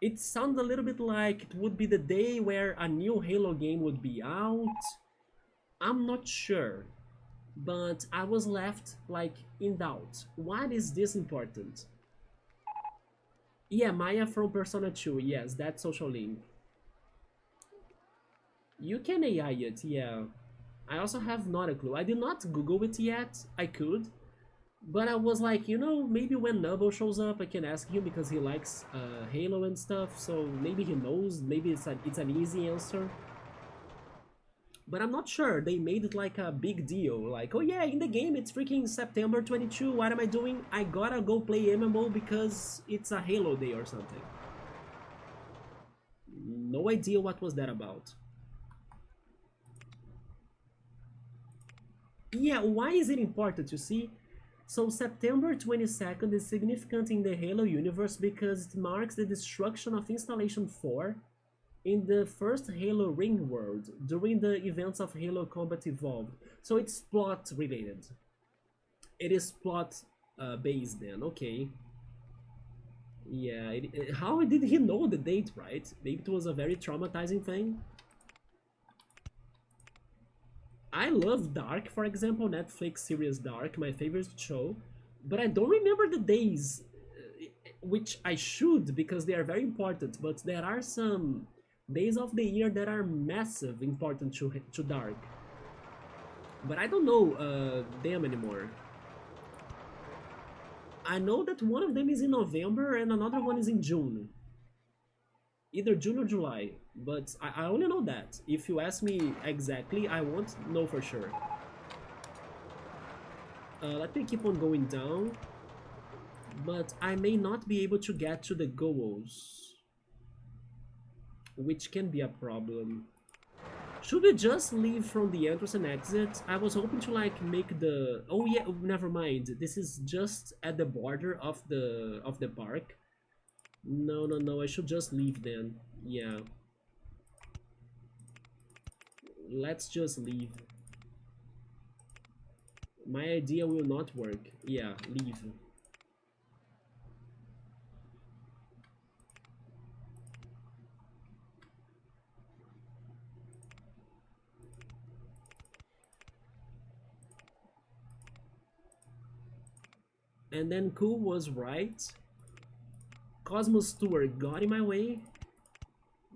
It sounds a little bit like it would be the day where a new Halo game would be out. I'm not sure, but I was left like in doubt. Why is this important? Yeah, Maya from Persona 2, yes, that social link. You can AI it, yeah. I also have not a clue. I did not Google it yet. I could. But I was like, you know, maybe when Nubble shows up, I can ask him because he likes Halo and stuff. So maybe he knows. Maybe it's an easy answer. But I'm not sure. They made it like a big deal. Like, oh yeah, in the game it's freaking September 22. What am I doing? I gotta go play MMO because it's a Halo day or something. No idea what was that about. Yeah, why is it important, you see? So September 22nd is significant in the Halo universe because it marks the destruction of Installation 4 in the first Halo Ring world during the events of Halo Combat Evolved. So it's plot related. It is plot based then, okay. Yeah, how did he know the date, right? Maybe it was a very traumatizing thing. I love Dark, for example, Netflix series Dark, my favorite show, but I don't remember the days, which I should because they are very important. But there are some days of the year that are massive important to Dark, but I don't know them anymore. I know that one of them is in November and another one is in June, either June or July. But I only know that. If you ask me exactly, I won't know for sure. Let me keep on going down, but I may not be able to get to the goals, which can be a problem. Should we just leave from the entrance and exit? I was hoping to like make the... Oh yeah, never mind. This is just at the border of the park. No, no, no, I should just leave then. Yeah. Let's just leave. My idea will not work. Yeah, leave. And then Cool was right. Cosmos Tour got in my way,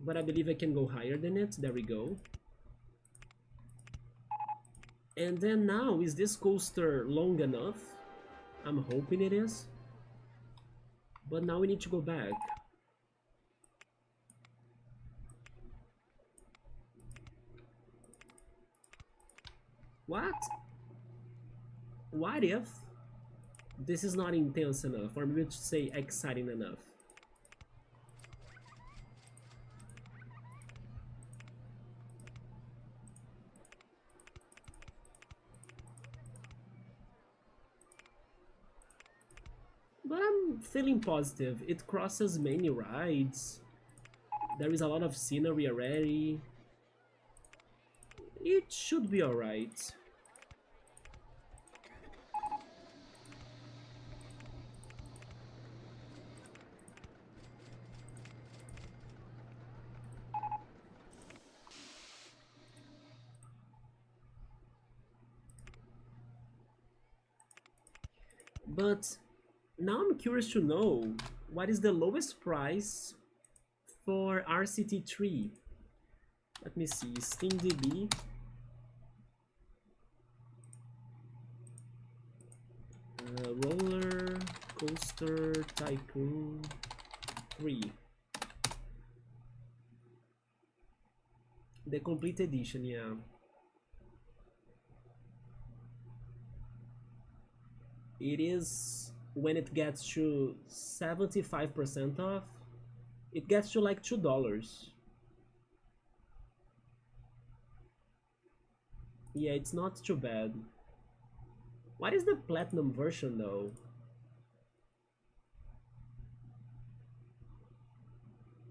but I believe I can go higher than it. There we go. And then now, is this coaster long enough? I'm hoping it is. But now we need to go back. What? What if this is not intense enough, or maybe to say exciting enough? But I'm feeling positive. It crosses many rides. There is a lot of scenery already. It should be alright. But now I'm curious to know what is the lowest price for RCT3. Let me see, SteamDB. Roller Coaster Tycoon 3. The complete edition, yeah. It is when it gets to 75% off, it gets to like $2. Yeah, it's not too bad. What is the platinum version though?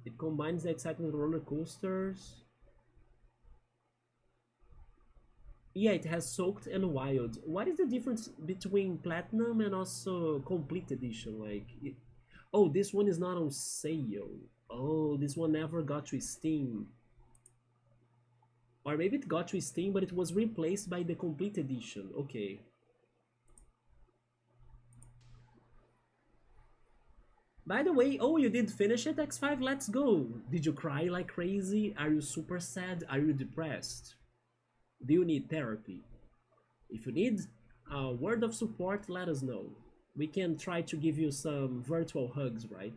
It combines the excitement of roller coasters. Yeah, it has soaked and wild. What is the difference between platinum and also complete edition? Oh, this one is not on sale. Oh, this one never got to Steam. Or maybe it got to Steam, but it was replaced by the complete edition. Okay. By the way, oh, you did finish it, X5, let's go. Did you cry like crazy? Are you super sad? Are you depressed? Do you need therapy? If you need a word of support, let us know. We can try to give you some virtual hugs, right?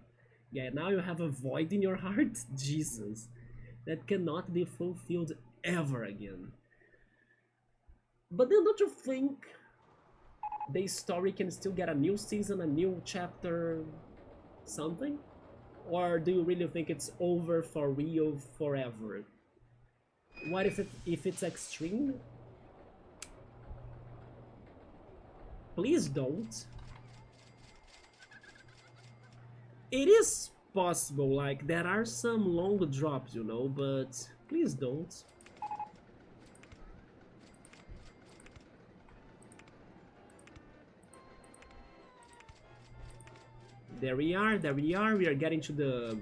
Yeah, now you have a void in your heart? Jesus. That cannot be fulfilled ever again. But then don't you think the story can still get a new season, a new chapter, something? Or do you really think it's over for real forever? What if it's extreme? Please don't. It is possible, like, there are some long drops, you know, but please don't. There we are, we are getting to the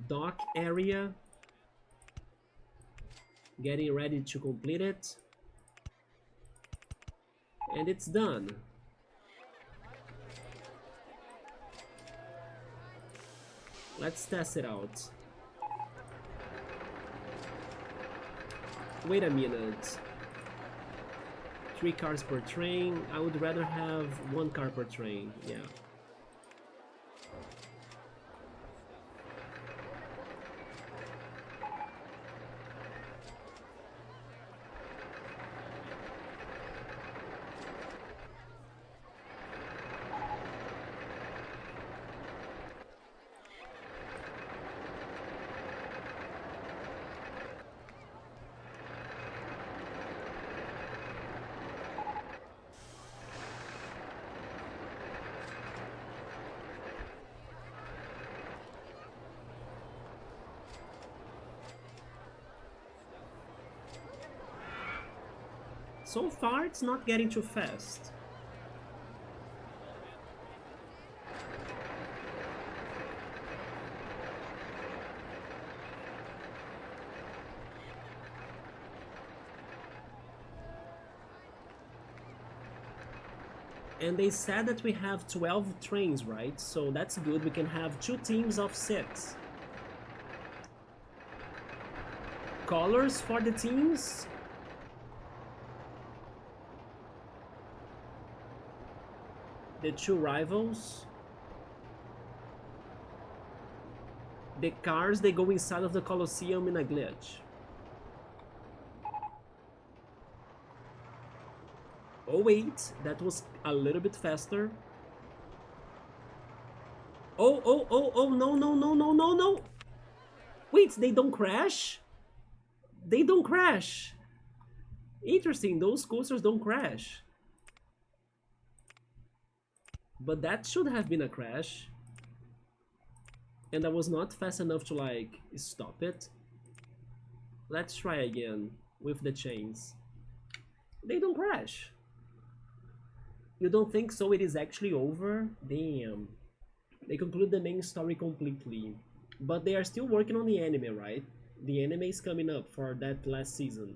dock area. Getting ready to complete it. And it's done. Let's test it out. Wait a minute. 3 cars per train. I would rather have 1 car per train, yeah. So far, it's not getting too fast. And they said that we have 12 trains, right? So that's good, we can have 2 teams of 6. Colors for the teams? The 2 rivals. The cars, they go inside of the Colosseum in a glitch. Oh wait, that was a little bit faster. Oh, no. Wait, they don't crash? They don't crash. Interesting, those coasters don't crash. But that should have been a crash. And I was not fast enough to, like, stop it. Let's try again with the chains. They don't crash. You don't think so? It is actually over? Damn. They conclude the main story completely. But they are still working on the anime, right? The anime is coming up for that last season.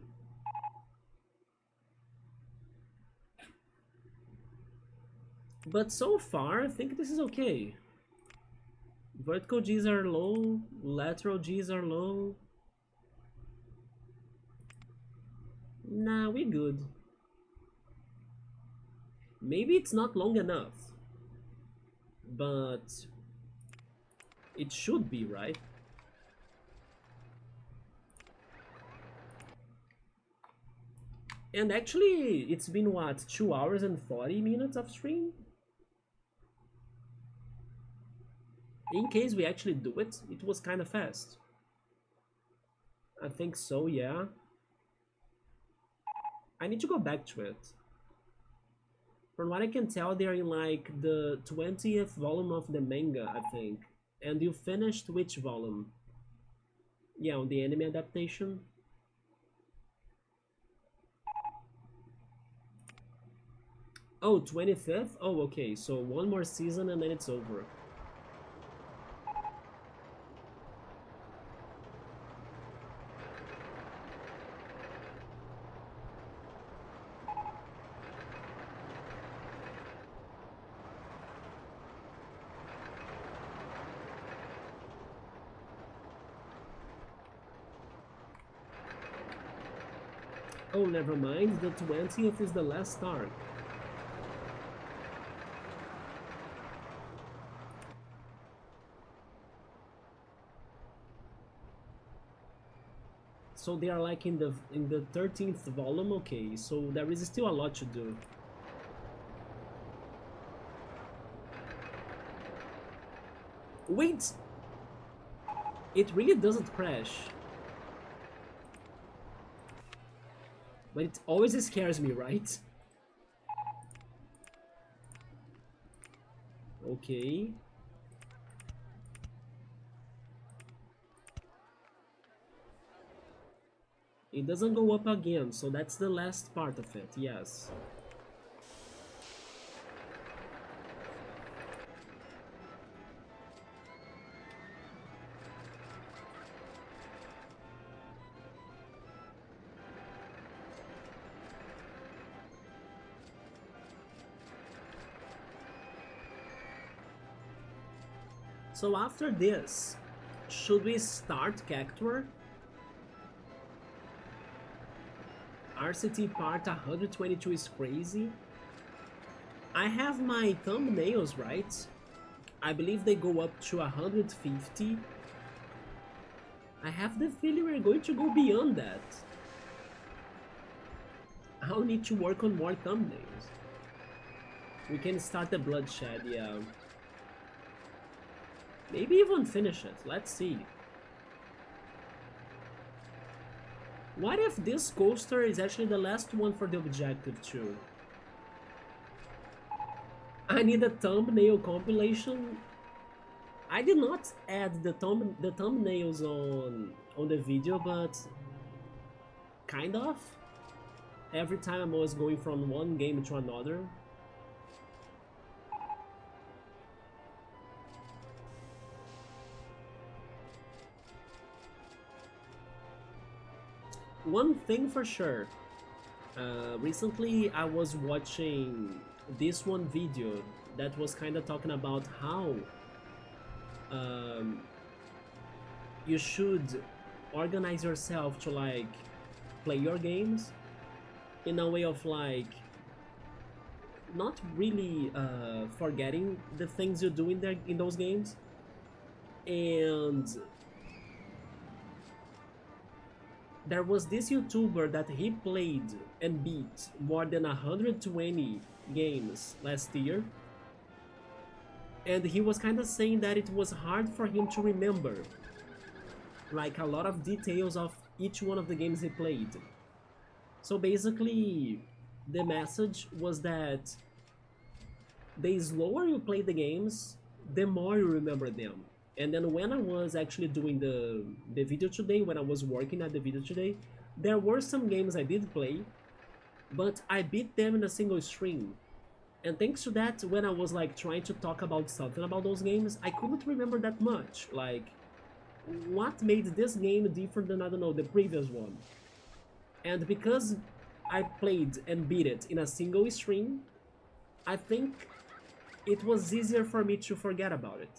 But so far, I think this is okay. Vertical Gs are low, lateral Gs are low. Nah, we good. Maybe it's not long enough. But it should be, right? And actually, it's been what, 2 hours and 40 minutes of stream? In case we actually do it, it was kind of fast. I think so, yeah. I need to go back to it. From what I can tell, they're in like the 20th volume of the manga, I think. And you finished which volume? Yeah, on the anime adaptation. Oh, 25th? Oh, okay, so 1 more season and then it's over. Oh, never mind, the 20th is the last arc. So they are like in the 13th volume, okay, so there is still a lot to do. Wait! It really doesn't crash. But it always scares me, right? Okay. It doesn't go up again, so that's the last part of it, yes. So after this, should we start Cactuar? RCT part 122 is crazy. I have my thumbnails right. I believe they go up to 150. I have the feeling we're going to go beyond that. I'll need to work on more thumbnails. We can start the bloodshed, yeah. Maybe even finish it, let's see. What if this coaster is actually the last one for the objective too? I need a thumbnail compilation. I did not add the thumbnails on the video, but kind of. Every time I was going from one game to another. One thing for sure, recently I was watching this one video that was kind of talking about how you should organize yourself to like play your games in a way of like not really forgetting the things you do in those games. And there was this YouTuber that he played and beat more than 120 games last year, and he was kind of saying that it was hard for him to remember like a lot of details of each one of the games he played. So basically the message was that the slower you play the games, the more you remember them. And then when I was actually doing the video today, when I was working at the video today, there were some games I did play, but I beat them in a single stream. And thanks to that, when I was like trying to talk about something about those games, I couldn't remember that much. Like, what made this game different than, I don't know, the previous one? And because I played and beat it in a single stream, I think it was easier for me to forget about it.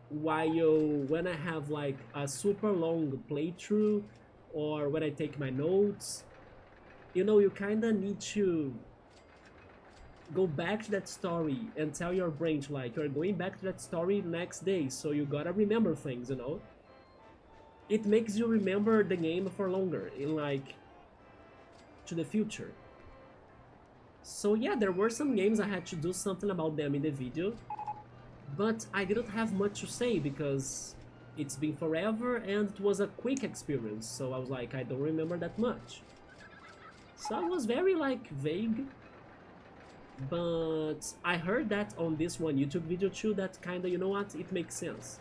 While when I have like a super long playthrough or when I take my notes, you know, you kind of need to go back to that story and tell your brain to, like, you're going back to that story next day, so you gotta remember things, you know. It makes you remember the game for longer, in like to the future. So yeah, there were some games I had to do something about them in the video, but I didn't have much to say because it's been forever and it was a quick experience, so I was like, I don't remember that much. So I was very like vague, but I heard that on this one YouTube video too, that kinda, you know what, it makes sense.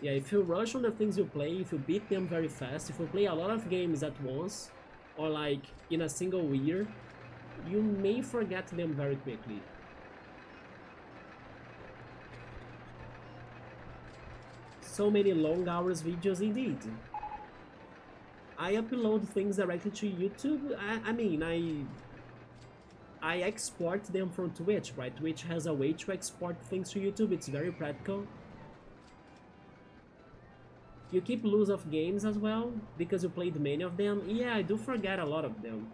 Yeah, if you rush on the things you play, if you beat them very fast, if you play a lot of games at once, or like in a single year, you may forget them very quickly. So many long hours videos indeed. I upload things directly to YouTube. I mean, I export them from Twitch, right? Twitch has a way to export things to YouTube. It's very practical. You keep loose of games as well because you played many of them. Yeah, I do forget a lot of them.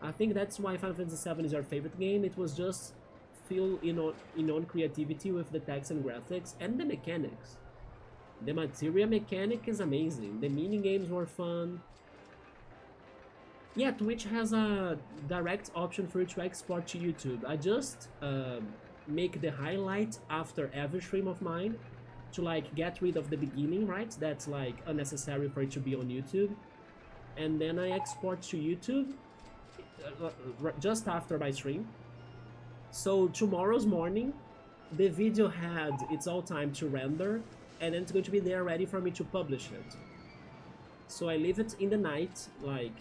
I think that's why Final Fantasy VII is your favorite game. It was just filled in on creativity with the text and graphics and the mechanics. The materia mechanic is amazing. The mini games were fun. Yeah, Twitch has a direct option for you to export to YouTube. I just make the highlight after every stream of mine to like get rid of the beginning, right? That's like unnecessary for it to be on YouTube. And then I export to YouTube just after my stream. So tomorrow's morning, the video had its all time to render, and then it's going to be there ready for me to publish it. So I leave it in the night, like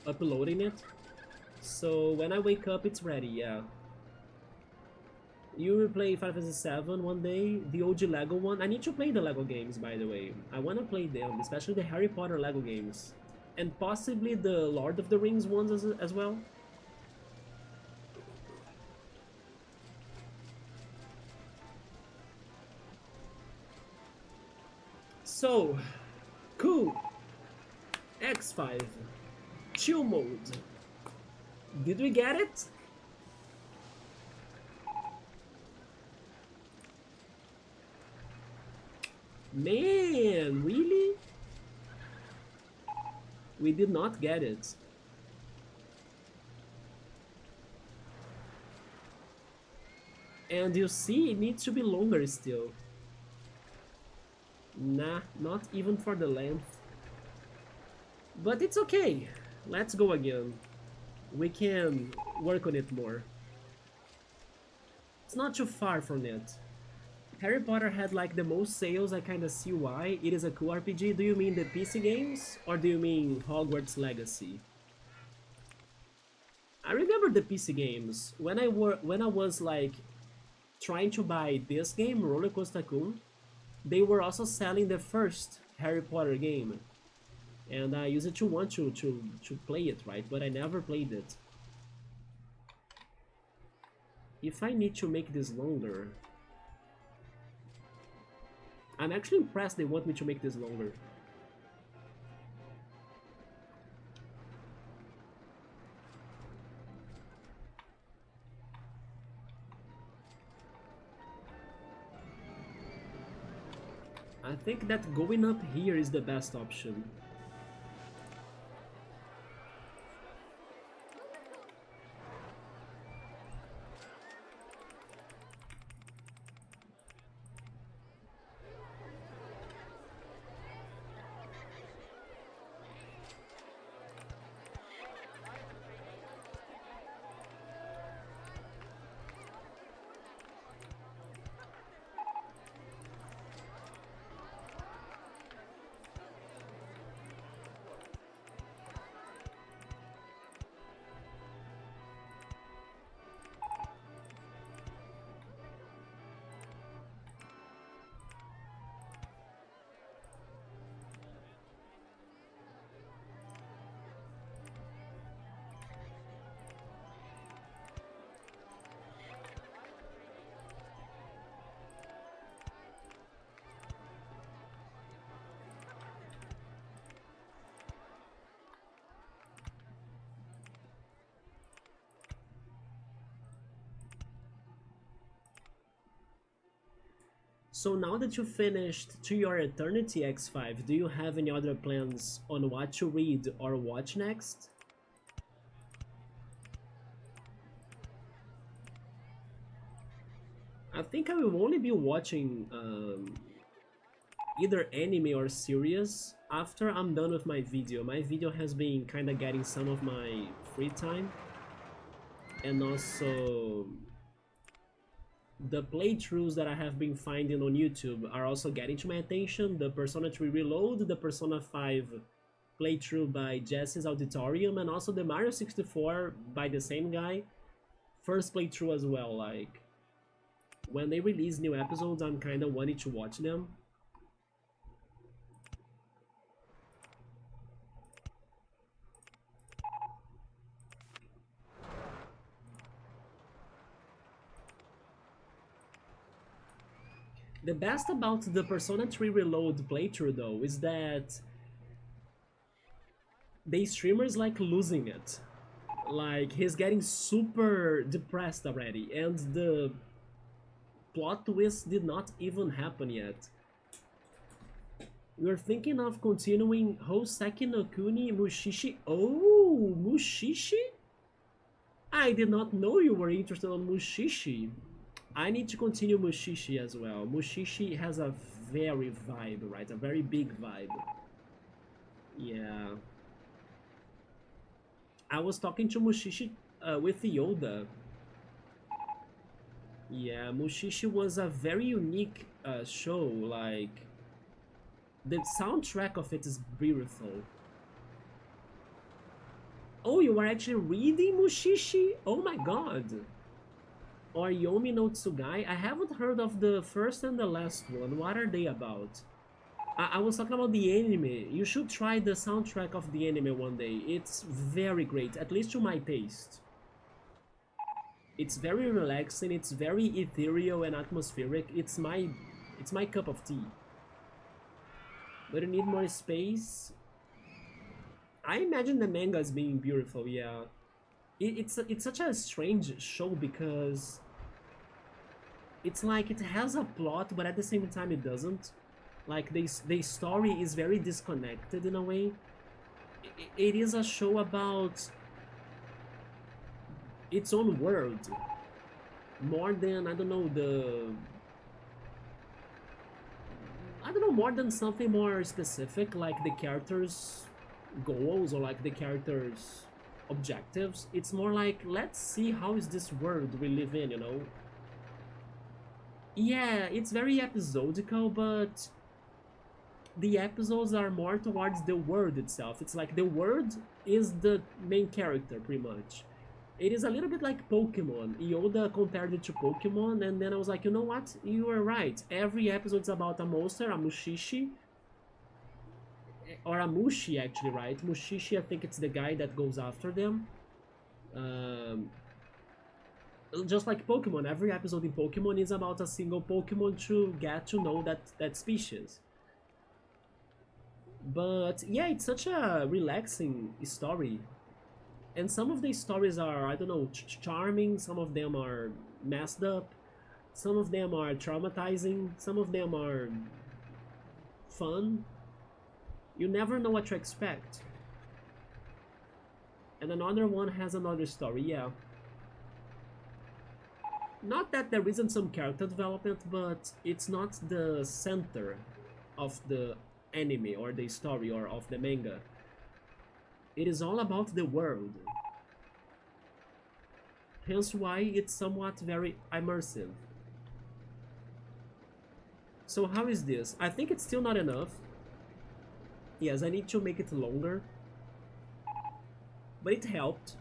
uploading it. So when I wake up, it's ready, yeah. You will play Final Fantasy VII one day, the OG Lego one. I need to play the Lego games, by the way. I want to play them, especially the Harry Potter Lego games. And possibly the Lord of the Rings ones as well. So, cool. X5. Chill mode. Did we get it? Man, really? We did not get it. And you see, it needs to be longer still. Nah, not even for the length. But it's okay. Let's go again. We can work on it more. It's not too far from it. Harry Potter had like the most sales. I kinda see why. It is a cool RPG. Do you mean the PC games? Or do you mean Hogwarts Legacy? I remember the PC games. When I was like trying to buy this game, RollerCoaster Tycoon, they were also selling the first Harry Potter game. And I used to want to play it, right? But I never played it. If I need to make this longer... I'm actually impressed they want me to make this longer. I think that going up here is the best option. So now that you finished To Your Eternity X5, do you have any other plans on what to read or watch next? I think I will only be watching either anime or series after I'm done with my video. My video has been kinda getting some of my free time, and also the playthroughs that I have been finding on YouTube are also getting to my attention. The Persona 3 Reload, the Persona 5 playthrough by Jesse's Auditorium, and also the Mario 64 by the same guy. First playthrough as well, like... when they release new episodes, I'm kinda wanting to watch them. The best about the Persona 3 Reload playthrough though is that the streamer is like losing it. Like, he's getting super depressed already, and the plot twist did not even happen yet. We're thinking of continuing Hoseki no Kuni Mushishi. Oh, Mushishi? I did not know you were interested on Mushishi. I need to continue Mushishi as well. Mushishi has a very vibe, right? A very big vibe. Yeah. I was talking to Mushishi with Yoda. Yeah, Mushishi was a very unique show. Like, the soundtrack of it is beautiful. Oh, you are actually reading Mushishi? Oh my god. Or Yomi no Tsugai? I haven't heard of the first and the last one. What are they about? I was talking about the anime. You should try the soundtrack of the anime one day. It's very great, at least to my taste. It's very relaxing, it's very ethereal and atmospheric. It's my cup of tea. But you need more space. I imagine the manga as being beautiful, yeah. It's such a strange show because it's like it has a plot, but at the same time it doesn't. Like the story is very disconnected in a way. It is a show about its own world, more than I don't know, more than something more specific like the characters' goals or like the characters' objectives. It's more like, let's see how is this world we live in, you know? Yeah, it's very episodical, but the episodes are more towards the world itself. It's like the world is the main character, pretty much. It is a little bit like Pokemon. Yoda compared it to Pokemon, and then I was like, you know what? You are right. Every episode's about a monster, a Mushishi, or a Mushi, actually, right? Mushishi, I think it's the guy that goes after them. Um, just like Pokemon, every episode in Pokemon is about a single Pokemon to get to know that species. But yeah, it's such a relaxing story. And some of the stories are, I don't know, charming, some of them are messed up, some of them are traumatizing, some of them are fun. You never know what to expect. And another one has another story, yeah. Not that there isn't some character development, but it's not the center of the anime or the story or of the manga. It is all about the world. Hence why it's somewhat very immersive. So how is this? I think it's still not enough. Yes, I need to make it longer. But it helped.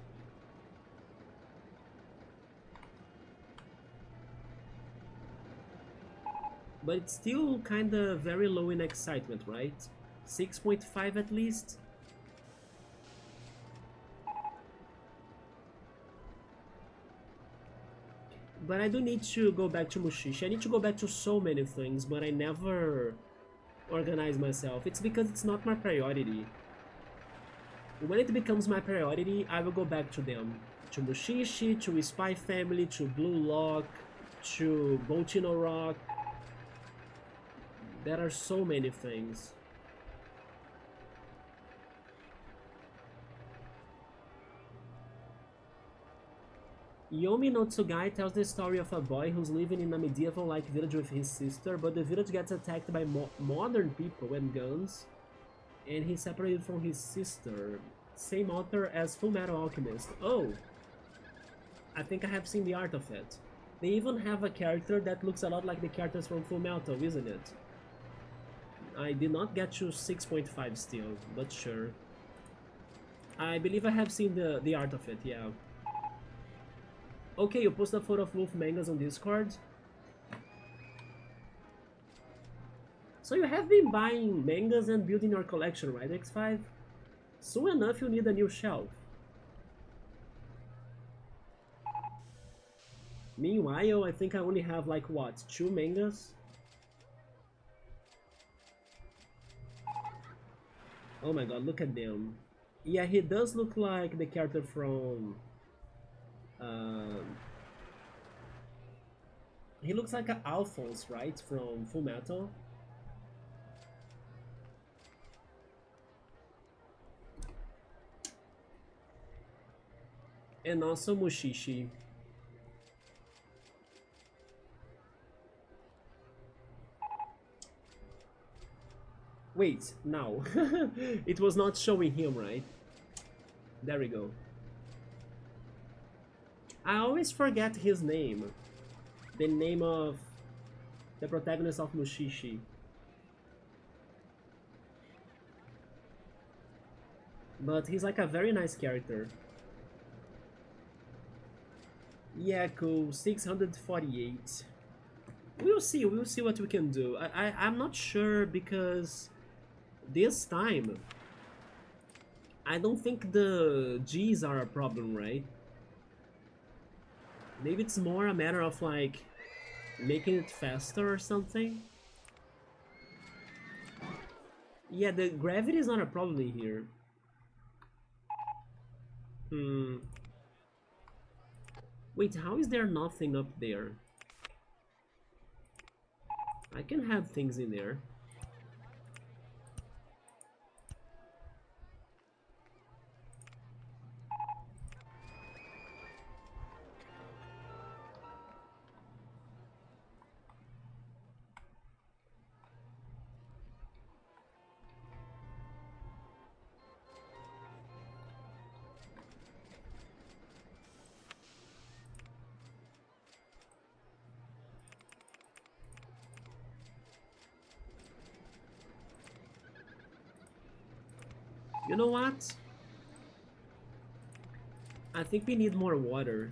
But it's still kinda very low in excitement, right? 6.5 at least? But I do need to go back to Mushishi. I need to go back to so many things, but I never organize myself. It's because it's not my priority. When it becomes my priority, I will go back to them. To Mushishi, to Spy Family, to Blue Lock, to Botino Rock. There are so many things. Yomi no Tsugai tells the story of a boy who's living in a medieval-like village with his sister, but the village gets attacked by modern people and guns, and he's separated from his sister. Same author as Fullmetal Alchemist. Oh! I think I have seen the art of it. They even have a character that looks a lot like the characters from Fullmetal, isn't it? I did not get to 6.5 still, but sure. I believe I have seen the art of it, yeah. Okay, you post a photo of Wolf mangas on Discord. So you have been buying mangas and building your collection, right, X5? Soon enough you need a new shelf. Meanwhile, I think I only have like, what, 2 mangas? Oh my god, look at them. Yeah, he does look like the character from... he looks like an Alphonse, right? From Fullmetal. And also Mushishi. Wait, now. It was not showing him, right? There we go. I always forget his name. the name of the protagonist of Mushishi. But he's like a very nice character. Yeah, cool. 648. We'll see what we can do. I'm not sure because this time I don't think the G's are a problem, right? Maybe it's more a matter of like making it faster or something. Yeah, the gravity is not a problem here. Hmm. Wait, how is there nothing up there? I can have things in there. You know what? I think we need more water.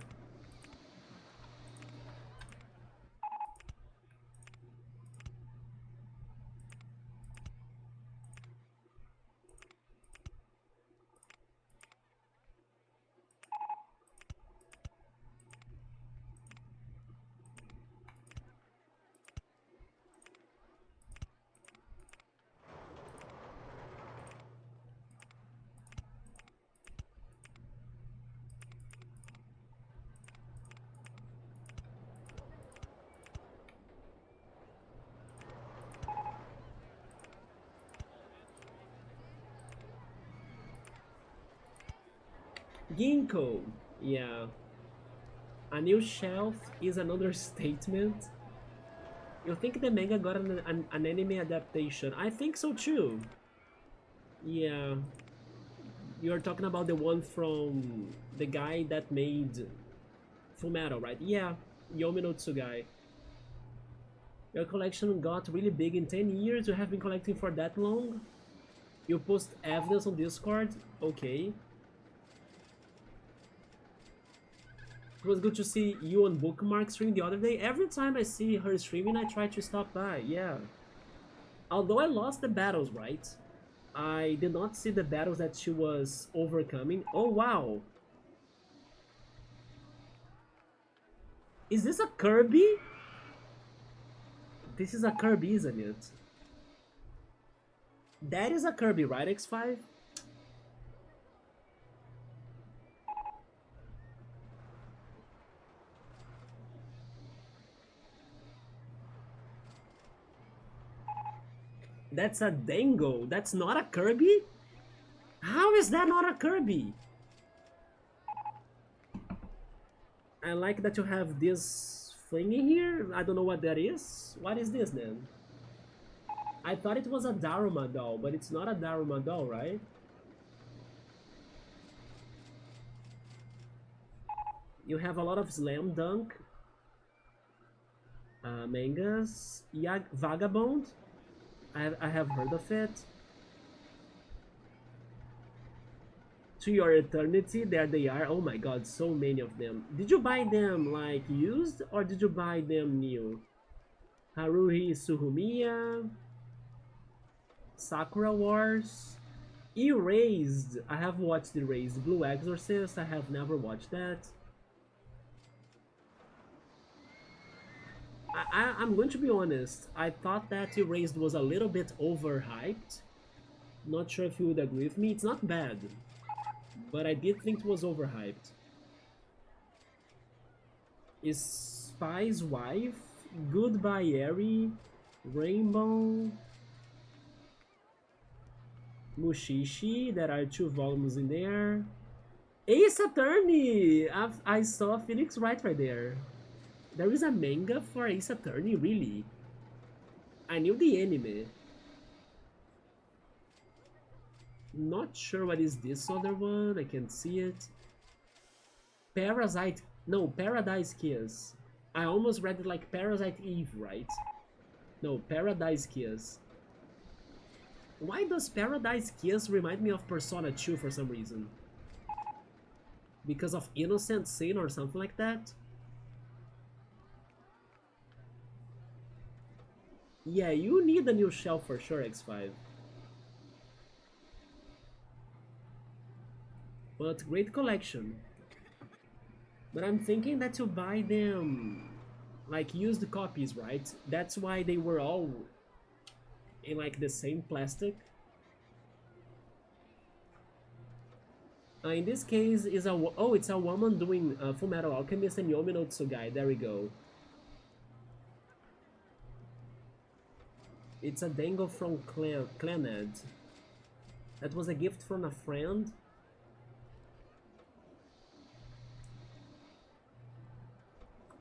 Ginkgo. Yeah. A new shelf is another statement. You think the manga got an anime adaptation? I think so too. Yeah. You're talking about the one from the guy that made Fullmetal, right? Yeah. Yomi no Tsugai. Your collection got really big in 10 years? You have been collecting for that long? You post evidence on Discord? Okay. It was good to see you on Bookmark stream the other day. Every time I see her streaming, I try to stop by, yeah. Although I lost the battles, right? I did not see the battles that she was overcoming. Oh, wow. Is this a Kirby? This is a Kirby, isn't it? That is a Kirby, right, X5? That's a Dango. That's not a Kirby? How is that not a Kirby? I like that you have this thing in here. I don't know what that is. What is this then? I thought it was a Daruma doll, but it's not a Daruma doll, right? You have a lot of Slam Dunk mangas. Vagabond. I have heard of it. To Your Eternity, there they are. Oh my god, so many of them. Did you buy them like used or did you buy them new? Haruhi Suhumiya, Sakura Wars, Erased. I have watched Erased. Blue Exorcist, I have never watched that. I'm going to be honest, I thought that Erased was a little bit overhyped. Not sure if you would agree with me. It's not bad, but I did think it was overhyped. Is Spy's Wife, Goodbye Eri, Rainbow, Mushishi, there are 2 volumes in there. Ace Attorney! I saw Phoenix Wright right there. There is a manga for Ace Attorney, really? I knew the anime. Not sure what is this other one, I can't see it. Parasite, no, Paradise Kiss. I almost read it like Parasite Eve, right? No, Paradise Kiss. Why does Paradise Kiss remind me of Persona 2 for some reason? Because of Innocent Sin or something like that? Yeah, you need a new shelf for sure, X5. But great collection. But I'm thinking that you buy them like used copies, right? That's why they were all in like the same plastic. In this case, is a oh, it's a woman doing Full Metal Alchemist and Yomi no Tsugai. There we go. It's a dangle from Clanad. That was a gift from a friend.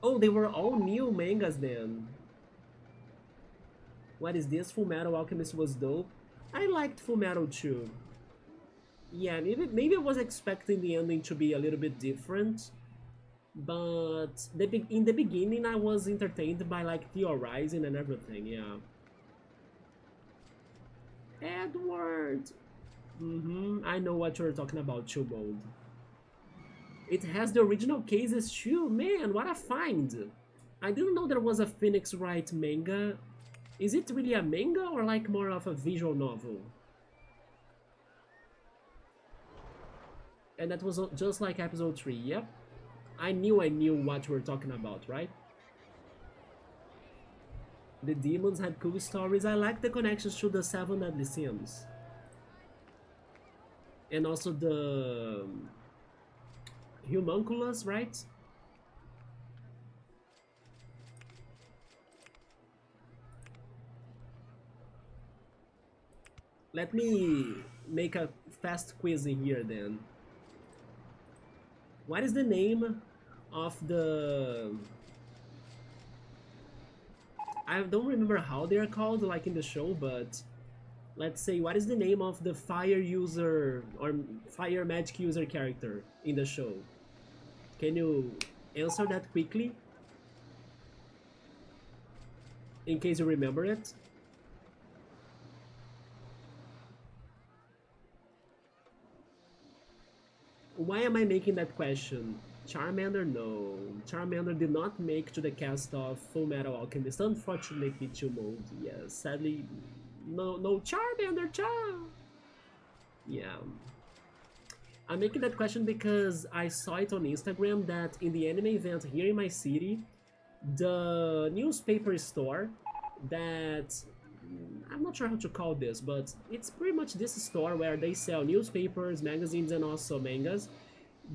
Oh, they were all new mangas then. What is this? Full Metal Alchemist was dope. I liked Full Metal too. Yeah, maybe I was expecting the ending to be a little bit different, but in the beginning I was entertained by like theorizing and everything. Yeah. Edward. I know what you're talking about, Chill Mode. It has the original cases too. Man, what a find! I didn't know there was a Phoenix Wright manga. Is it really a manga or like more of a visual novel? And that was just like episode 3, yep. I knew what you were talking about, right? The demons had cool stories. I like the connections to the Seven Deadly Sins. And also the Humunculus, right? Let me make a fast quiz in here then. What is the name of the... I don't remember how they are called like in the show, but let's say what is the name of the fire user or fire magic user character in the show? Can you answer that quickly? In case you remember it. Why am I making that question? Charmander? No. Charmander did not make to the cast of Full Metal Alchemist. Unfortunately, to Mode. Yes, sadly, no Charmander, Char! Yeah. I'm making that question because I saw it on Instagram that in the anime event here in my city, the newspaper store that I'm not sure how to call this, but it's pretty much this store where they sell newspapers, magazines, and also mangas.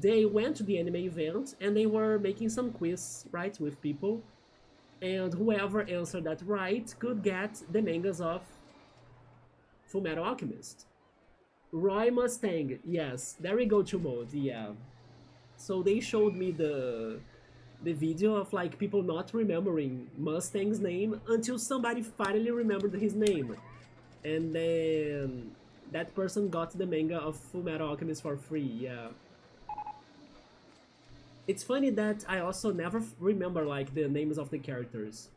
They went to the anime event and they were making some quiz, right, with people, and whoever answered that right could get the mangas of Fullmetal Alchemist. Roy Mustang, yes, there we go to mode, yeah. So they showed me the video of like people not remembering Mustang's name until somebody finally remembered his name, and then that person got the manga of Fullmetal Alchemist for free. Yeah, it's funny that I also never remember like the names of the characters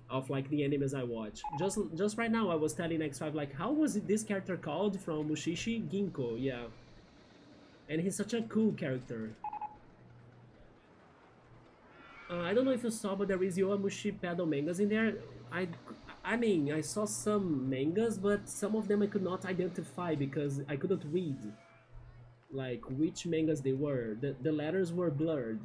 of like the animes I watch. Just right now I was telling X5 like how was this character called from Mushishi? Ginko, yeah, and he's such a cool character. I don't know if you saw, but there is Yowamushi pedal mangas in there. I, I mean, I saw some mangas, but some of them I could not identify because I couldn't read, like, which mangas they were. The letters were blurred.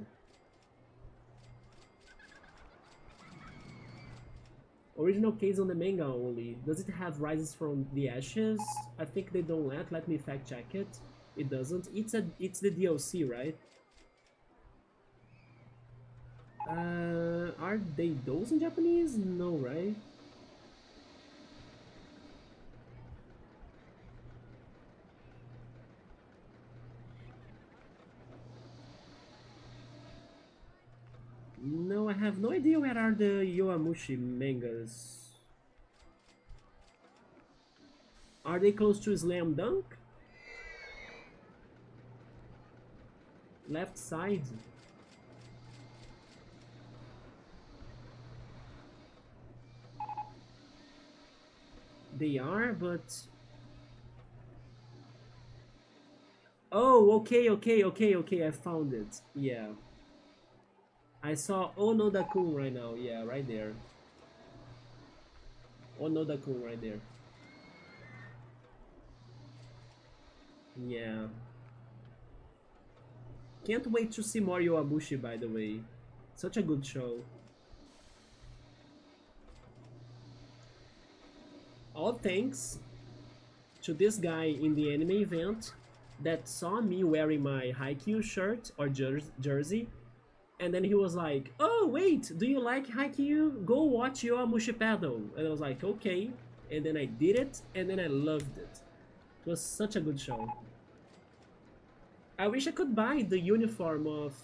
Original case on the manga only. Does it have Rises from the Ashes? I think they don't let me fact check it. It doesn't. It's the DLC, right? Are they those in Japanese? No, right? No, I have no idea where are the Yowamushi mangas. Are they close to Slam Dunk? Left side? They are, but... Oh, okay, I found it. Yeah. I saw Onoda-kun right now. Yeah, right there. Onoda-kun right there. Yeah. Can't wait to see more Yowamushi, by the way. Such a good show. All thanks to this guy in the anime event that saw me wearing my Haikyuu shirt or jersey, and then he was like, "Oh wait, do you like Haikyuu? Go watch Yowamushi Paddle." And I was like, "Okay," and then I did it, and then I loved it. It was such a good show. I wish I could buy the uniform of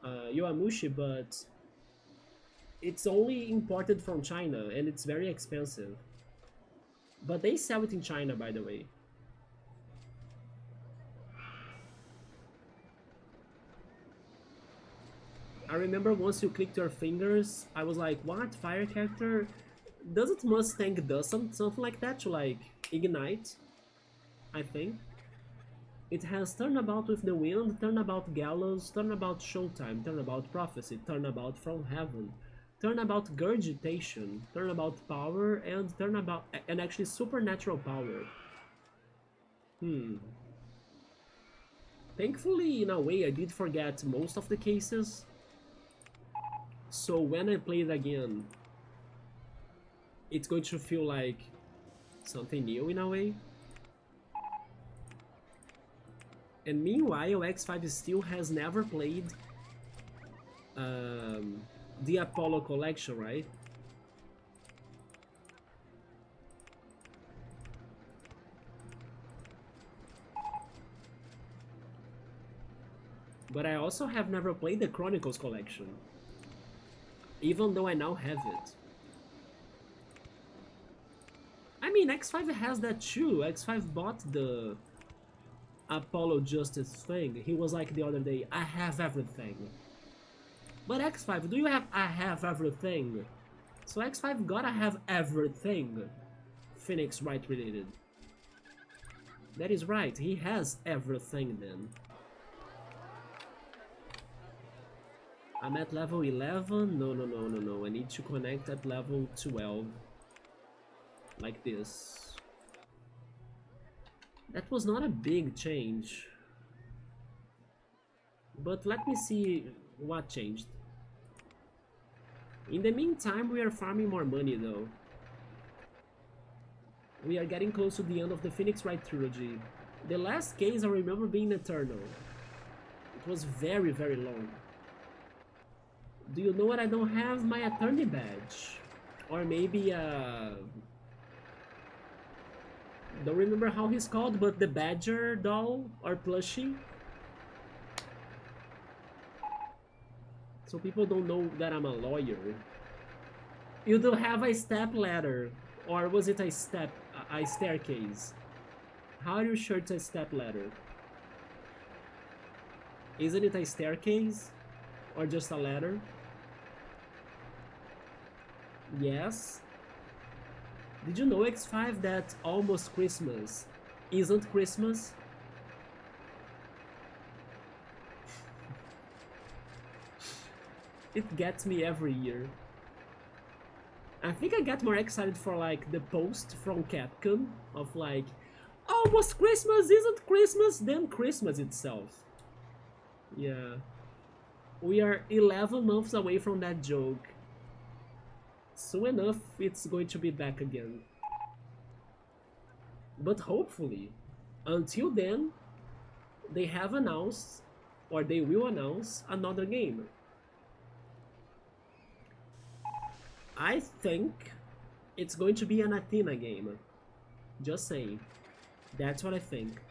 Yowamushi, but it's only imported from China, and it's very expensive. But they sell it in China, by the way. I remember once you clicked your fingers, I was like, what? Fire character? Does it Mustang do something like that to like ignite? I think. It has Turnabout with the Wind, Turnabout Gallows, Turnabout Showtime, Turnabout Prophecy, Turnabout From Heaven, Turnabout Gurgitation, Turnabout Power, and Turnabout and actually Supernatural Power. Thankfully, in a way, I did forget most of the cases. So when I play it again, it's going to feel like something new in a way. And meanwhile, X5 still has never played the Apollo collection, right? But I also have never played the Chronicles collection, even though I now have it. I mean, X5 has that too. X5 bought the Apollo Justice thing. He was like the other day, I have everything. But X5, do you have I have everything? So X5 gotta have everything Phoenix Wright related. That is right, he has everything then. I'm at level 11? No, I need to connect at level 12. Like this. That was not a big change. But let me see what changed. In the meantime, we are farming more money though. We are getting close to the end of the Phoenix Wright trilogy. The last case I remember being Eternal. It was very, very long. Do you know what I don't have? My attorney badge. Or maybe don't remember how he's called, but the Badger doll or plushie. So people don't know that I'm a lawyer. You do have a step ladder, or was it a staircase? How are you sure it's a step ladder? Isn't it a staircase, or just a ladder? Yes. Did you know, X5, that almost Christmas isn't Christmas? It gets me every year. I think I get more excited for like the post from Capcom of like, almost Christmas isn't Christmas than Christmas itself. Yeah. We are 11 months away from that joke. Soon enough, it's going to be back again. But hopefully, until then, they have announced, or they will announce, another game. I think it's going to be an Athena game. Just saying. That's what I think.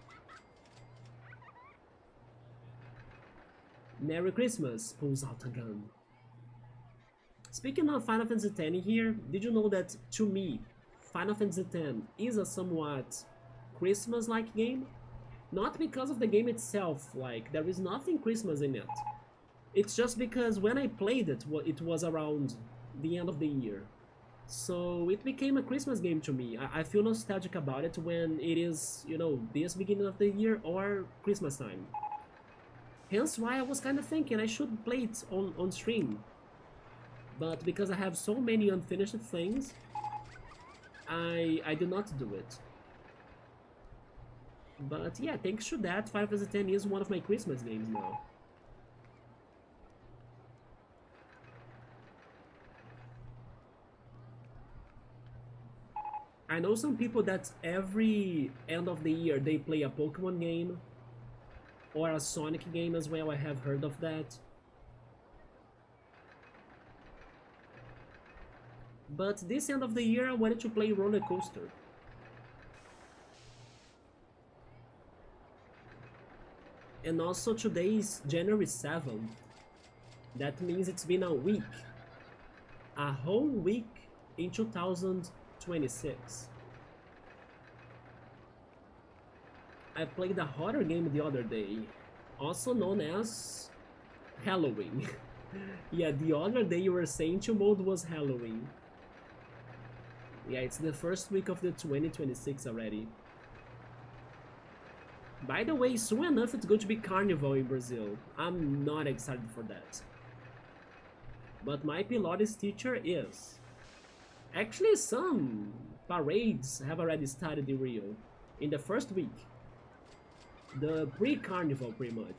Merry Christmas, pulls out a gun. Speaking of Final Fantasy X here, did you know that, to me, Final Fantasy X is a somewhat Christmas-like game? Not because of the game itself, like, there is nothing Christmas in it. It's just because when I played it, it was around the end of the year. So it became a Christmas game to me. I feel nostalgic about it when it is, you know, this beginning of the year or Christmas time. Hence why I was kind of thinking I should play it on stream. But because I have so many unfinished things, I do not do it. But yeah, thanks to that, 5 as a 10 is one of my Christmas games now. I know some people that every end of the year they play a Pokemon game or a Sonic game as well. I have heard of that. But this end of the year I wanted to play Roller Coaster. And also today is January 7th. That means it's been a week. A whole week in 2026. I played a horror game the other day, also known as Halloween. Yeah, the other day you were saying to mode was Halloween. Yeah, it's the first week of the 2026 already. By the way, soon enough it's going to be Carnival in Brazil. I'm not excited for that. But my Pilates teacher is. Actually, some parades have already started in Rio. In the first week. The pre-carnival, pretty much.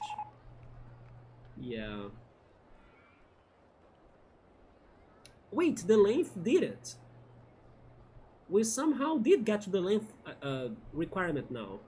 Yeah. Wait, the length did it. We somehow did get to the length requirement now.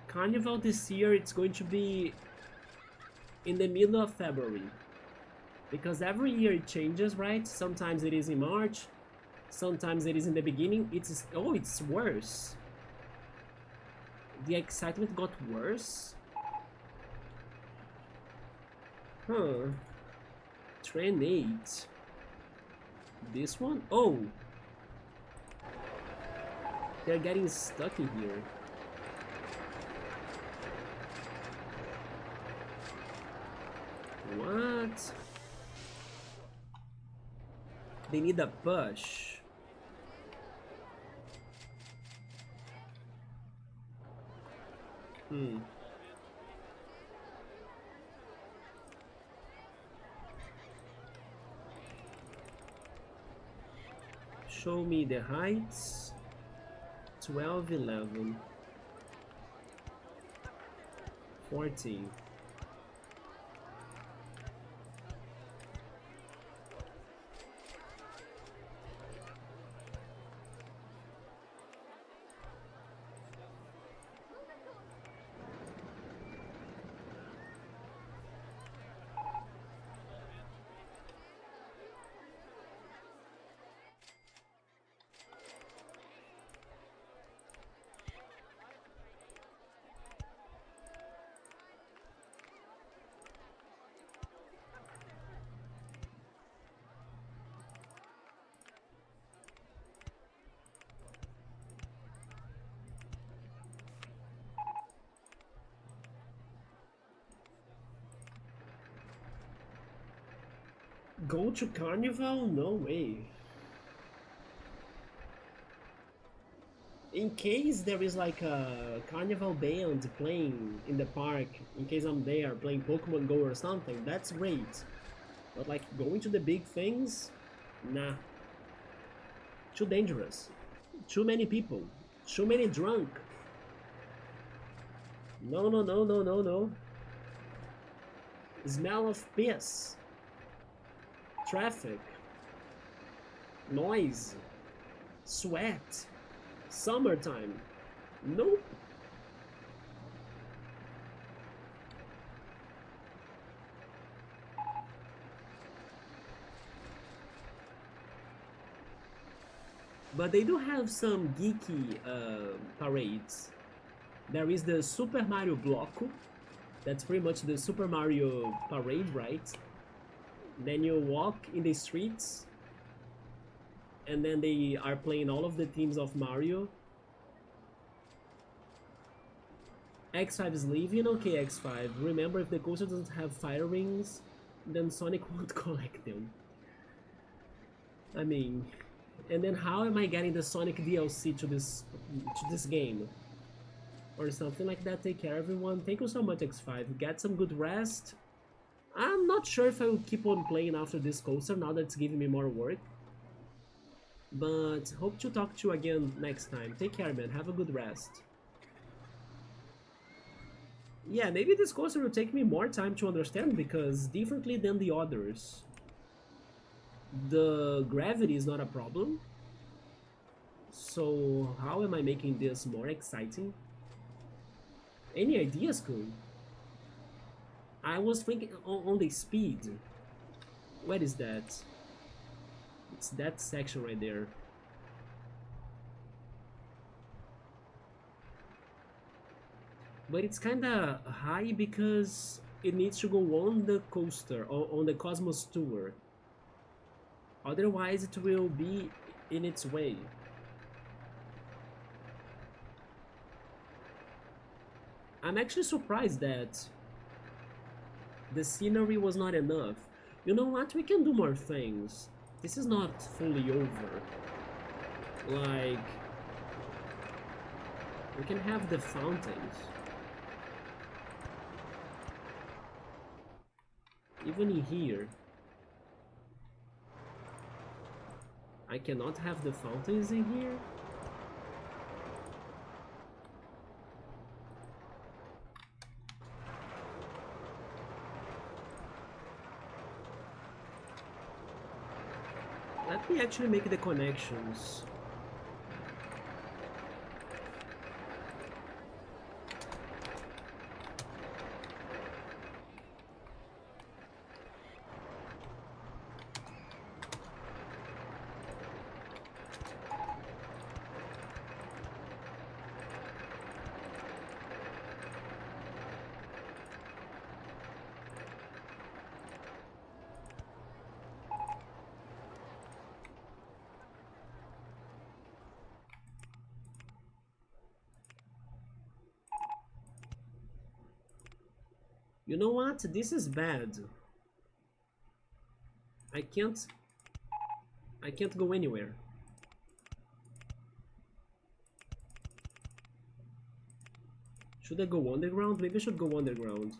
Carnival this year, it's going to be in the middle of February. Because every year it changes, right? Sometimes it is in March, sometimes it is in the beginning. It's worse. The excitement got worse. Huh. Train 8. This one? Oh! They're getting stuck in here. What? They need a push. Show me the heights. 12, 11. 14. Go to Carnival? No way. In case there is like a Carnival band playing in the park, in case I'm there playing Pokemon Go or something, that's great. But like going to the big things? Nah. Too dangerous. Too many people. Too many drunk. No, no, no, no, no, no. Smell of piss. Traffic. Noise. Sweat. Summertime. Nope. But they do have some geeky parades. There is the Super Mario Blocko. That's pretty much the Super Mario parade, right? Then you walk in the streets, and then they are playing all of the themes of Mario. X5 is leaving? Okay, X5. Remember, if the coaster doesn't have fire rings, then Sonic won't collect them. I mean, and then how am I getting the Sonic DLC to this game? Or something like that. Take care, everyone. Thank you so much, X5. Get some good rest. I'm not sure if I will keep on playing after this coaster now that it's giving me more work. But hope to talk to you again next time. Take care, man. Have a good rest. Yeah, maybe this coaster will take me more time to understand because differently than the others, the gravity is not a problem. So how am I making this more exciting? Any ideas, Kun? I was thinking on the speed. Where is that? It's that section right there. But it's kinda high because it needs to go on the coaster, or on the Cosmos Tour. Otherwise it will be in its way. I'm actually surprised that the scenery was not enough. You know what? We can do more things. This is not fully over. Like, we can have the fountains. Even in here. I cannot have the fountains in here? Let me actually make the connections. You know what? This is bad. I can't go anywhere. Should I go underground? Maybe I should go underground.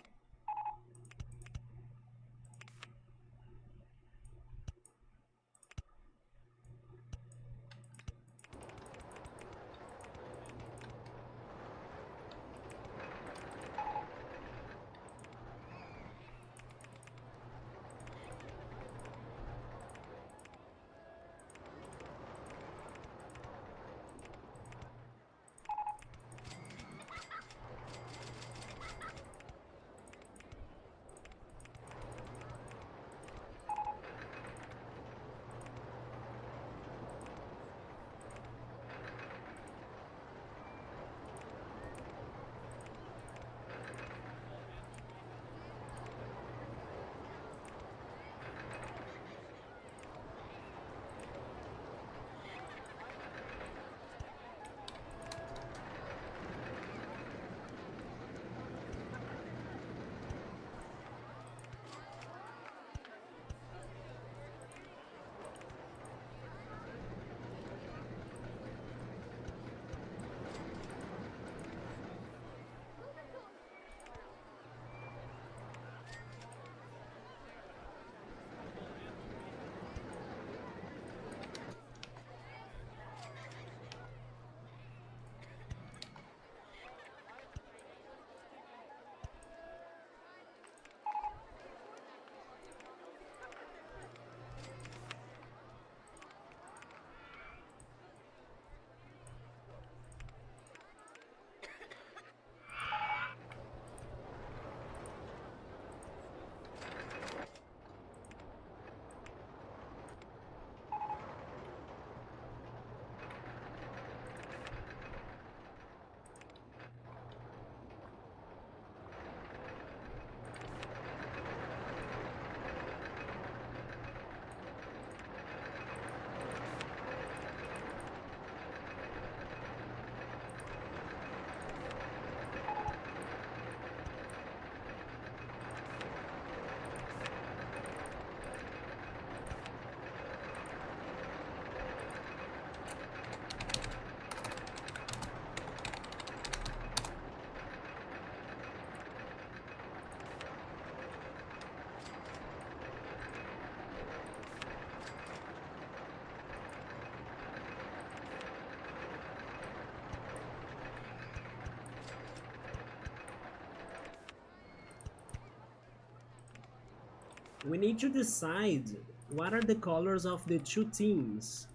We need to decide what are the colors of the two teams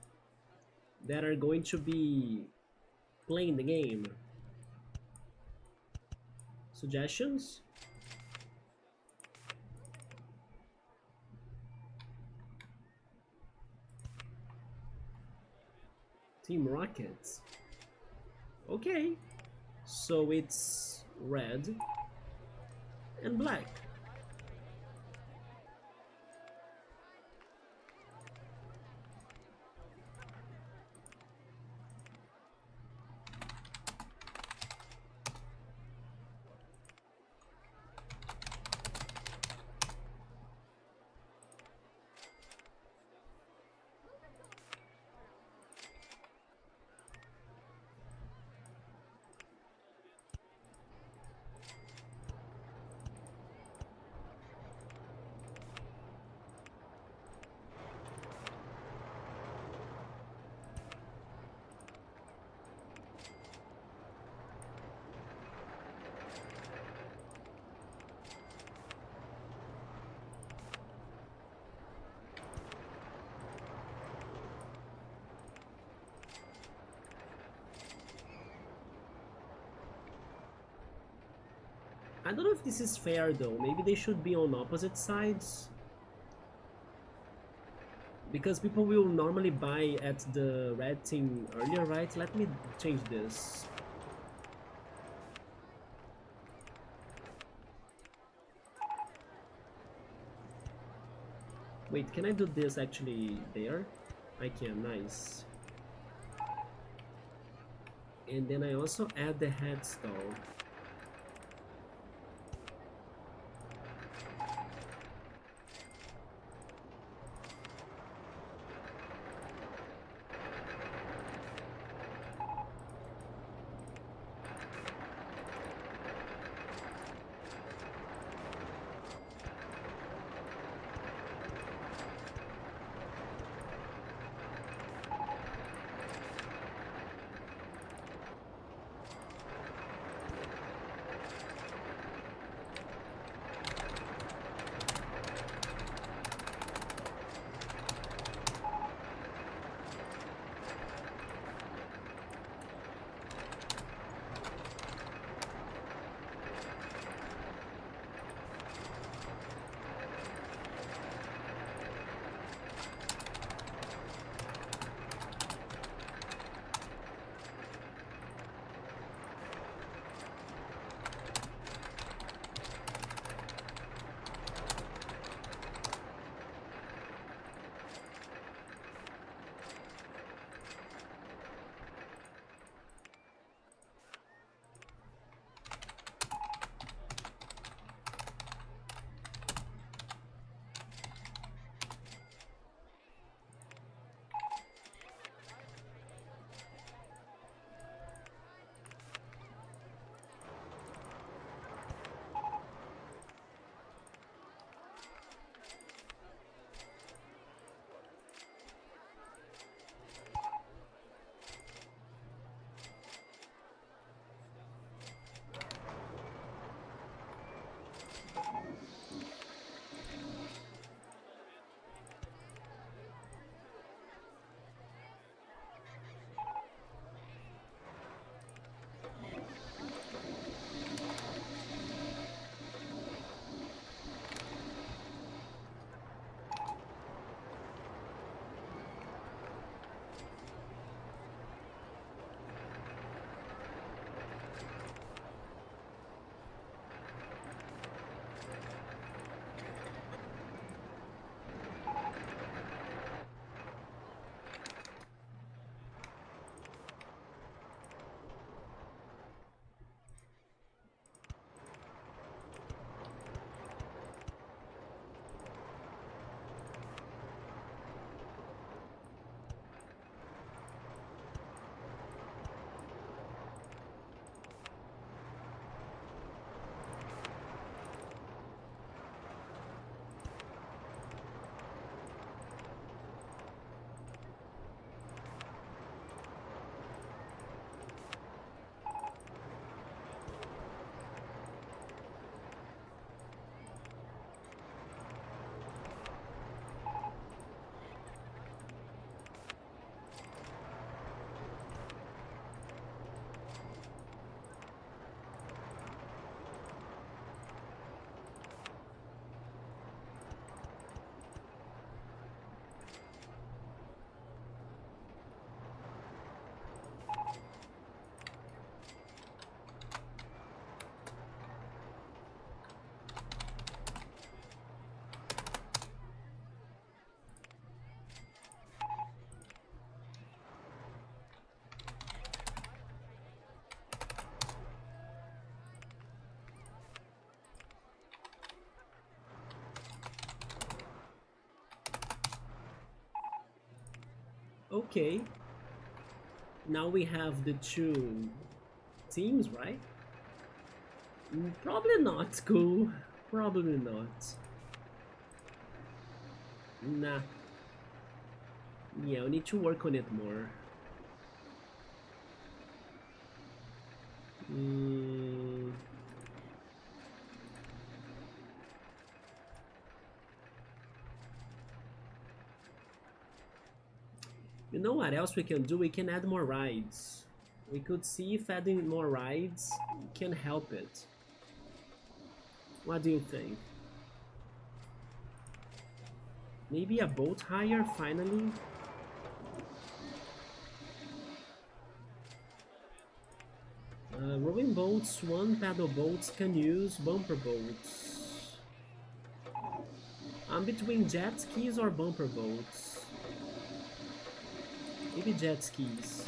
that are going to be playing the game. Suggestions? Team Rocket. Okay, so it's red and black. I don't know if this is fair though. Maybe they should be on opposite sides. Because people will normally buy at the red team earlier, right? Let me change this. Wait, can I do this actually there? I can, nice. And then I also add the headstone. Okay, now we have the two teams, right? Probably not, cool. Probably not. Nah. Yeah, we need to work on it more. Mm. You know what else we can do? We can add more rides. We could see if adding more rides can help it. What do you think? Maybe a boat hire finally? Rowing boats, one paddle boats can use bumper boats. I'm between jet skis or bumper boats. Maybe jet skis.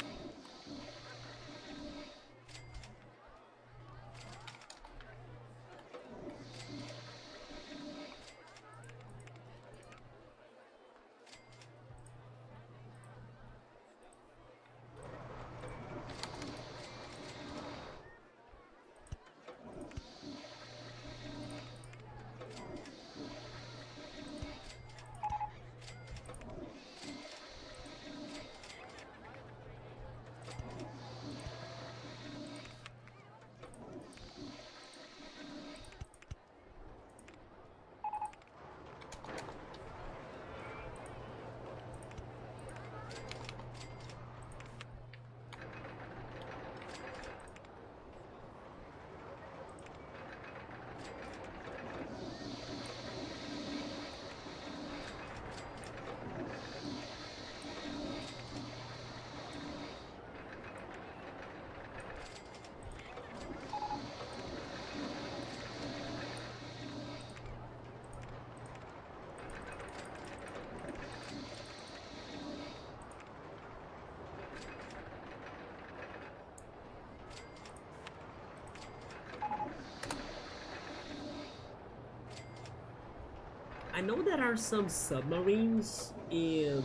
I know there are some submarines in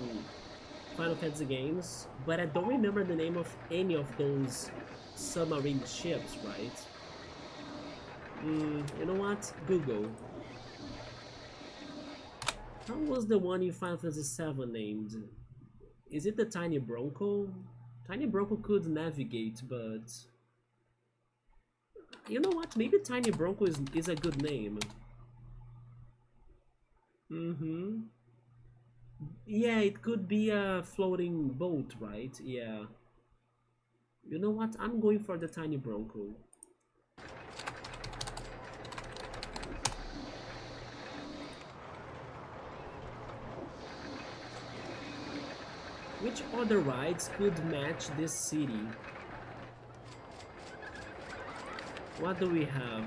Final Fantasy games, but I don't remember the name of any of those submarine ships, right? You know what? Google. How was the one in Final Fantasy VII named? Is it the Tiny Bronco? Tiny Bronco could navigate, but... You know what? Maybe Tiny Bronco is a good name. Yeah, it could be a floating boat, right? Yeah. You know what? I'm going for the Tiny Bronco. Which other rides could match this city? What do we have?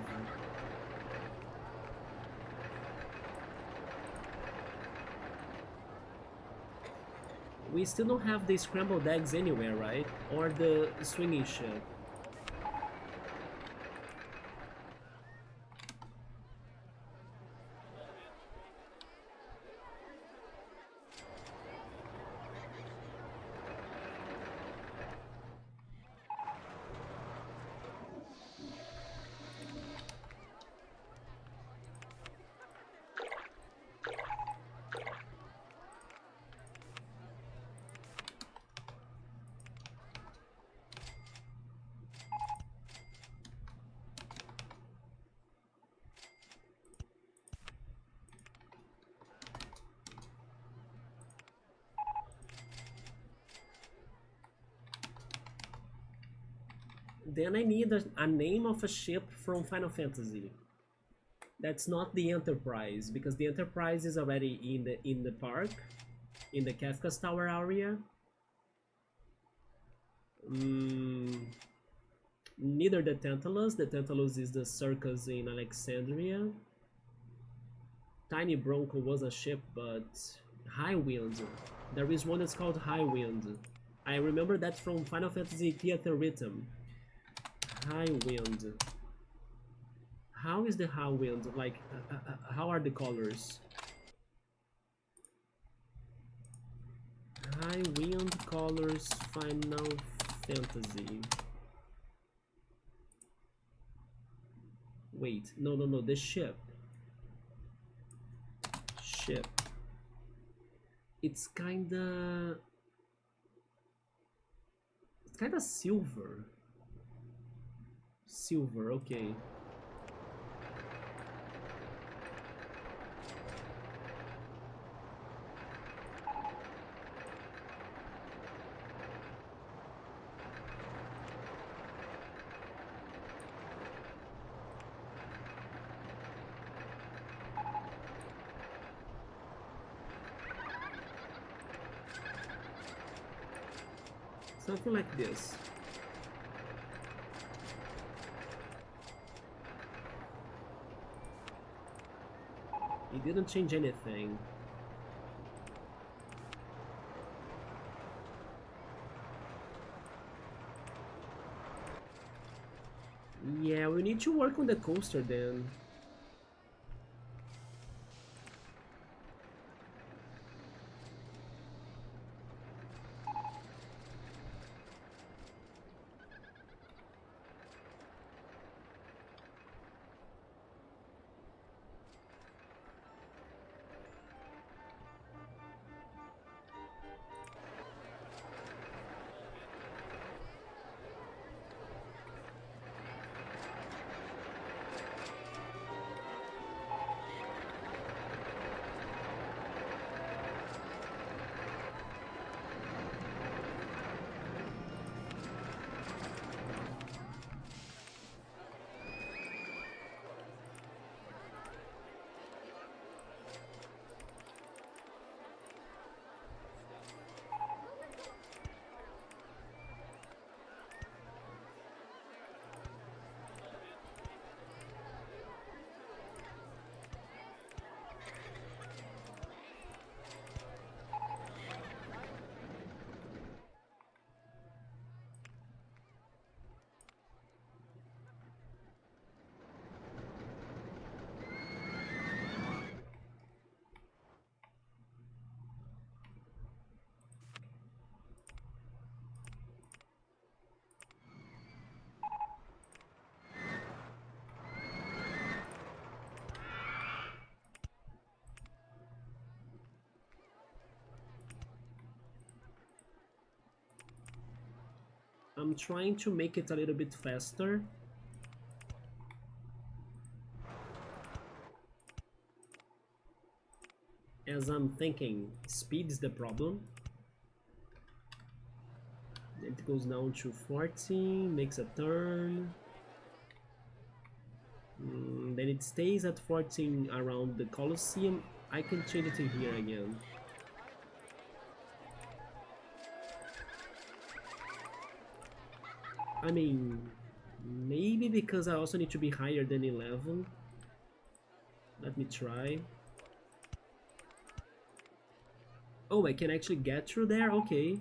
We still don't have the scrambled eggs anywhere, right? Or the swinging ship. Then I need a name of a ship from Final Fantasy. That's not the Enterprise, because the Enterprise is already in the park, in the Kafka's Tower area. Neither the Tantalus. The Tantalus is the circus in Alexandria. Tiny Bronco was a ship, but High Wind. There is one that's called High Wind. I remember that from Final Fantasy Theater Rhythm. High Wind. How is the High Wind? Like, how are the colors? High Wind Colors Final Fantasy. Wait, no, the ship. Ship. It's kinda silver. Silver, okay. Something like this. It didn't change anything. Yeah, we need to work on the coaster then. I'm trying to make it a little bit faster. As I'm thinking, speed is the problem. It goes down to 14, makes a turn. Then it stays at 14 around the Colosseum. I can change it to here again. I mean, maybe because I also need to be higher than 11. Let me try. Oh, I can actually get through there? Okay.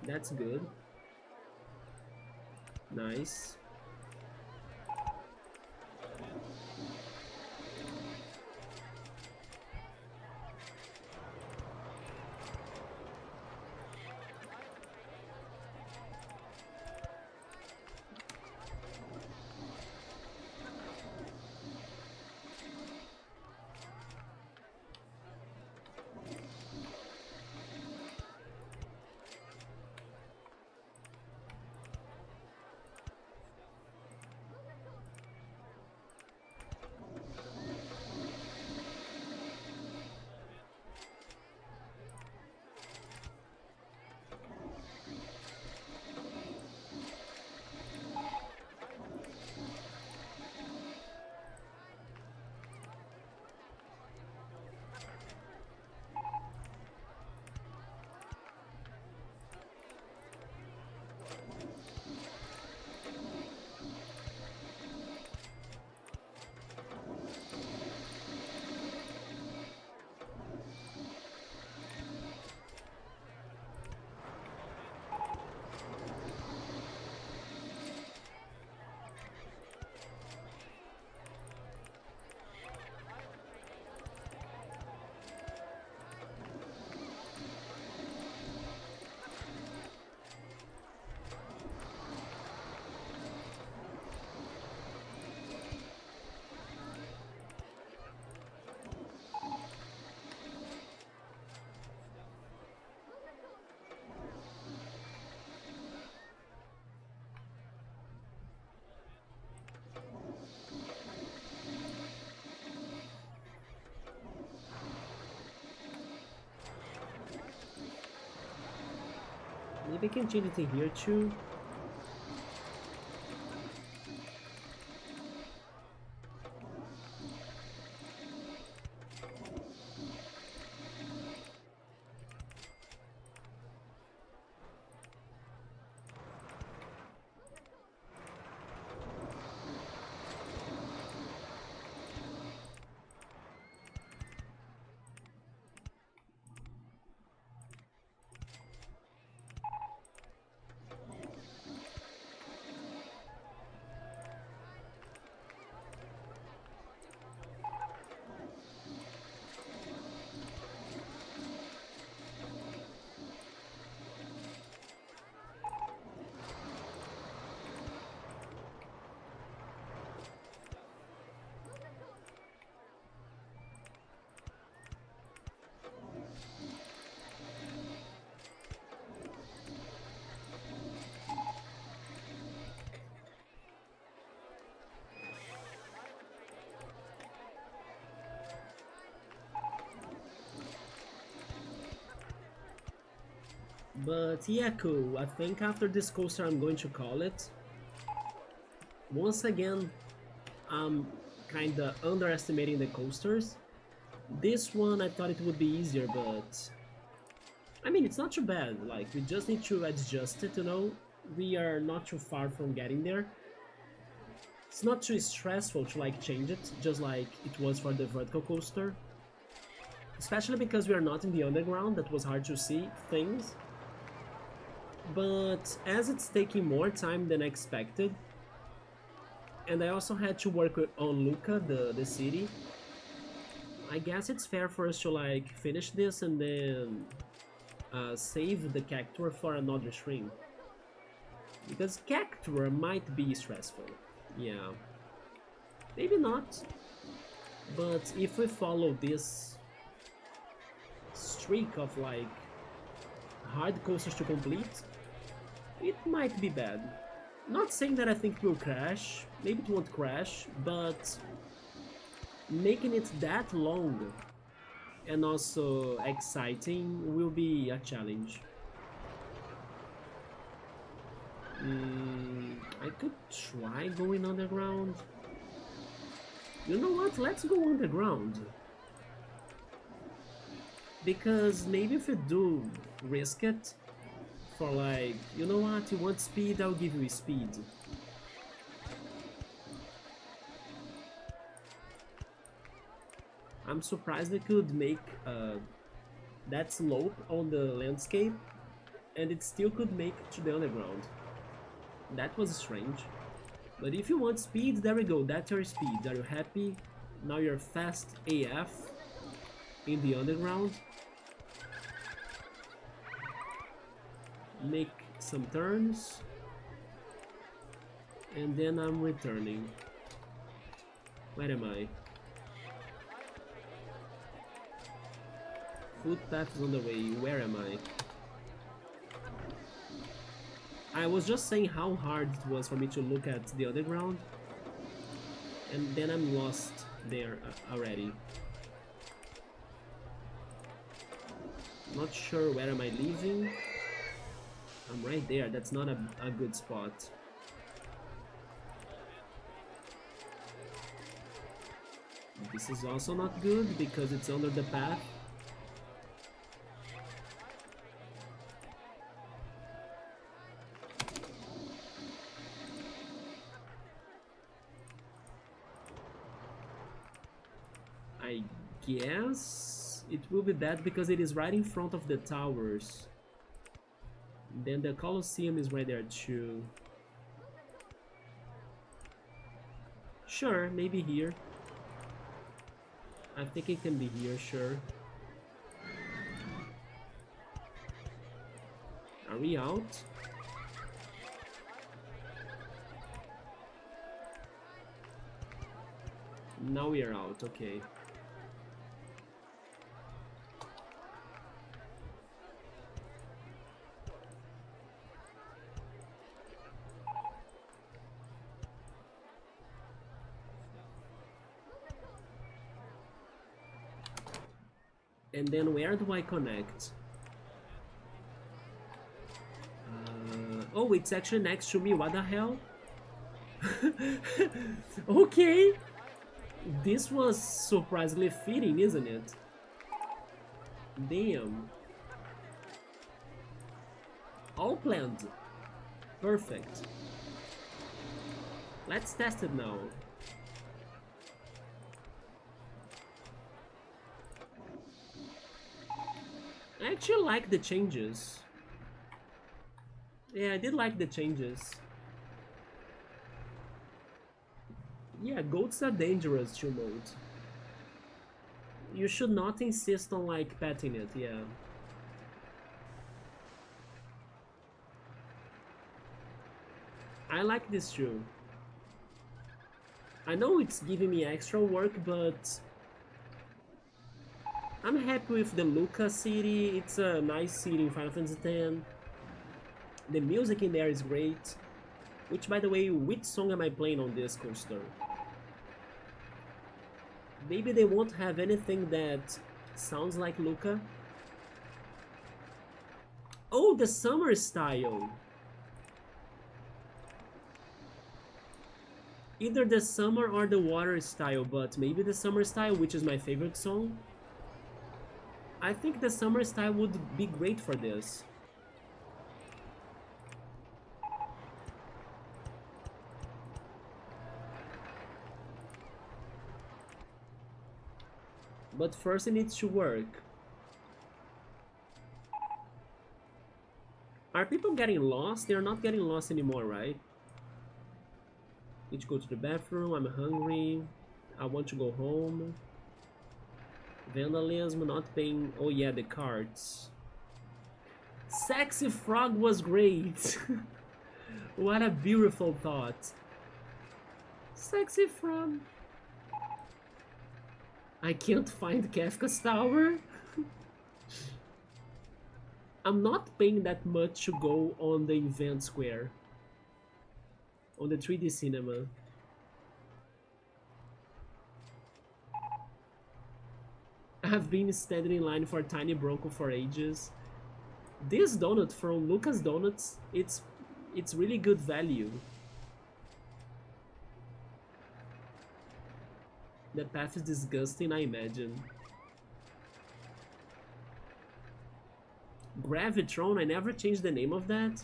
That's good. Nice. But they can change it in here too. But yeah, cool. I think after this coaster I'm going to call it. Once again, I'm kinda underestimating the coasters. This one I thought it would be easier, but I mean, it's not too bad. Like, we just need to adjust it, you know? We are not too far from getting there. It's not too stressful to like change it, just like it was for the vertical coaster. Especially because we are not in the underground, that was hard to see things. But as it's taking more time than expected, and I also had to work on Luca, the city, I guess it's fair for us to like finish this and then save the Cactuar for another stream. Because Cactuar might be stressful. Yeah. Maybe not. But if we follow this streak of like hard coasters to complete, it might be bad. Not saying that I think it will crash, maybe it won't crash, but making it that long and also exciting will be a challenge. I could try going underground. You know what? Let's go underground. Because maybe if you do risk it for like, you know what, you want speed, I'll give you speed. I'm surprised they could make that slope on the landscape and it still could make it to the underground. That was strange. But if you want speed, there we go, that's your speed. Are you happy? Now you're fast AF in the underground. Make some turns. And then I'm returning. Where am I? Footpath is on the way. Where am I? I was just saying how hard it was for me to look at the underground, and then I'm lost there already. Not sure where am I leaving. I'm right there, that's not a good spot. This is also not good because it's under the path. I guess it will be that because it is right in front of the towers. Then the Colosseum is right there too. Sure, maybe here. I think it can be here, sure. Are we out? Now we are out, okay. And then where do I connect? Oh, it's actually next to me, what the hell? Okay, this was surprisingly fitting, isn't it? Damn. All planned. Perfect. Let's test it now. I actually like the changes. Yeah, I did like the changes. Yeah, goats are dangerous to mode. You should not insist on like petting it, yeah. I like this too. I know it's giving me extra work, but I'm happy with the Luca city. It's a nice city in Final Fantasy X. The music in there is great. Which, by the way, which song am I playing on this coaster? Maybe they won't have anything that sounds like Luca. Oh, the summer style. Either the summer or the water style, but maybe the summer style, which is my favorite song. I think the summer style would be great for this. But first it needs to work. Are people getting lost? They're not getting lost anymore, right? Need to go to the bathroom, I'm hungry, I want to go home. Vandalism, not paying... Oh yeah, the cards. Sexy Frog was great! What a beautiful thought. Sexy Frog. I can't find Kafka's Tower. I'm not paying that much to go on the event square. On the 3D cinema. I've been standing in line for Tiny Bronco for ages. This donut from Lucas Donuts, it's really good value. The path is disgusting, I imagine. Gravitron, I never changed the name of that.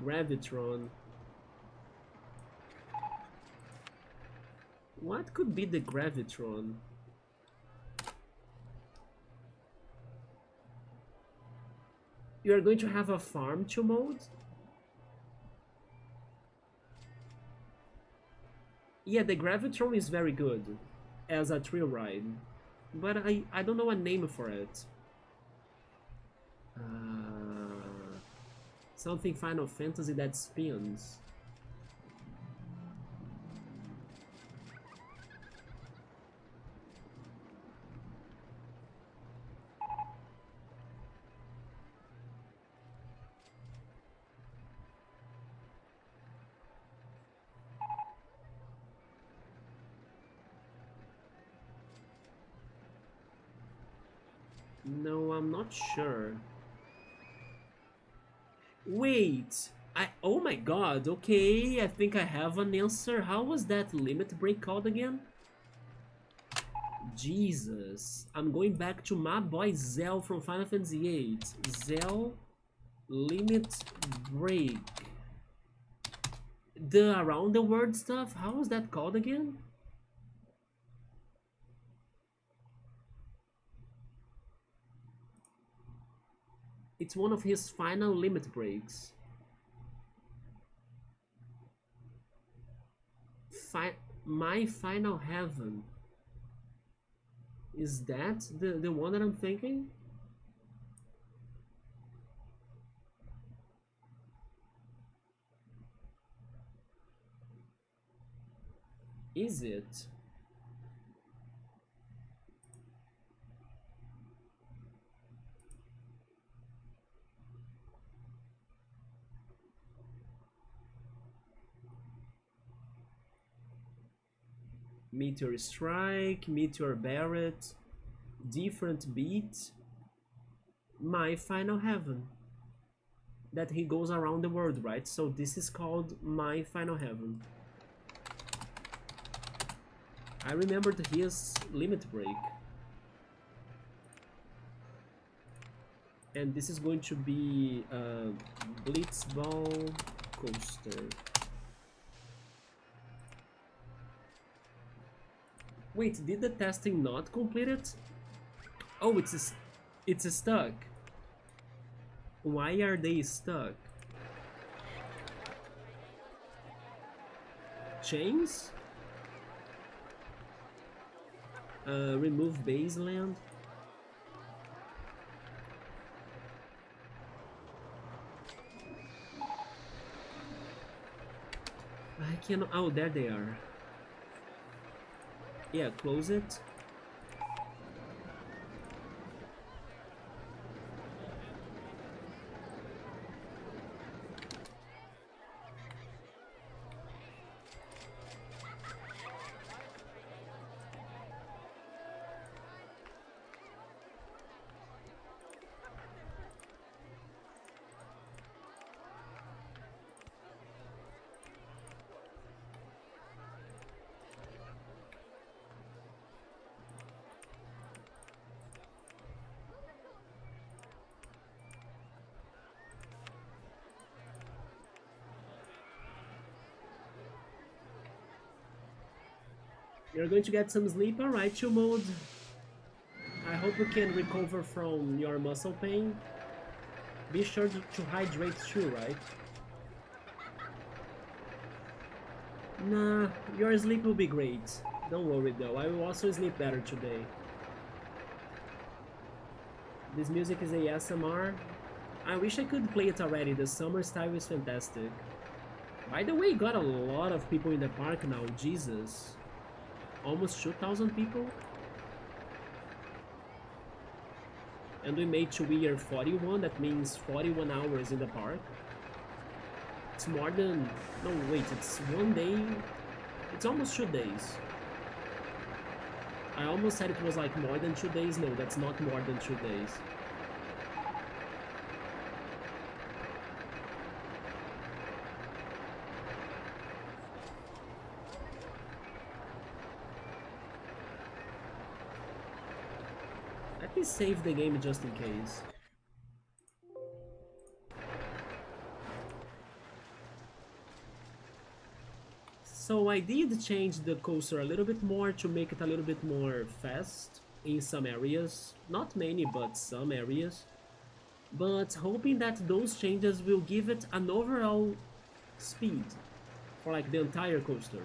Gravitron. What could be the Gravitron? You are going to have a farm to mode? Yeah, the Gravitron is very good as a thrill ride, but I don't know a name for it. Something Final Fantasy that spins. No, I'm not sure. Wait, oh my god, okay, I think I have an answer. How was that limit break called again? Jesus, I'm going back to my boy Zell from Final Fantasy VIII. Zell limit break. The around the world stuff, how was that called again? It's one of his final limit breaks. My Final Heaven. Is that the one that I'm thinking? Is it? Meteor Strike, Meteor Barret, Different Beat, My Final Heaven. that he goes around the world, right? So this is called My Final Heaven. I remembered his limit break. And this is going to be a Blitzball coaster. Wait, did the testing not complete it? Oh, it's stuck. Why are they stuck? Chains? Remove baseland. I cannot. Oh, there they are. Yeah, close it. You're going to get some sleep, alright, chill mode. I hope you can recover from your muscle pain. Be sure to hydrate too, right? Nah, your sleep will be great. Don't worry though, I will also sleep better today. This music is ASMR. I wish I could play it already, the summer style is fantastic. By the way, got a lot of people in the park now, Jesus. Almost 2,000 people. And we made to year 41, that means 41 hours in the park. It's more than... no, wait, it's 1 day. It's almost 2 days. I almost said it was like more than 2 days. No, that's not more than 2 days. Let me save the game just in case. So I did change the coaster a little bit more to make it a little bit more fast in some areas. Not many, but some areas. But hoping that those changes will give it an overall speed for like the entire coaster.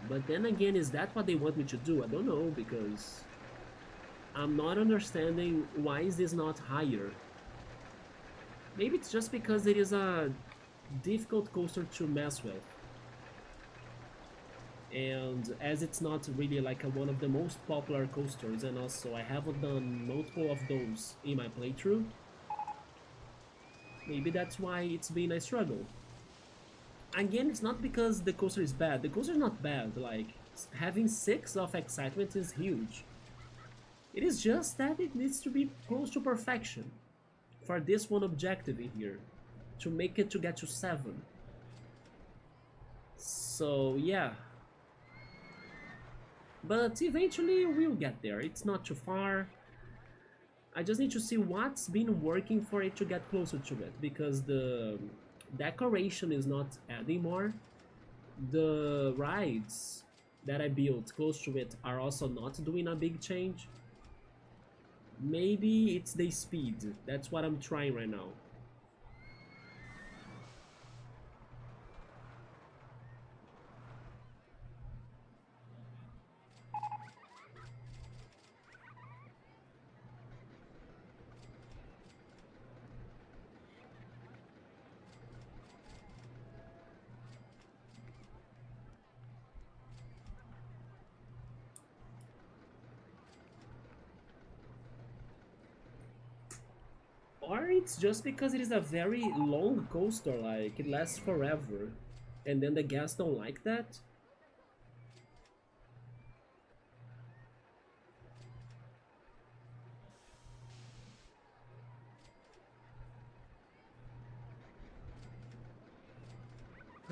But then again, is that what they want me to do? I don't know, because I'm not understanding why is this not higher. Maybe it's just because it is a difficult coaster to mess with. And as it's not really like one of the most popular coasters, and also I haven't done multiple of those in my playthrough, maybe that's why it's been a struggle. Again, it's not because the coaster is bad. The coaster is not bad. Like, having 6 of excitement is huge. It is just that it needs to be close to perfection for this one objective in here, to make it to get to 7. So yeah, but eventually we'll get there. It's not too far. I just need to see what's been working for it to get closer to it, because the decoration is not adding more. The rides that I built close to it are also not doing a big change. Maybe it's the speed. That's what I'm trying right now. Or it's just because it is a very long coaster, like it lasts forever, and then the guests don't like that.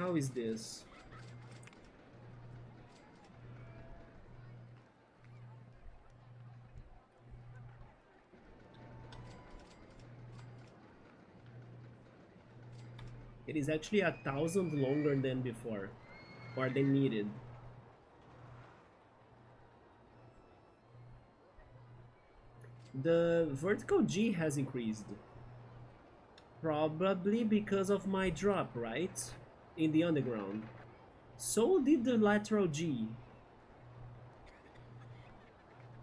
How is this? It is actually 1,000 longer than before, or than needed. The vertical G has increased. Probably because of my drop, right? In the underground. So did the lateral G.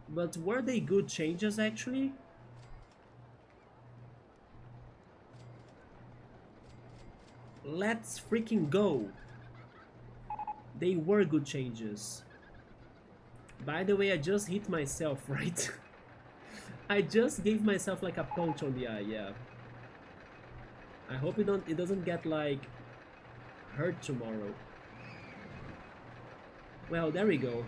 But were they good changes actually? Let's freaking go! They were good changes. By the way, I just hit myself, right? I just gave myself like a punch on the eye, yeah. I hope it doesn't get like hurt tomorrow. Well, there we go.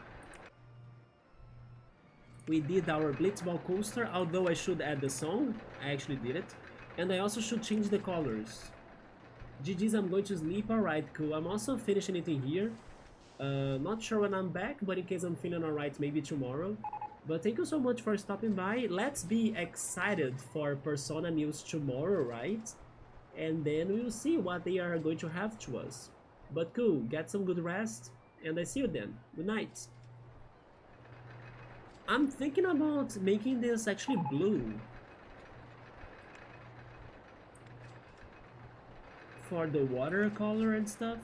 We did our Blitzball coaster, although I should add the song. I actually did it. And I also should change the colors. GG's, I'm going to sleep. Alright, cool. I'm also finishing it in here. Not sure when I'm back, but in case I'm feeling alright, maybe tomorrow. But thank you so much for stopping by. Let's be excited for Persona news tomorrow, right? And then we'll see what they are going to have to us. But cool, get some good rest, and I see you then. Good night. I'm thinking about making this actually blue. For the watercolor and stuff.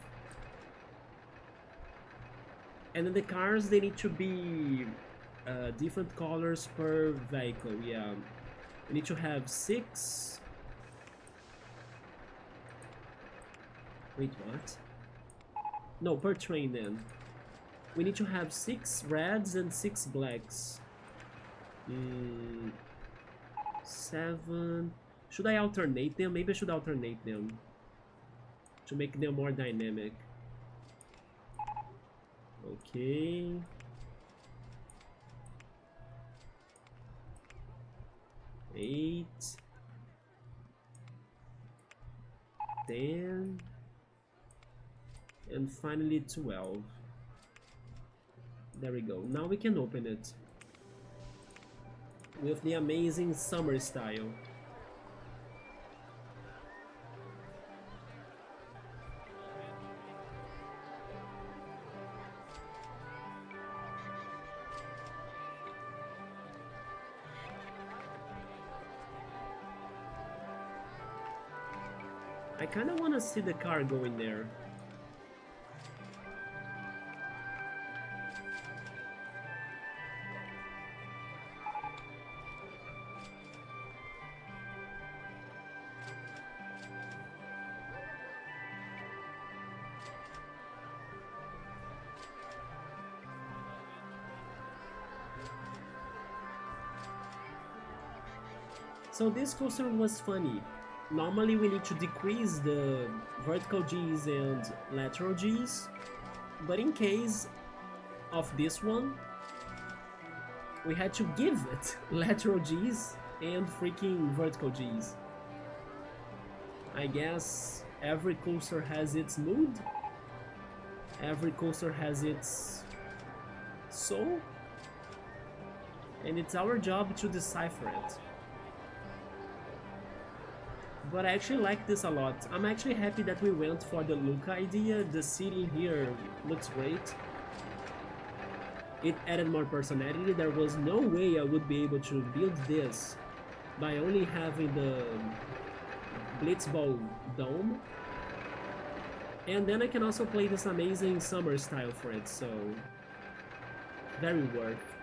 And then the cars, they need to be different colors per vehicle, yeah. We need to have 6. Wait, what? No, per train then. We need to have 6 reds and 6 blacks. 7. Should I alternate them? Maybe I should alternate them to make them more dynamic. Okay. Eight. 10. And finally 12. There we go. Now we can open it with the amazing summer style. I kind of want to see the car going there. So this coaster was funny. Normally we need to decrease the vertical Gs and lateral Gs, but in case of this one, we had to give it lateral Gs and freaking vertical Gs. I guess every coaster has its mood, every coaster has its soul, and it's our job to decipher it. But I actually like this a lot. I'm actually happy that we went for the look idea. The city here looks great. It added more personality. There was no way I would be able to build this by only having the Blitzball dome. And then I can also play this amazing summer style for it, so very worth.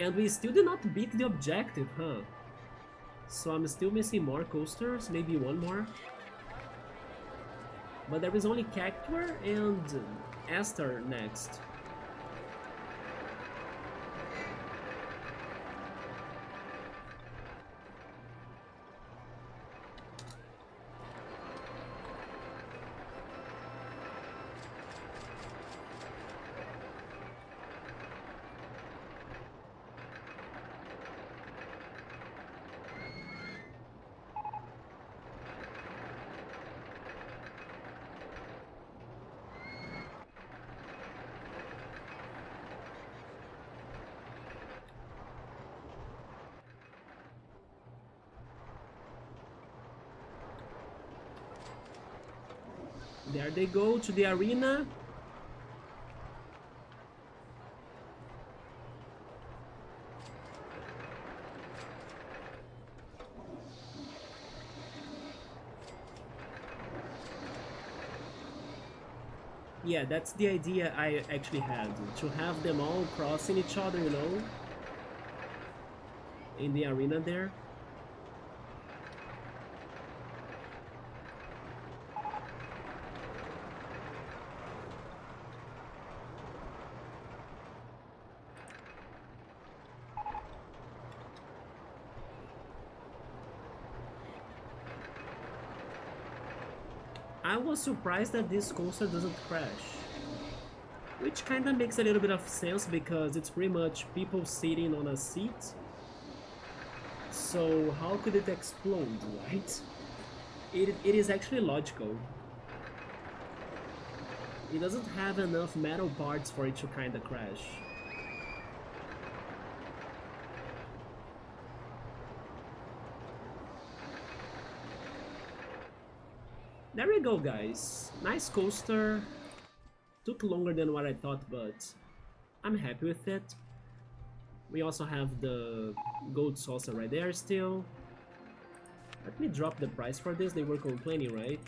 And we still did not beat the objective, huh? So I'm still missing more coasters, maybe one more. But there is only Cactuar and Esther next. There they go to the arena. Yeah, that's the idea I actually had, to have them all crossing each other, you know, in the arena there. I was surprised that this coaster doesn't crash, which kinda makes a little bit of sense because it's pretty much people sitting on a seat. So how could it explode, right? It is actually logical. It doesn't have enough metal parts for it to kinda crash. There we go, guys. Nice coaster. Took longer than what I thought, but I'm happy with it. We also have the gold saucer right there still. Let me drop the price for this. They were complaining, right?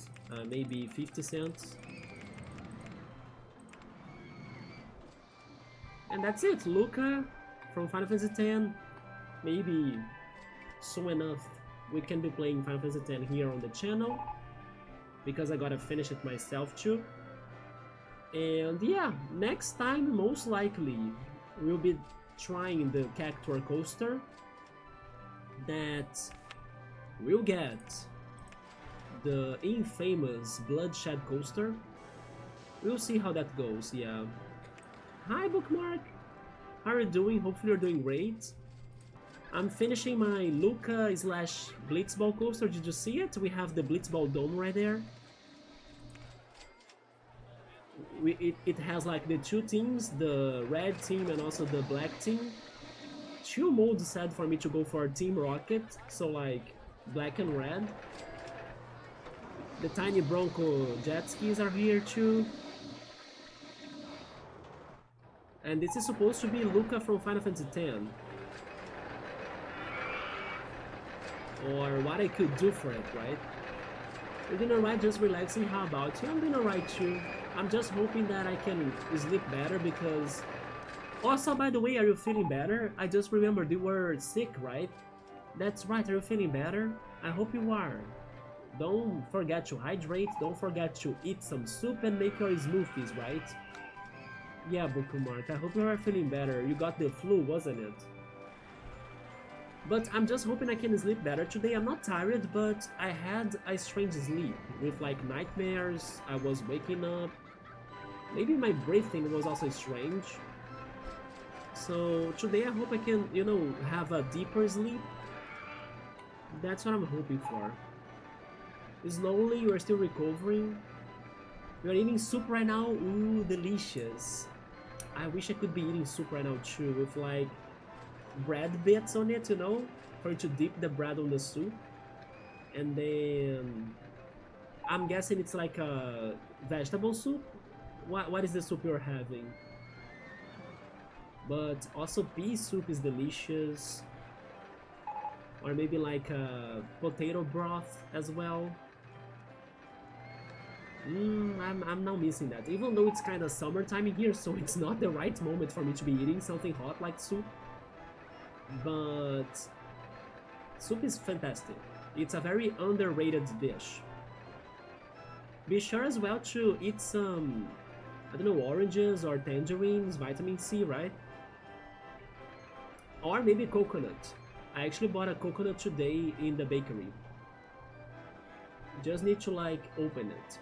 Maybe 50 cents. And that's it. Luca from Final Fantasy X. Maybe soon enough we can be playing Final Fantasy X here on the channel, because I gotta finish it myself too. And yeah, next time most likely we'll be trying the Cactuar coaster that will get the infamous Bloodshed coaster. We'll see how that goes. Yeah. Hi Bookmark, how are you doing? Hopefully you're doing great. I'm finishing my Luca slash Blitzball coaster. Did you see it? We have the Blitzball dome right there. It has like the two teams, the red team and also the black team. Two modes said for me to go for Team Rocket, so like black and red. The tiny Bronco jet skis are here too. And this is supposed to be Luca from Final Fantasy X. Or what I could do for it, right? You're doing alright, just relaxing. How about you? I'm doing alright too. I'm just hoping that I can sleep better because... Also, by the way, are you feeling better? I just remembered you were sick, right? That's right, are you feeling better? I hope you are. Don't forget to hydrate, don't forget to eat some soup and make your smoothies, right? Yeah, Bookmark, I hope you are feeling better. You got the flu, wasn't it? But I'm just hoping I can sleep better today. I'm not tired, but I had a strange sleep with like nightmares. I was waking up. Maybe my breathing was also strange. So today I hope I can, you know, have a deeper sleep. That's what I'm hoping for. Slowly, you are still recovering. You are eating soup right now? Ooh, delicious. I wish I could be eating soup right now too, with like bread bits on it, you know, for you to dip the bread on the soup. And then I'm guessing it's like a vegetable soup. What is the soup you're having? But also pea soup is delicious. Or maybe like a potato broth as well. I'm now missing that. Even though it's kind of summertime here, so it's not the right moment for me to be eating something hot like soup. But soup is fantastic. It's a very underrated dish. Be sure as well to eat some, I don't know, oranges or tangerines, vitamin C, right? Or maybe coconut. I actually bought a coconut today in the bakery. Just need to like open it.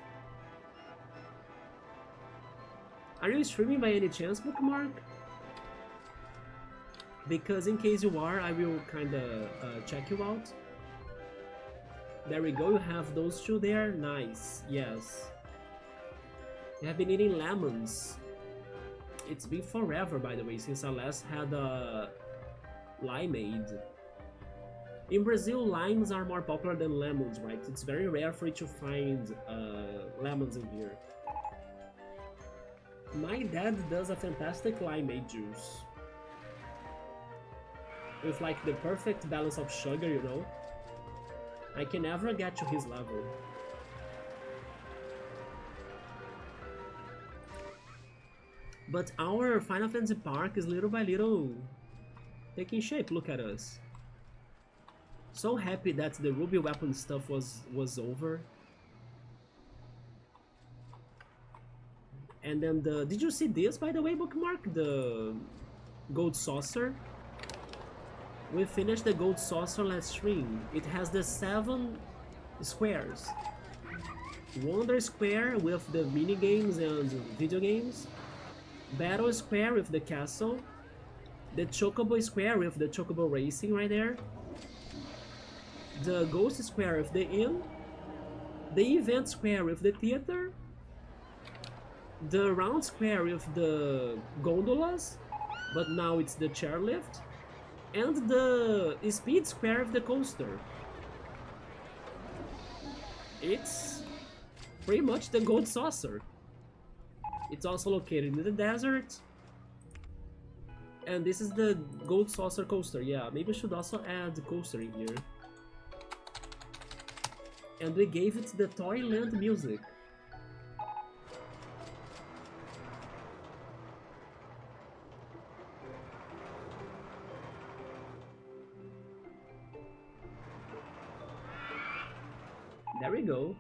Are you streaming by any chance, Bookmark? Because in case you are, I will kinda check you out. There we go, you have those two there. Nice, yes. I have been eating lemons. It's been forever, by the way, since I last had a limeade. In Brazil, limes are more popular than lemons, right? It's very rare for you to find lemons in here. My dad does a fantastic limeade juice. With like the perfect balance of sugar, you know? I can never get to his level. But our Final Fantasy Park is little by little taking shape, look at us. So happy that the Ruby weapon stuff was over. And then did you see this, by the way, Bookmark? The gold saucer? We finished the gold saucer last stream. It has the 7 squares. Wonder Square with the mini games and video games. Battle Square with the castle. The Chocobo Square with the Chocobo racing right there. The Ghost Square with the inn. The Event Square with the theater. The Round Square with the gondolas, but now it's the chairlift. And the Speed Square with the coaster. It's pretty much the gold saucer. It's also located in the desert. And this is the gold saucer coaster. Yeah, maybe I should also add the coaster in here. And we gave it the Toyland music. There we go.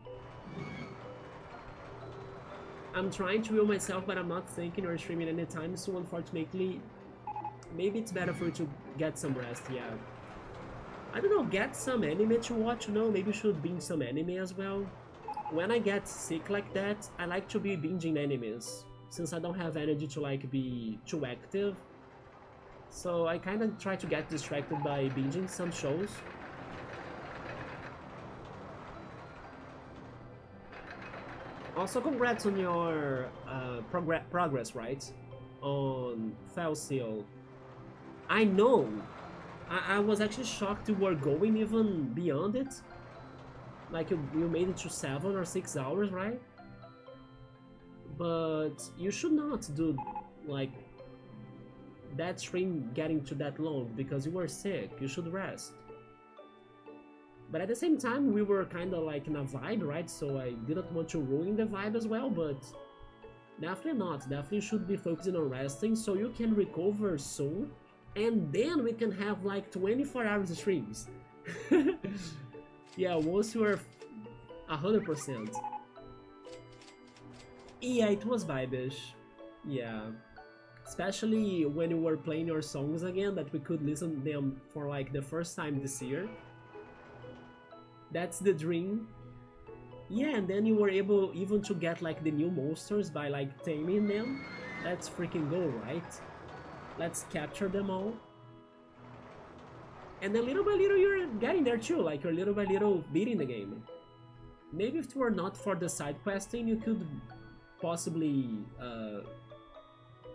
I'm trying to will myself, but I'm not thinking or streaming anytime soon, unfortunately. Maybe it's better for you to get some rest, yeah. I don't know, get some anime to watch, you know, maybe you should binge some anime as well. When I get sick like that, I like to be binging animes, since I don't have energy to like be too active. So I kinda try to get distracted by binging some shows. Also, congrats on your progress, right? On Felseal. I know! I was actually shocked you were going even beyond it. Like, you made it to 7 or 6 hours, right? But you should not do, like, that stream getting to that long, because you were sick. You should rest. But at the same time, we were kind of like in a vibe, right? So I didn't want to ruin the vibe as well, but definitely not. Definitely should be focusing on resting so you can recover soon, and then we can have like 24 hours streams. Yeah, once you are 100%. Yeah, it was vibe-ish. Yeah. Especially when you were playing your songs again, that we could listen to them for like the first time this year. That's the dream. Yeah, and then you were able even to get like the new monsters by like taming them. Let's freaking go, right? Let's capture them all. And then little by little you're getting there too, like you're little by little beating the game. Maybe if it were not for the side questing, you could possibly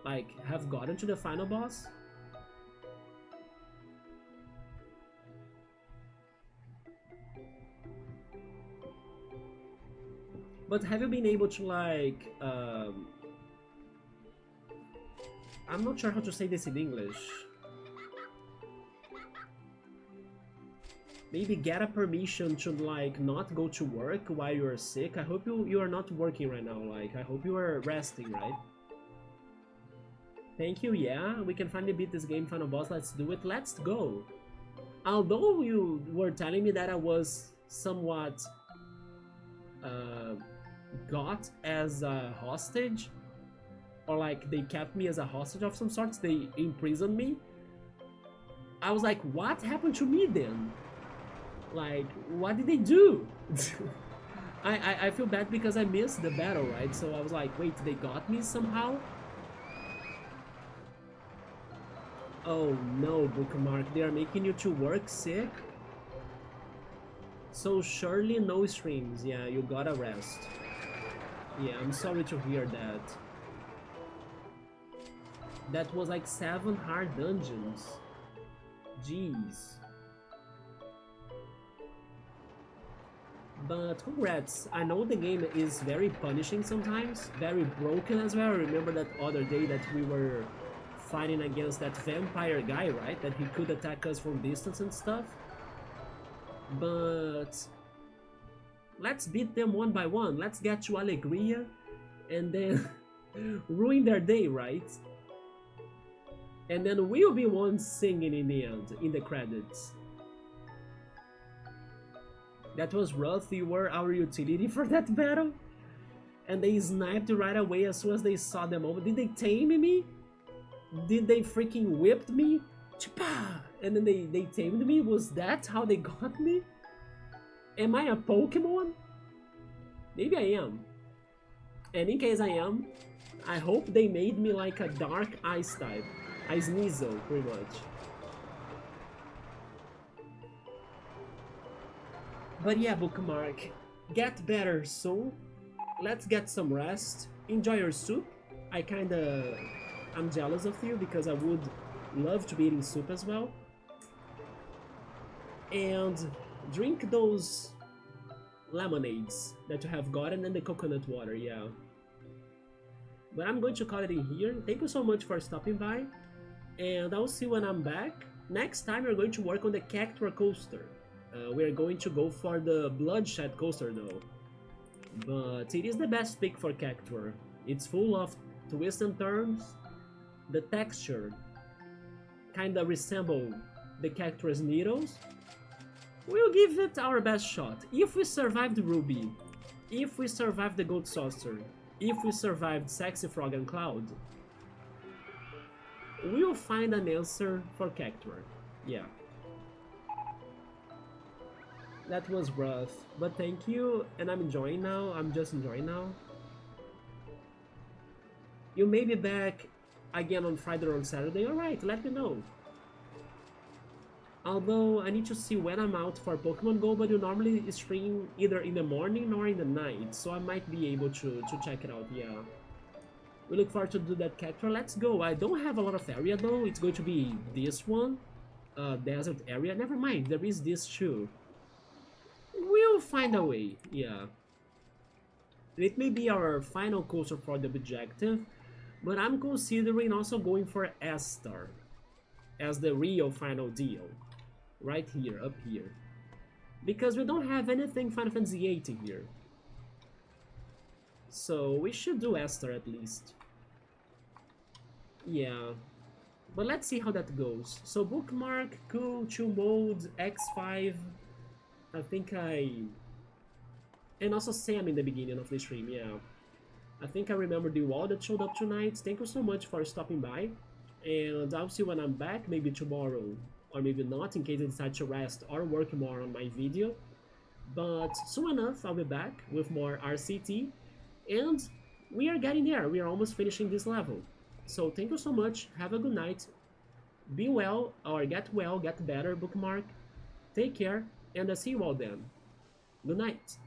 like have gotten to the final boss. But have you been able to like I'm not sure how to say this in English. Maybe get a permission to like not go to work while you're sick. I hope you are not working right now. Like I hope you are resting, right? Thank you. Yeah, we can finally beat this game final boss. Let's do it. Let's go. Although you were telling me that I was somewhat got as a hostage, or like they kept me as a hostage of some sorts, they imprisoned me. I was like, what happened to me then? Like, what did they do? I feel bad because I missed the battle, right? So I was like, wait, they got me somehow? Oh no, Bookmark, they are making you to work sick? So surely no streams. Yeah, you gotta rest. Yeah, I'm sorry to hear that. That was like 7 hard dungeons. Jeez. But congrats, I know the game is very punishing sometimes, very broken as well. I remember that other day that we were fighting against that vampire guy, right? That he could attack us from distance and stuff. But let's beat them one by one. Let's get to Alegria and then ruin their day, right? And then we'll be ones singing in the end, in the credits. That was rough. You were our utility for that battle. And they sniped right away as soon as they saw them over. Did they tame me? Did they freaking whipped me? Chipa! And then they tamed me? Was that how they got me? Am I a Pokemon? Maybe I am. And in case I am, I hope they made me like a dark ice type. A Sneasel, pretty much. But yeah, Bookmark, get better soon. Let's get some rest. Enjoy your soup. I'm jealous of you because I would love to be eating soup as well. And drink those lemonades that you have gotten and the coconut water, yeah. But I'm going to call it in here. Thank you so much for stopping by. And I'll see you when I'm back. Next time we're going to work on the Cactuar coaster. We're going to go for the Bloodshed coaster though. But it is the best pick for Cactuar. It's full of twists and turns. The texture kinda resemble the Cactuar's needles. We'll give it our best shot. If we survive the Ruby, if we survive the Gold Saucer, if we survived Sexy Frog and Cloud, we'll find an answer for Cactuar. Yeah. That was rough, but thank you, and I'm enjoying now. I'm just enjoying now. You may be back again on Friday or on Saturday. Alright, let me know. Although I need to see when I'm out for Pokemon Go, but you normally stream either in the morning or in the night, so I might be able to check it out, yeah. We look forward to do that Cactuar. Let's go. I don't have a lot of area though. It's going to be this one, desert area. Never mind, there is this too. We'll find a way, yeah. It may be our final coaster for the objective, but I'm considering also going for S-Star as the real final deal. Right here, up here. Because we don't have anything Final Fantasy VIII here. So we should do S-Star at least. Yeah. But let's see how that goes. So Bookmark, Cool, Chill Mode, X5. I think and also Sam in the beginning of the stream, yeah. I think I remember the wall that showed up tonight. Thank you so much for stopping by. And I'll see you when I'm back, maybe tomorrow, or maybe not, in case I decide to rest or work more on my video. But soon enough, I'll be back with more RCT. And we are getting there. We are almost finishing this level. So thank you so much. Have a good night. Be well, or get well, get better, Bookmark. Take care. And I'll see you all then. Good night.